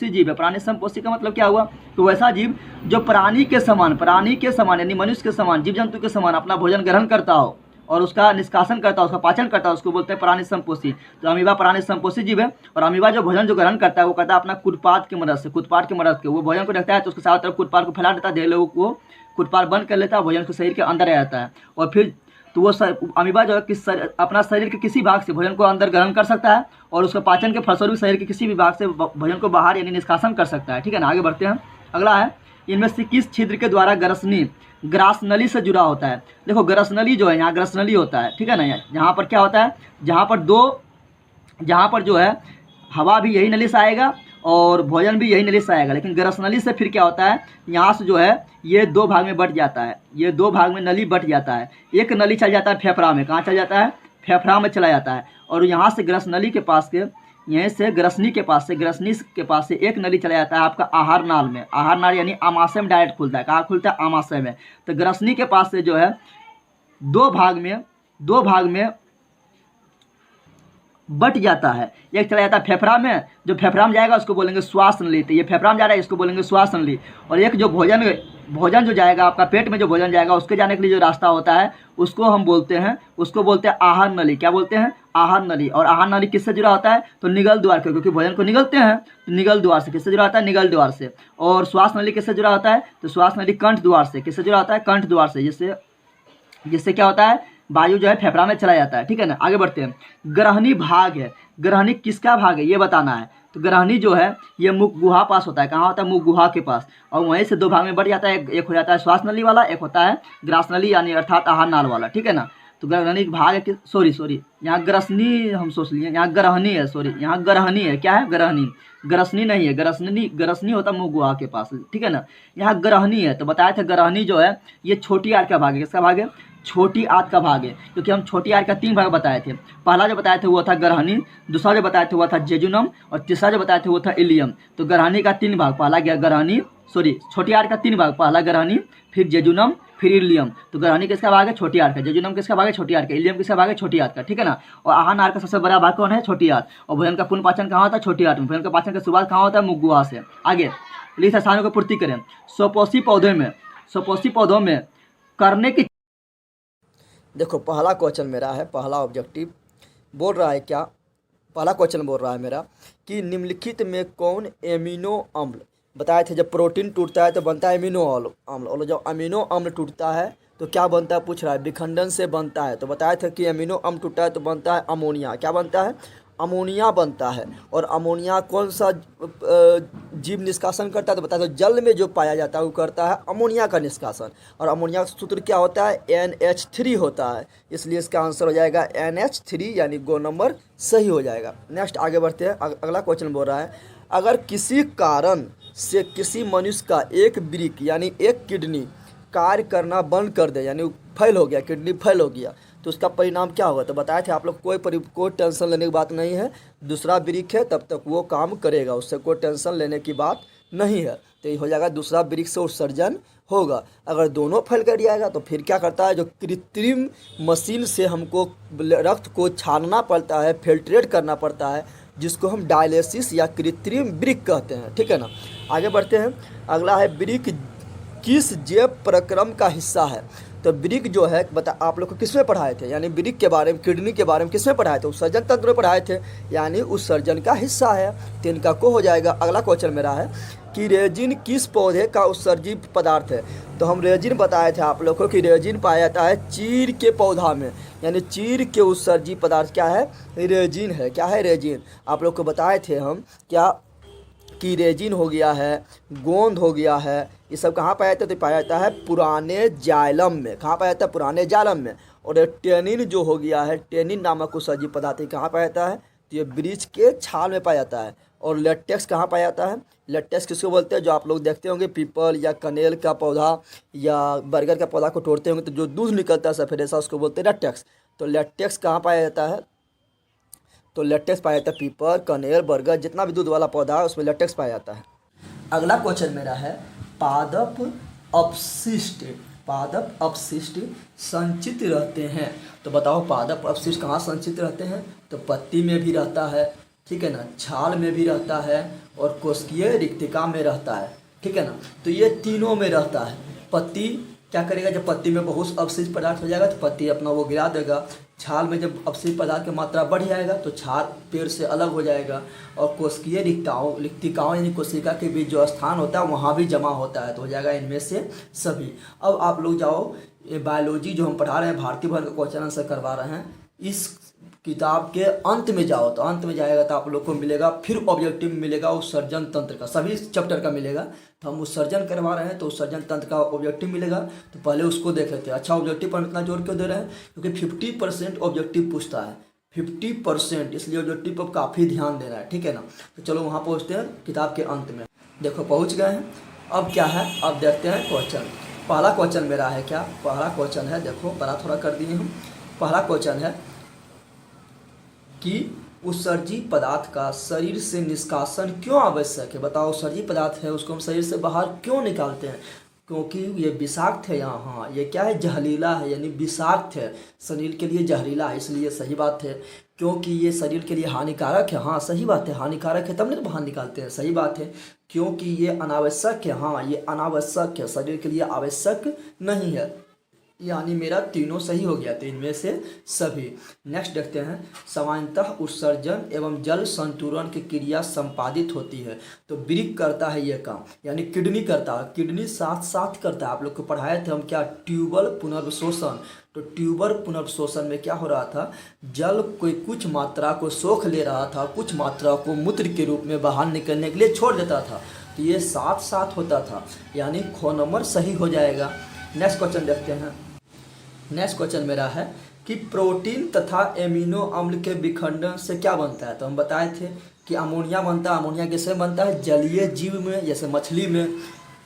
जीव है। प्राणी संपोषी का मतलब क्या हुआ? तो वैसा जीव जो प्राणी के समान यानी मनुष्य के समान, जीव जंतु के समान अपना भोजन ग्रहण करता हो और उसका निष्कासन करता है, उसका पाचन करता है, उसको बोलते हैं प्राणी संपोषी। तो अमीबा प्राणी संपोषी जीव है। और अमीबा जो भोजन जो ग्रहण करता है वो करता है अपना कुटपाथ की मदद से। वो भोजन को रखता है तो उसके चारों तरफ कुटपाथ को फैला देता है। ढेर लोगों को कुटपाथ बंद कर लेता है, भोजन को शरीर के अंदर रह जाता है। और फिर तो वो अमीबा जो है अपना शरीर के किसी भाग से भोजन को अंदर ग्रहण कर सकता है, और उसका पाचन के फलस्वरूप शरीर के किसी भी भाग से भोजन को बाहर यानी निष्कासन कर सकता है, ठीक है ना। आगे बढ़ते हैं। अगला है, इनमें से किस छिद्र के द्वारा ग्रसनी ग्रासनली से जुड़ा होता है। देखो ग्रसनली जो है, यहाँ ग्रसनली होता है, ठीक है ना। यहाँ पर क्या होता है, जहाँ पर जो है हवा भी यही नली से आएगा और भोजन भी यही नली से आएगा। लेकिन ग्रसनली से फिर क्या होता है, यहाँ से जो है ये दो भाग में बट जाता है, ये दो भाग में नली बट जाता है। एक नली चल जाता है फेफड़ा में, कहाँ चल जाता है, फेफड़ा में चला जाता है। और यहाँ से ग्रसनली के पास के, यहीं से ग्रसनी के पास से एक नली चला जाता है आपका आहार नाल में। आहार नाल यानी आमाशय में डायरेक्ट खुलता है। कहाँ खुलता है, आमाशय में। तो ग्रसनी के पास से जो है दो भाग में बट जाता है। एक चला जाता है फेफड़ा में, जो फेफड़ा में जाएगा उसको बोलेंगे श्वास नली। तो ये फेफड़ा में जा रहा है, इसको बोलेंगे श्वास नली। और एक जो भोजन जो जाएगा आपका पेट में, जो भोजन जाएगा उसके जाने के लिए जो रास्ता होता है उसको हम बोलते हैं आहार नली। क्या बोलते हैं, आहार नली। और आहार नली किससे जुड़ा होता है, तो निगल द्वार के, क्योंकि भोजन को निगलते हैं तो निगल द्वार से। किससे जुड़ा होता है, निगल द्वार से। और श्वास नली किससे जुड़ा होता है, तो श्वास नली कंठ द्वार से। किससे जुड़ा होता है, कंठ द्वार से। जिससे क्या होता है, वायु जो है फेफड़ा में चला जाता है, ठीक है ना। आगे बढ़ते हैं। ग्रहणी भाग है, ग्रहणी किसका भाग है ये बताना है। तो ग्रहणी जो है ये मुख गुहा पास होता है। कहाँ होता है, मुख गुहा के पास। और वहीं से दो भाग में बढ़ जाता है। एक हो जाता है श्वास नली वाला, एक होता है ग्रास नली यानी अर्थात आहार नाल वाला, ठीक है ना। तो ग्रहणी भाग है, सॉरी यहाँ ग्रसनी हम सोच लिए, यहाँ ग्रहणी है, यहाँ ग्रहणी है। क्या है, ग्रहणी, ग्रसनी नहीं है। ग्रसनी होता है मुँह गुहा के पास, ठीक है ना। यहाँ ग्रहणी है। तो बताया था ग्रहणी जो है ये छोटी आंत का भाग है। किसका भाग है, छोटी आंत का भाग है। क्योंकि हम छोटी आंत का 3 भाग बताए थे। पहला जो बताए थे वो था ग्रहणी, दूसरा जो बताए थे वो था जेजुनम, और तीसरा जो बताए थे वो था इलियम। तो ग्रहणी का 3 भाग, पहला ग्रहणी, छोटी आंत का 3 भाग, पहला ग्रहणी, फिर जेजुनम, फिर इलियम। तो ग्रहणी किसका भाग है, छोटी आंत का। जेजुनम किसका भाग है, छोटी आंत का। इलियम किसका भाग है, छोटी आंत का, ठीक है ना। और आहार नाल का सबसे बड़ा भाग कौन है, छोटी आंत। और भोजन का पूर्ण पाचन कहाँ होता है, छोटी आंत में। भोजन का पाचन का शुरुआत कहाँ होता है, मुख गुहा से। आगे इस स्थानों को पूर्ति करें। स्वपोषी पौधों में करने की, देखो पहला क्वेश्चन मेरा है, पहला ऑब्जेक्टिव बोल रहा है क्या, पहला क्वेश्चन बोल रहा है मेरा कि निम्नलिखित में कौन एमिनो अम्ल, बताए थे जब प्रोटीन टूटता है तो बनता है एमिनो अम्ल, और जब अमीनो अम्ल टूटता है तो क्या बनता है, पूछ रहा है, विखंडन से बनता है। तो बताए थे कि अमीनो अम्ल टूटता है तो बनता है अमोनिया। क्या बनता है, अमोनिया बनता है। और अमोनिया कौन सा जीव निष्कासन करता है, तो बताया तो जल में जो पाया जाता है वो करता है अमोनिया का निष्कासन। और अमोनिया का सूत्र क्या होता है, NH3 होता है। इसलिए इसका आंसर हो जाएगा NH3, यानी गो नंबर सही हो जाएगा। नेक्स्ट आगे बढ़ते हैं। अगला क्वेश्चन बोल रहा है, अगर किसी कारण से किसी मनुष्य का एक वृक्क यानी एक किडनी कार्य करना बंद कर दे, यानी फेल हो गया, किडनी फेल हो गया, तो उसका परिणाम क्या होगा। तो बताए थे आप लोग कोई टेंशन लेने की बात नहीं है। दूसरा वृक्क है तब तक वो काम करेगा, उससे कोई टेंशन लेने की बात नहीं है। तो ये हो जाएगा दूसरा वृक्क से उत्सर्जन होगा। अगर दोनों फेल कर जाएगा तो फिर क्या करता है, जो कृत्रिम मशीन से हमको रक्त को छानना पड़ता है, फिल्ट्रेट करना पड़ता है, जिसको हम डायलिसिस या कृत्रिम वृक्क कहते हैं, ठीक है ना। आगे बढ़ते हैं। अगला है, वृक्क किस जैव प्रक्रम का हिस्सा है। तो वृक्क जो है बता आप लोग को किस में पढ़ाए थे, यानी वृक्क के बारे में, किडनी के बारे में किस में पढ़ाए थे, उत्सर्जन तंत्र में पढ़ाए थे, यानी उत्सर्जन का हिस्सा है। 3 का को हो जाएगा। अगला क्वेश्चन मेरा है कि रेजिन किस पौधे का उत्सर्जित पदार्थ है। तो हम रेजिन बताए थे आप लोग को कि रेजिन पाया जाता है चीड़ के पौधा में, यानी चीड़ के उत्सर्जित पदार्थ क्या है, रेजिन है। क्या है, रेजिन। आप लोग को बताए थे हम क्या कि रेजिन हो गया है, गोंद हो गया है, ये सब कहाँ पाया जाता है, तो पाया जाता है पुराने जाइलम में। कहाँ पाया जाता है, पुराने जाइलम में। और ये टेनिन जो हो गया है, टेनिन नामक उत्सर्जित पदार्थ कहाँ पाया जाता है, तो ये वृक्ष के छाल में पाया जाता है। और लेटेक्स कहाँ पाया जाता है, लेटेक्स किसको बोलते हैं, जो आप लोग देखते होंगे पीपल या कनेल का पौधा या बरगद का पौधा को तोड़ते होंगे तो जो दूध निकलता है सफेद ऐसा, उसको बोलते हैं लेटेक्स। तो लेटेक्स कहाँ पाया जाता है, तो लेटेक्स पाया जाता है पीपल, कनेर, बरगद, जितना भी दूध वाला पौधा है उसमें लेटेक्स पाया जाता है। अगला क्वेश्चन मेरा है, पादप अपशिष्ट संचित रहते हैं। तो बताओ पादप अपशिष्ट कहाँ संचित रहते हैं, तो पत्ती में भी रहता है, ठीक है ना, छाल में भी रहता है, और कोशिकीय रिक्तिका में रहता है, ठीक है ना। तो ये तीनों में रहता है। पत्ती क्या करेगा, जब पत्ती में बहुत अपशिष्ट पदार्थ हो जाएगा तो पत्ती अपना वो गिरा देगा। छाल में जब अपशिष्ट पदार्थ की मात्रा बढ़ जाएगा तो छाल पेड़ से अलग हो जाएगा। और कोशिकीय रिक्तिकाओं यानी कोशिका के बीच जो स्थान होता है वहाँ भी जमा होता है, तो हो जाएगा इनमें से सभी। अब आप लोग जाओ, ये बायोलॉजी जो हम पढ़ा रहे हैं, भारतीय भर का क्वेश्चन आंसर करवा रहे हैं, इस किताब के अंत में जाओ तो अंत में जाएगा तो आप लोग को मिलेगा फिर ऑब्जेक्टिव मिलेगा उत्सर्जन तंत्र का, सभी चैप्टर का मिलेगा। तो हम उत्सर्जन करवा रहे हैं तो उत्सर्जन तंत्र का ऑब्जेक्टिव मिलेगा, तो पहले उसको देख लेते हैं। अच्छा, ऑब्जेक्टिव पर इतना जोर क्यों दे रहे हैं? क्योंकि 50% ऑब्जेक्टिव पूछता है, 50%, इसलिए ऑब्जेक्टिव पर काफ़ी ध्यान देना है, ठीक है ना। तो चलो वहाँ पहुँचते हैं किताब के अंत में। देखो पहुँच गए हैं। अब क्या है, अब देखते हैं क्वेश्चन। पहला क्वेश्चन मेरा है क्या, पहला क्वेश्चन है, देखो बड़ा थोड़ा कर दिए हम। पहला क्वेश्चन है कि उत्सर्जी पदार्थ का शरीर से निष्कासन क्यों आवश्यक है। बताओ, उत्सर्जी पदार्थ है उसको हम शरीर से बाहर क्यों निकालते हैं? क्योंकि ये विषाक्त है। यहाँ ये क्या है, जहरीला है, यानी विषाक्त है, शरीर के लिए जहरीला है, इसलिए सही बात है। क्योंकि ये शरीर के लिए हानिकारक है, हाँ सही बात है, हानिकारक है तब नहीं बाहर निकालते हैं, सही बात है। क्योंकि ये अनावश्यक है, हाँ ये अनावश्यक है, शरीर के लिए आवश्यक नहीं है, यानी मेरा तीनों सही हो गया, तो इनमें से सभी। नेक्स्ट देखते हैं, सामान्यतः उत्सर्जन एवं जल संतुलन की क्रिया संपादित होती है। तो वृक्क करता है ये काम, यानी किडनी करता है, किडनी साथ साथ करता है। आप लोग को पढ़ाए थे हम क्या, ट्यूबल पुनर्वशोषण। तो ट्यूबर पुनर्वशोषण में क्या हो रहा था, जल कोई कुछ मात्रा को सोख ले रहा था, कुछ मात्रा को मूत्र के रूप में बाहर निकलने के लिए छोड़ देता था, तो ये साथ साथ होता था, यानी ख नंबर सही हो जाएगा। नेक्स्ट क्वेश्चन देखते हैं। नेक्स्ट क्वेश्चन मेरा है कि प्रोटीन तथा एमिनो अम्ल के विखंडन से क्या बनता है। तो हम बताए थे कि अमोनिया बनता है। अमोनिया किसमें बनता है, जलीय जीव में, जैसे मछली में।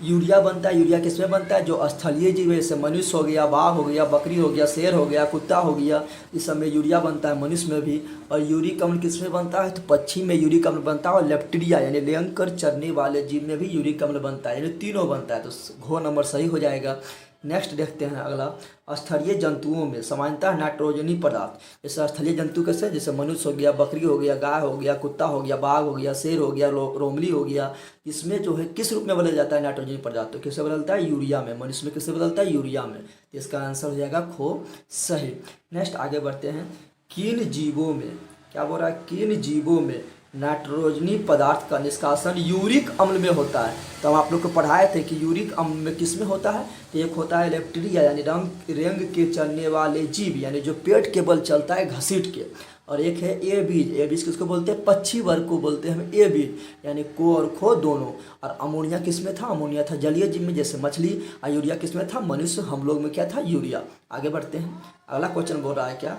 यूरिया बनता है, यूरिया किसमें बनता है, जो स्थलीय जीव है, जैसे मनुष्य हो गया, बाघ हो गया, बकरी हो गया, शेर हो गया, कुत्ता हो गया, इस सब में यूरिया बनता है, मनुष्य में भी। और यूरिक अम्ल किसमें बनता है, तो पक्षी में यूरिक अम्ल बनता है, और लेप्टिरिया यानी रेंग कर चरने वाले जीव में भी यूरिक अम्ल बनता है, यानी तीनों बनता है, तो घ नंबर सही हो जाएगा। नेक्स्ट देखते हैं अगला, स्थलीय जंतुओं में सामान्यतः नाइट्रोजनी पदार्थ, जैसे स्थलीय जंतु कैसे, जैसे मनुष्य हो गया, बकरी हो गया, गाय हो गया, कुत्ता हो गया, बाघ हो गया, शेर हो गया, रोमली हो गया, इसमें जो है किस रूप में बदल जाता है नाइट्रोजनी पदार्थ, तो किससे बदलता है, यूरिया में। मनुष्य में किससे बदलता है, यूरिया में, तो इसका आंसर हो जाएगा खो सही। नेक्स्ट आगे बढ़ते हैं, किन जीवों में, क्या बोल रहा है, किन जीवों में नाइट्रोजनी पदार्थ का निष्कासन यूरिक अम्ल में होता है। तो हम आप लोग को पढ़ाए थे कि यूरिक अम्ल में किस में होता है, तो एक होता है लेप्टिरिया यानी रेंग के चलने वाले जीव, यानी जो पेट के बल चलता है घसीट के, और एक है ए बीज। ए बीज किसको बोलते हैं, पक्षी वर्ग को बोलते हैं हम ए बीज, यानी को और खो दोनों। और अमोनिया किसमें था, अमोनिया था जलीय जीव में, जैसे मछली। और यूरिया किसमें था, मनुष्य, हम लोग में क्या था, यूरिया। आगे बढ़ते हैं, अगला क्वेश्चन बोल रहा है क्या,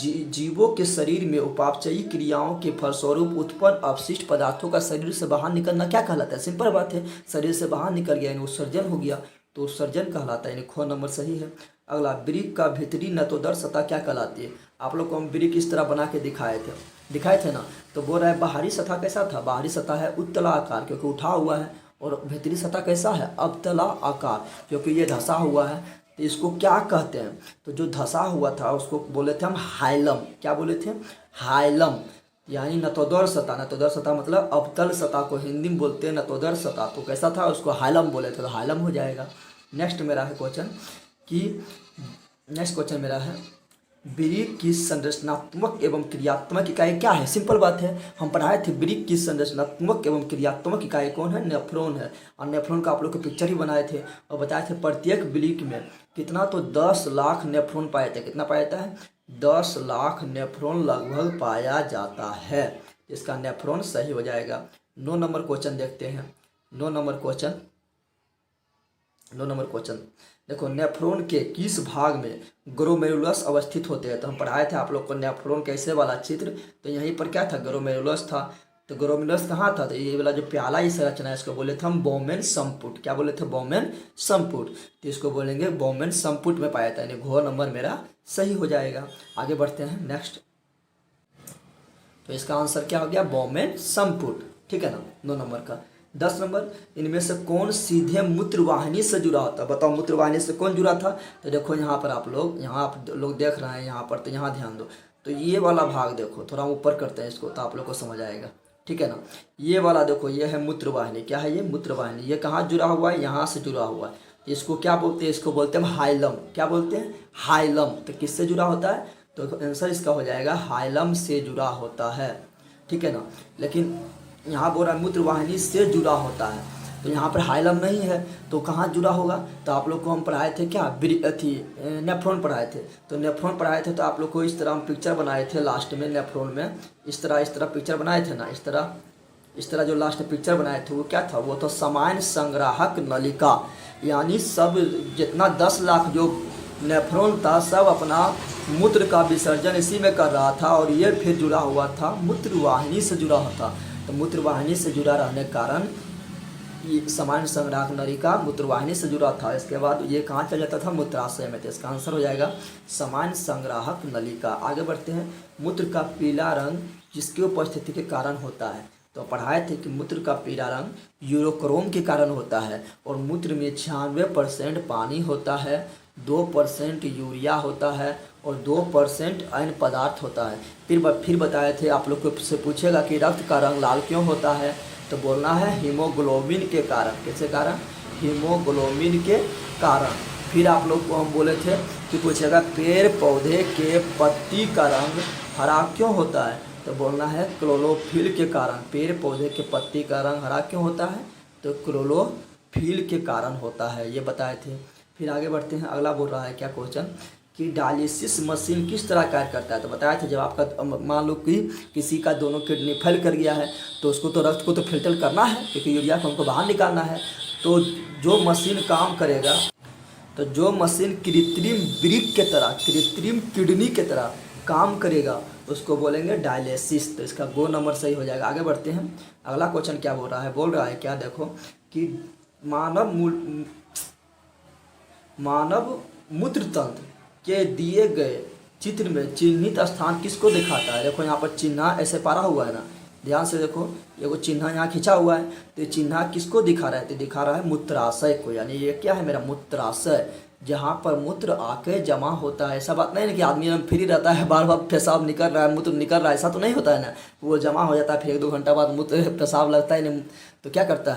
जीवों के शरीर में उपापचयी क्रियाओं के फलस्वरूप उत्पन्न अपशिष्ट पदार्थों का शरीर से बाहर निकलना क्या कहलाता है। सिंपल बात है, शरीर से बाहर निकल गया यानी उत्सर्जन हो गया, तो उत्सर्जन कहलाता है, यानी ख नंबर सही है। अगला, वृक्क का भीतरी नतोदर सतह क्या कहलाती है। आप लोग को हम वृक्क इस तरह बना के दिखाए थे ना, तो बोल रहा है बाहरी सतह कैसा था, बाहरी सतह है उत्तला आकार क्योंकि उठा हुआ है, और भीतरी सतह कैसा है, अवतला आकार क्योंकि ये धंसा हुआ है। तो इसको क्या कहते हैं, तो जो धंसा हुआ था उसको बोले थे हम हाइलम। क्या बोले थे, हाइलम, यानी नतोदर सतह। नतोदर सतह मतलब अवतल सतह को हिंदी में बोलते हैं नतोदर सतह, तो कैसा था, उसको हाइलम बोले थे, तो हाइलम हो जाएगा। नेक्स्ट मेरा है क्वेश्चन कि नेक्स्ट क्वेश्चन मेरा है, वृक्क की संरचनात्मक एवं क्रियात्मक इकाई क्या है। सिंपल बात है, हम पढ़ाए थे वृक्क की संरचनात्मक एवं क्रियात्मक इकाई कौन है, नेफ्रॉन है। और नेफ्रॉन का आप लोग को पिक्चर ही बनाए थे और बताए थे प्रत्येक वृक्क में कितना, तो 10 लाख नेफ्रॉन पाए थे। कितना पाया जाता है, 10 लाख नेफ्रॉन लगभग पाया जाता है, इसका नेफ्रॉन सही हो जाएगा। 9 नंबर क्वेश्चन देखते हैं। 9 नंबर क्वेश्चन देखो, नेफ्रॉन के किस भाग में ग्लोमेरुलस अवस्थित होते हैं। तो हम पढ़ाए थे आप लोग को नेफ्रॉन कैसे वाला चित्र, तो यहीं पर क्या था, ग्लोमेरुलस था। तो ग्लोमेरुलस कहाँ था, तो ये वाला जो प्याला ही संरचना है इसको बोले थे हम बोमेन संपुट। क्या बोले थे, बोमेन संपुट, तो इसको बोलेंगे बोमेन संपुट में पाया था, यानी घ नंबर मेरा सही हो जाएगा। आगे बढ़ते हैं नेक्स्ट, तो इसका आंसर क्या हो गया, बोमेन संपुट, ठीक है ना, 9 नंबर का। 10 नंबर, इनमें से कौन सीधे मूत्रवाहिनी से जुड़ा होता है। बताओ मूत्रवाहिनी से कौन जुड़ा था, तो देखो यहाँ पर आप लोग देख रहे हैं यहाँ पर, तो यहाँ ध्यान दो, तो ये वाला भाग देखो, थोड़ा ऊपर करते हैं इसको तो आप लोग को समझ आएगा, ठीक है ना। ये वाला देखो, ये है मूत्रवाहिनी, क्या है ये, मूत्रवाहिनी। ये कहाँ जुड़ा हुआ है, यहाँ से जुड़ा हुआ है, तो इसको क्या बोलते हैं, इसको बोलते हैं हाइलम। क्या बोलते हैं, हाइलम। तो किससे जुड़ा होता है, तो आंसर इसका हो जाएगा हाइलम से जुड़ा होता है, ठीक है ना। लेकिन यहाँ बोल रहा है मूत्रवाहिनी से जुड़ा होता है, तो यहाँ पर हाइलम नहीं है, तो कहाँ जुड़ा होगा? तो आप लोग को हम पढ़ाए थे क्या, नेफ्रॉन पढ़ाए थे। तो नेफ्रॉन पढ़ाए थे, तो आप लोग को इस तरह हम पिक्चर बनाए थे लास्ट में नेफ्रॉन में, इस तरह पिक्चर बनाए थे ना, इस तरह जो लास्ट पिक्चर बनाए थे वो क्या था? वो तो सामान्य संग्राहक नलिका, यानी सब जितना 10 लाख जो नेफ्रॉन था सब अपना मूत्र का विसर्जन इसी में कर रहा था, और ये फिर जुड़ा हुआ था मूत्रवाहिनी से जुड़ा हुआ था। तो मूत्रवाहिनी से जुड़ा रहने के कारण ये सामान्य संग्राहक नलिका मूत्रवाहिनी से जुड़ा था। इसके बाद ये कहाँ चल जाता था? मूत्राशय में। तो इसका आंसर हो जाएगा सामान्य संग्राहक नलिका। आगे बढ़ते हैं। मूत्र का पीला रंग जिसकी उपस्थिति के कारण होता है। तो पढ़ाए थे कि मूत्र का पीला रंग यूरोक्रोम के कारण होता है, और मूत्र में 96% पानी होता है, 2% यूरिया होता है, और 2% अन्य पदार्थ होता है। फिर बताए थे, आप लोग को से पूछेगा कि रक्त का रंग लाल क्यों होता है? तो बोलना है हीमोग्लोबिन के कारण। किसके कारण? हीमोग्लोबिन के कारण। फिर आप लोग को हम बोले थे कि पूछेगा पेड़ पौधे के पत्ती का रंग हरा क्यों होता है? तो बोलना है क्लोरोफिल के कारण। पेड़ पौधे के पत्ती का रंग हरा क्यों होता है? तो क्लोरोफिल के कारण होता है, ये बताए थे। फिर आगे बढ़ते हैं। अगला बोल रहा है क्या क्वेश्चन कि डायलिसिस मशीन किस तरह कार्य करता है? तो बताया था, जब आपका मान लो कि किसी का दोनों किडनी फेल कर गया है, तो उसको तो रक्त को तो फिल्टर करना है, क्योंकि यूरिया को हमको बाहर निकालना है। तो जो मशीन काम करेगा, तो जो मशीन कृत्रिम वृक्क के तरह, कृत्रिम किडनी के तरह काम करेगा, उसको बोलेंगे डायलिसिस। तो इसका गो नंबर सही हो जाएगा। आगे बढ़ते हैं। अगला क्वेश्चन क्या बोल रहा है? बोल रहा है क्या, देखो कि मानव मूत्र तंत्र के दिए गए चित्र में चिन्हित स्थान किसको दिखाता है? देखो यहाँ पर चिन्ह ऐसे पारा हुआ है ना, ध्यान से देखो, ये वो चिन्ह यहाँ खींचा हुआ है, तो ये चिन्ह किसको दिखा रहा है? तो दिखा रहा है मूत्राशय को, यानी ये क्या है मेरा मूत्राशय, जहाँ पर मूत्र आके जमा होता है। ऐसा बात नहीं है कि आदमी एकदम फ्री रहता है, बार बार पेशाब निकल रहा है, मूत्र निकल रहा है, ऐसा तो नहीं होता है ना। वो जमा हो जाता है, फिर 1-2 घंटा बाद मूत्र पेशाब लगता है नहीं, तो क्या करता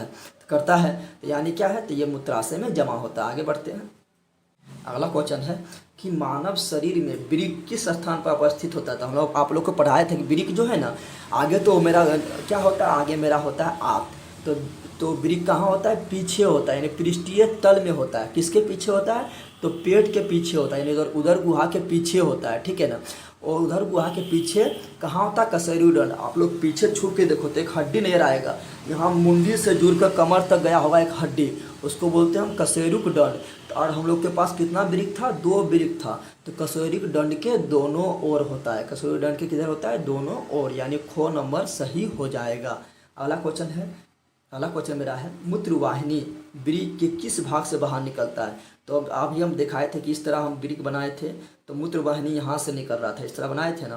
है, तो यानी क्या है? तो ये मूत्राशय में जमा होता है। आगे बढ़ते हैं। अगला क्वेश्चन है कि मानव शरीर में वृक्क किस स्थान पर अवस्थित होता है? तो हम लोग आप लोग को पढ़ाए थे कि वृक्क जो है ना, आगे तो मेरा क्या होता है? आगे मेरा होता है आंत। तो वृक्क कहाँ होता है? पीछे होता है, यानी पृष्ठीय तल में होता है। किसके पीछे होता है? तो पेट के पीछे होता है, यानी उदर गुहा के पीछे होता है, ठीक है ना। और उधर गुहा के पीछे कहाँ होता है? कशेरुदंड। आप लोग पीछे छू के देखो तो एक हड्डी नजर आएगा, यहाँ मुंडी से जुड़कर कमर तक गया होगा एक हड्डी, उसको बोलते हैं हम कशेरुक दंड। और हम लोग के पास कितना वृक्क था? 2 वृक्क था। तो कशेरुक दंड के दोनों ओर होता है। कशेरुक दंड के किधर होता है? दोनों ओर, यानी खो नंबर सही हो जाएगा। अगला क्वेश्चन मेरा है मूत्रवाहिनी वृक्क के किस भाग से बाहर निकलता है? तो अब अभी हम दिखाए थे कि इस तरह हम वृक्क बनाए थे, तो मूत्रवाहिनी यहाँ से निकल रहा था, इस तरह बनाए थे ना,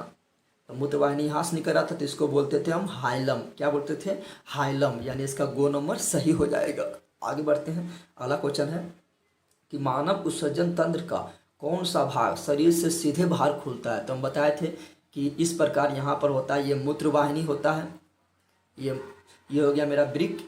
तो मूत्रवाहिनी यहाँ से निकल रहा था, तो इसको बोलते थे हम हाइलम। क्या बोलते थे? हाइलम, यानी इसका गो नंबर सही हो जाएगा। आगे बढ़ते हैं। अगला क्वेश्चन है कि मानव उत्सर्जन तंत्र का कौन सा भाग शरीर से सीधे बाहर खुलता है? तो हम बताए थे कि इस प्रकार यहाँ पर होता है, ये मूत्रवाहिनी होता है, ये हो गया मेरा वृक्क,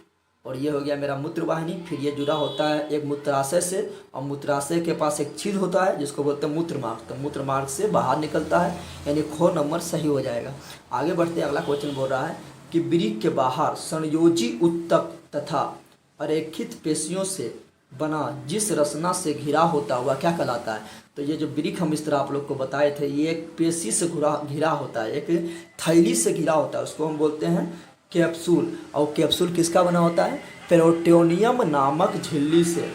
और ये हो गया मेरा मूत्रवाहिनी। फिर ये जुड़ा होता है एक मूत्राशय से, और मूत्राशय के पास एक छिद्र होता है जिसको बोलते हैं मूत्रमार्ग। तो मूत्रमार्ग से बाहर निकलता है, यानी खो नंबर सही हो जाएगा। आगे बढ़ते हैं। अगला क्वेश्चन बोल रहा है कि वृक्क के बाहर संयोजी उत्तक तथा अरेखित पेशियों से बना जिस रचना से घिरा होता हुआ क्या कहलाता है? तो ये जो वृक्क हम इस तरह आप लोग को बताए थे, ये एक पेशी से घिरा होता है, एक थैली से घिरा होता है, उसको हम बोलते हैं कैप्सूल। और कैप्सूल किसका बना होता है? पेरिटोनियम नामक झिल्ली से।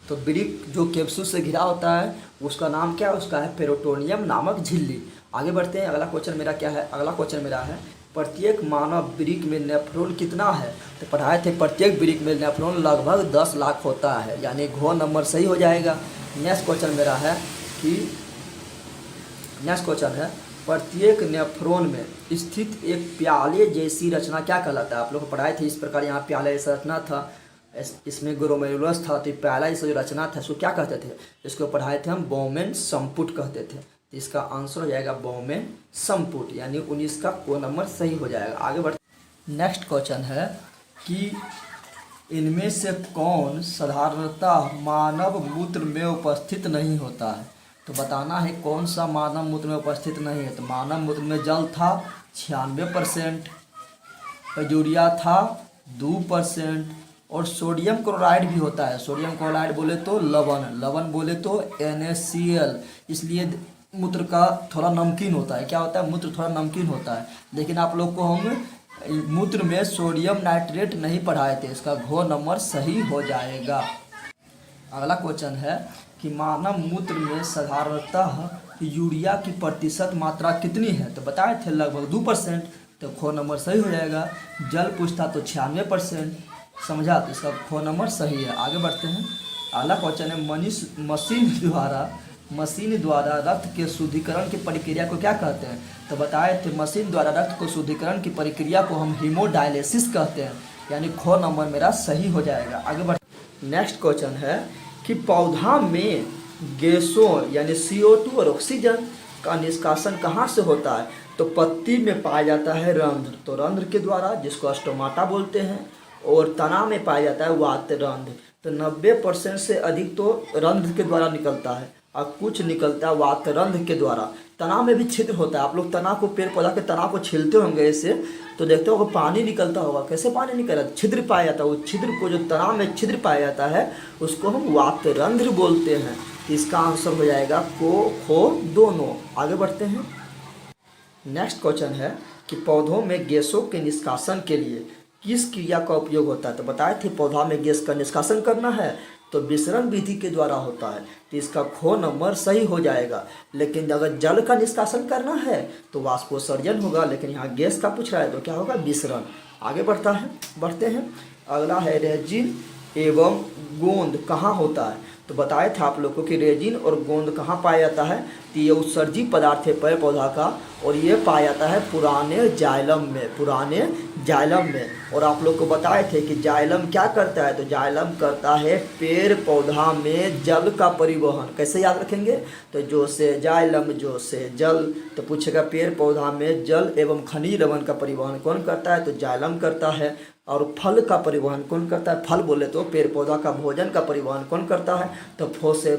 तो वृक्क जो कैप्सूल से घिरा होता है उसका नाम क्या है? उसका है पेरिटोनियम नामक झिल्ली। आगे बढ़ते हैं। अगला क्वेश्चन मेरा क्या है? अगला क्वेश्चन मेरा है प्रत्येक मानव वृक्क में नेफ्रॉन कितना है? तो पढ़ाए थे प्रत्येक वृक्क में नेफ्रॉन लगभग 10 लाख होता है, यानी घो नंबर सही हो जाएगा। नेक्स्ट क्वेश्चन मेरा है प्रत्येक नेफ्रॉन में स्थित एक प्याले जैसी रचना क्या कहलाता है? आप लोग को पढ़ाए थे इस प्रकार, यहाँ प्याले जैसा रचना था, इसमें ग्लोमेरुलस था, तो प्याला जैसा जो रचना था इसको क्या कहते थे? इसको पढ़ाए थे हम बोमेन संपुट कहते थे। तो इसका आंसर हो जाएगा बोमेन संपुट, यानी 19 का को नंबर सही हो जाएगा। आगे बढ़ते। नेक्स्ट क्वेश्चन है कि इनमें से कौन साधारणतः मानव मूत्र में उपस्थित नहीं होता है? तो बताना है कौन सा मानव मूत्र में उपस्थित नहीं है। तो मानव मूत्र में जल था 96%, यूरिया था 2%, और सोडियम क्लोराइड भी होता है। सोडियम क्लोराइड बोले तो लवण, लवण बोले तो NaCl, इसलिए मूत्र का थोड़ा नमकीन होता है। क्या होता है? मूत्र थोड़ा नमकीन होता है। लेकिन आप लोग को हम मूत्र में सोडियम नाइट्रेट नहीं पढ़ाए थे, इसका घ नंबर सही हो जाएगा। अगला क्वेश्चन है कि मानव मूत्र में साधारणतः यूरिया की प्रतिशत मात्रा कितनी है? तो बताए थे लगभग 2%, तो ख नंबर सही हो जाएगा। जल पूछता तो 96%, समझा, तो इसका ख नंबर सही है। आगे बढ़ते हैं। अगला क्वेश्चन है मशीन द्वारा रक्त के शुद्धिकरण की प्रक्रिया को क्या कहते हैं? तो बताए थे मशीन द्वारा रक्त को शुद्धिकरण की प्रक्रिया को हम हीमोडायलिसिस कहते हैं, यानी ख नंबर मेरा सही हो जाएगा। आगे बढ़ नेक्स्ट क्वेश्चन है कि पौधा में गैसों यानी CO2 और ऑक्सीजन का निष्कासन कहाँ से होता है? तो पत्ती में पाया जाता है रंध्र, तो रंध्र के द्वारा, जिसको स्टोमाटा बोलते हैं, और तना में पाया जाता है वात रंध्र। तो 90% से अधिक तो रंध्र के द्वारा निकलता है और कुछ निकलता है वात रंध्र के द्वारा। तना में भी छिद्र होता है। आप लोग तना को, पेड़ पौधा के तना को छीलते होंगे ऐसे, तो देखते हो पानी निकलता होगा। कैसे पानी निकल? छिद्र पाया जाता है। वो छिद्र को, जो तना में छिद्र पाया जाता है, उसको हम वात रंध्र बोलते हैं। इसका आंसर हो जाएगा को, खो दोनों। आगे बढ़ते हैं। नेक्स्ट क्वेश्चन है कि पौधों में गैसों के निष्कासन के लिए किस क्रिया का उपयोग होता है? तो बताए थे पौधा में गैस का निष्कासन करना है तो विसरण विधि के द्वारा होता है, तो इसका ख नंबर सही हो जाएगा। लेकिन अगर जल का निष्कासन करना है तो वाष्पोत्सर्जन होगा, लेकिन यहाँ गैस का पूछ रहा है तो क्या होगा? विसरण। आगे बढ़ते हैं। अगला है रेजिन एवं गोंद कहाँ होता है? तो बताए थे आप लोग को कि रेजिन और गोंद कहाँ पाया जाता है? तो ये उत्सर्जी पदार्थ है पेड़ पौधा का, और ये पाया जाता है पुराने जाइलम में। और आप लोग को बताए थे कि जाइलम क्या करता है? तो जाइलम करता है पेड़ पौधा में जल का परिवहन। कैसे याद रखेंगे? तो जो से जाइलम, जो से जल, तो पूछेगा पेड़ पौधा में जल एवं खनिज लवण का परिवहन कौन करता है? तो जाइलम करता है। और फल का परिवहन कौन करता है? फल बोले तो पेड़ पौधा का भोजन का परिवहन कौन करता है? तो फो से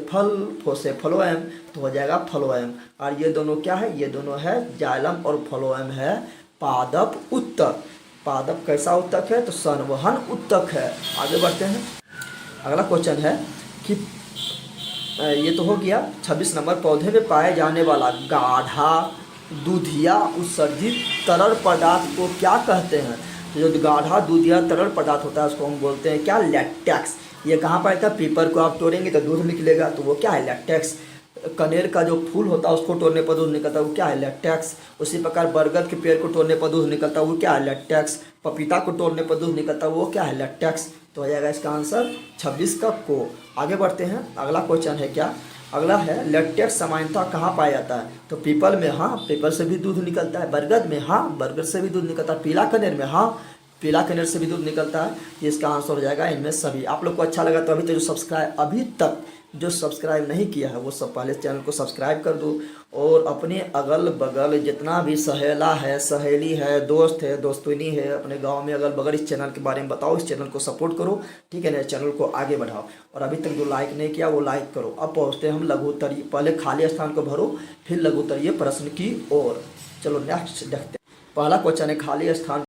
फ्लोएम, तो हो जाएगा फ्लोएम। और ये दोनों क्या है? ये दोनों है जाइलम और फ्लोएम है पादप उत्तक। पादप कैसा उत्तक है? तो संवहन उत्तक है। आगे बढ़ते हैं। अगला क्वेश्चन है कि ये तो हो गया 26 नंबर। पौधे में पाए जाने वाला गाढ़ा दूधिया उत्सर्जित तरल पदार्थ को क्या कहते हैं? तो जो गाढ़ा दूधिया तरल पदार्थ होता है उसको हम बोलते हैं क्या? लैटेक्स। ये कहाँ पाया जाता है? पीपर को आप तोड़ेंगे तो दूध निकलेगा, तो वो क्या है? लैटेक्स। कनेर का जो फूल होता है उसको तोड़ने पर दूध निकलता है, वो क्या है? लैटेक्स। उसी प्रकार बरगद के पेड़ को तोड़ने पर दूध निकलता है, वो क्या है? लैटेक्स। पपीता को तोड़ने पर दूध निकलता है, वो क्या है? लैटेक्स। तो हो जाएगा इसका आंसर 26 का को। आगे बढ़ते हैं। अगला क्वेश्चन है क्या? अगला है लैटेक्स सामान्यतः कहाँ पाया जाता है? तो पीपल में, हाँ, पीपल से भी दूध निकलता है। बरगद में, हाँ, बरगद से भी दूध निकलता है। पीला कनेर में, हाँ, पीला कनेर से भी दूध निकलता है। इसका आंसर हो जाएगा इनमें सभी। आप लोग को अच्छा लगा तो अभी तक जो सब्सक्राइब नहीं किया है वो सब पहले चैनल को सब्सक्राइब कर दो, और अपने अगल बगल जितना भी सहेला है, सहेली है, दोस्त है, दोस्तनी है, अपने गांव में अगल बगल इस चैनल के बारे में बताओ। इस चैनल को सपोर्ट करो, ठीक है ना? चैनल को आगे बढ़ाओ। और अभी तक जो लाइक नहीं किया वो लाइक करो। अब पहुँचते हैं हम लघु उत्तरीय। पहले खाली स्थान को भरो, फिर लघु उत्तरीय प्रश्न की ओर। चलो नेक्स्ट देखते हैं। पहला क्वेश्चन है खाली स्थान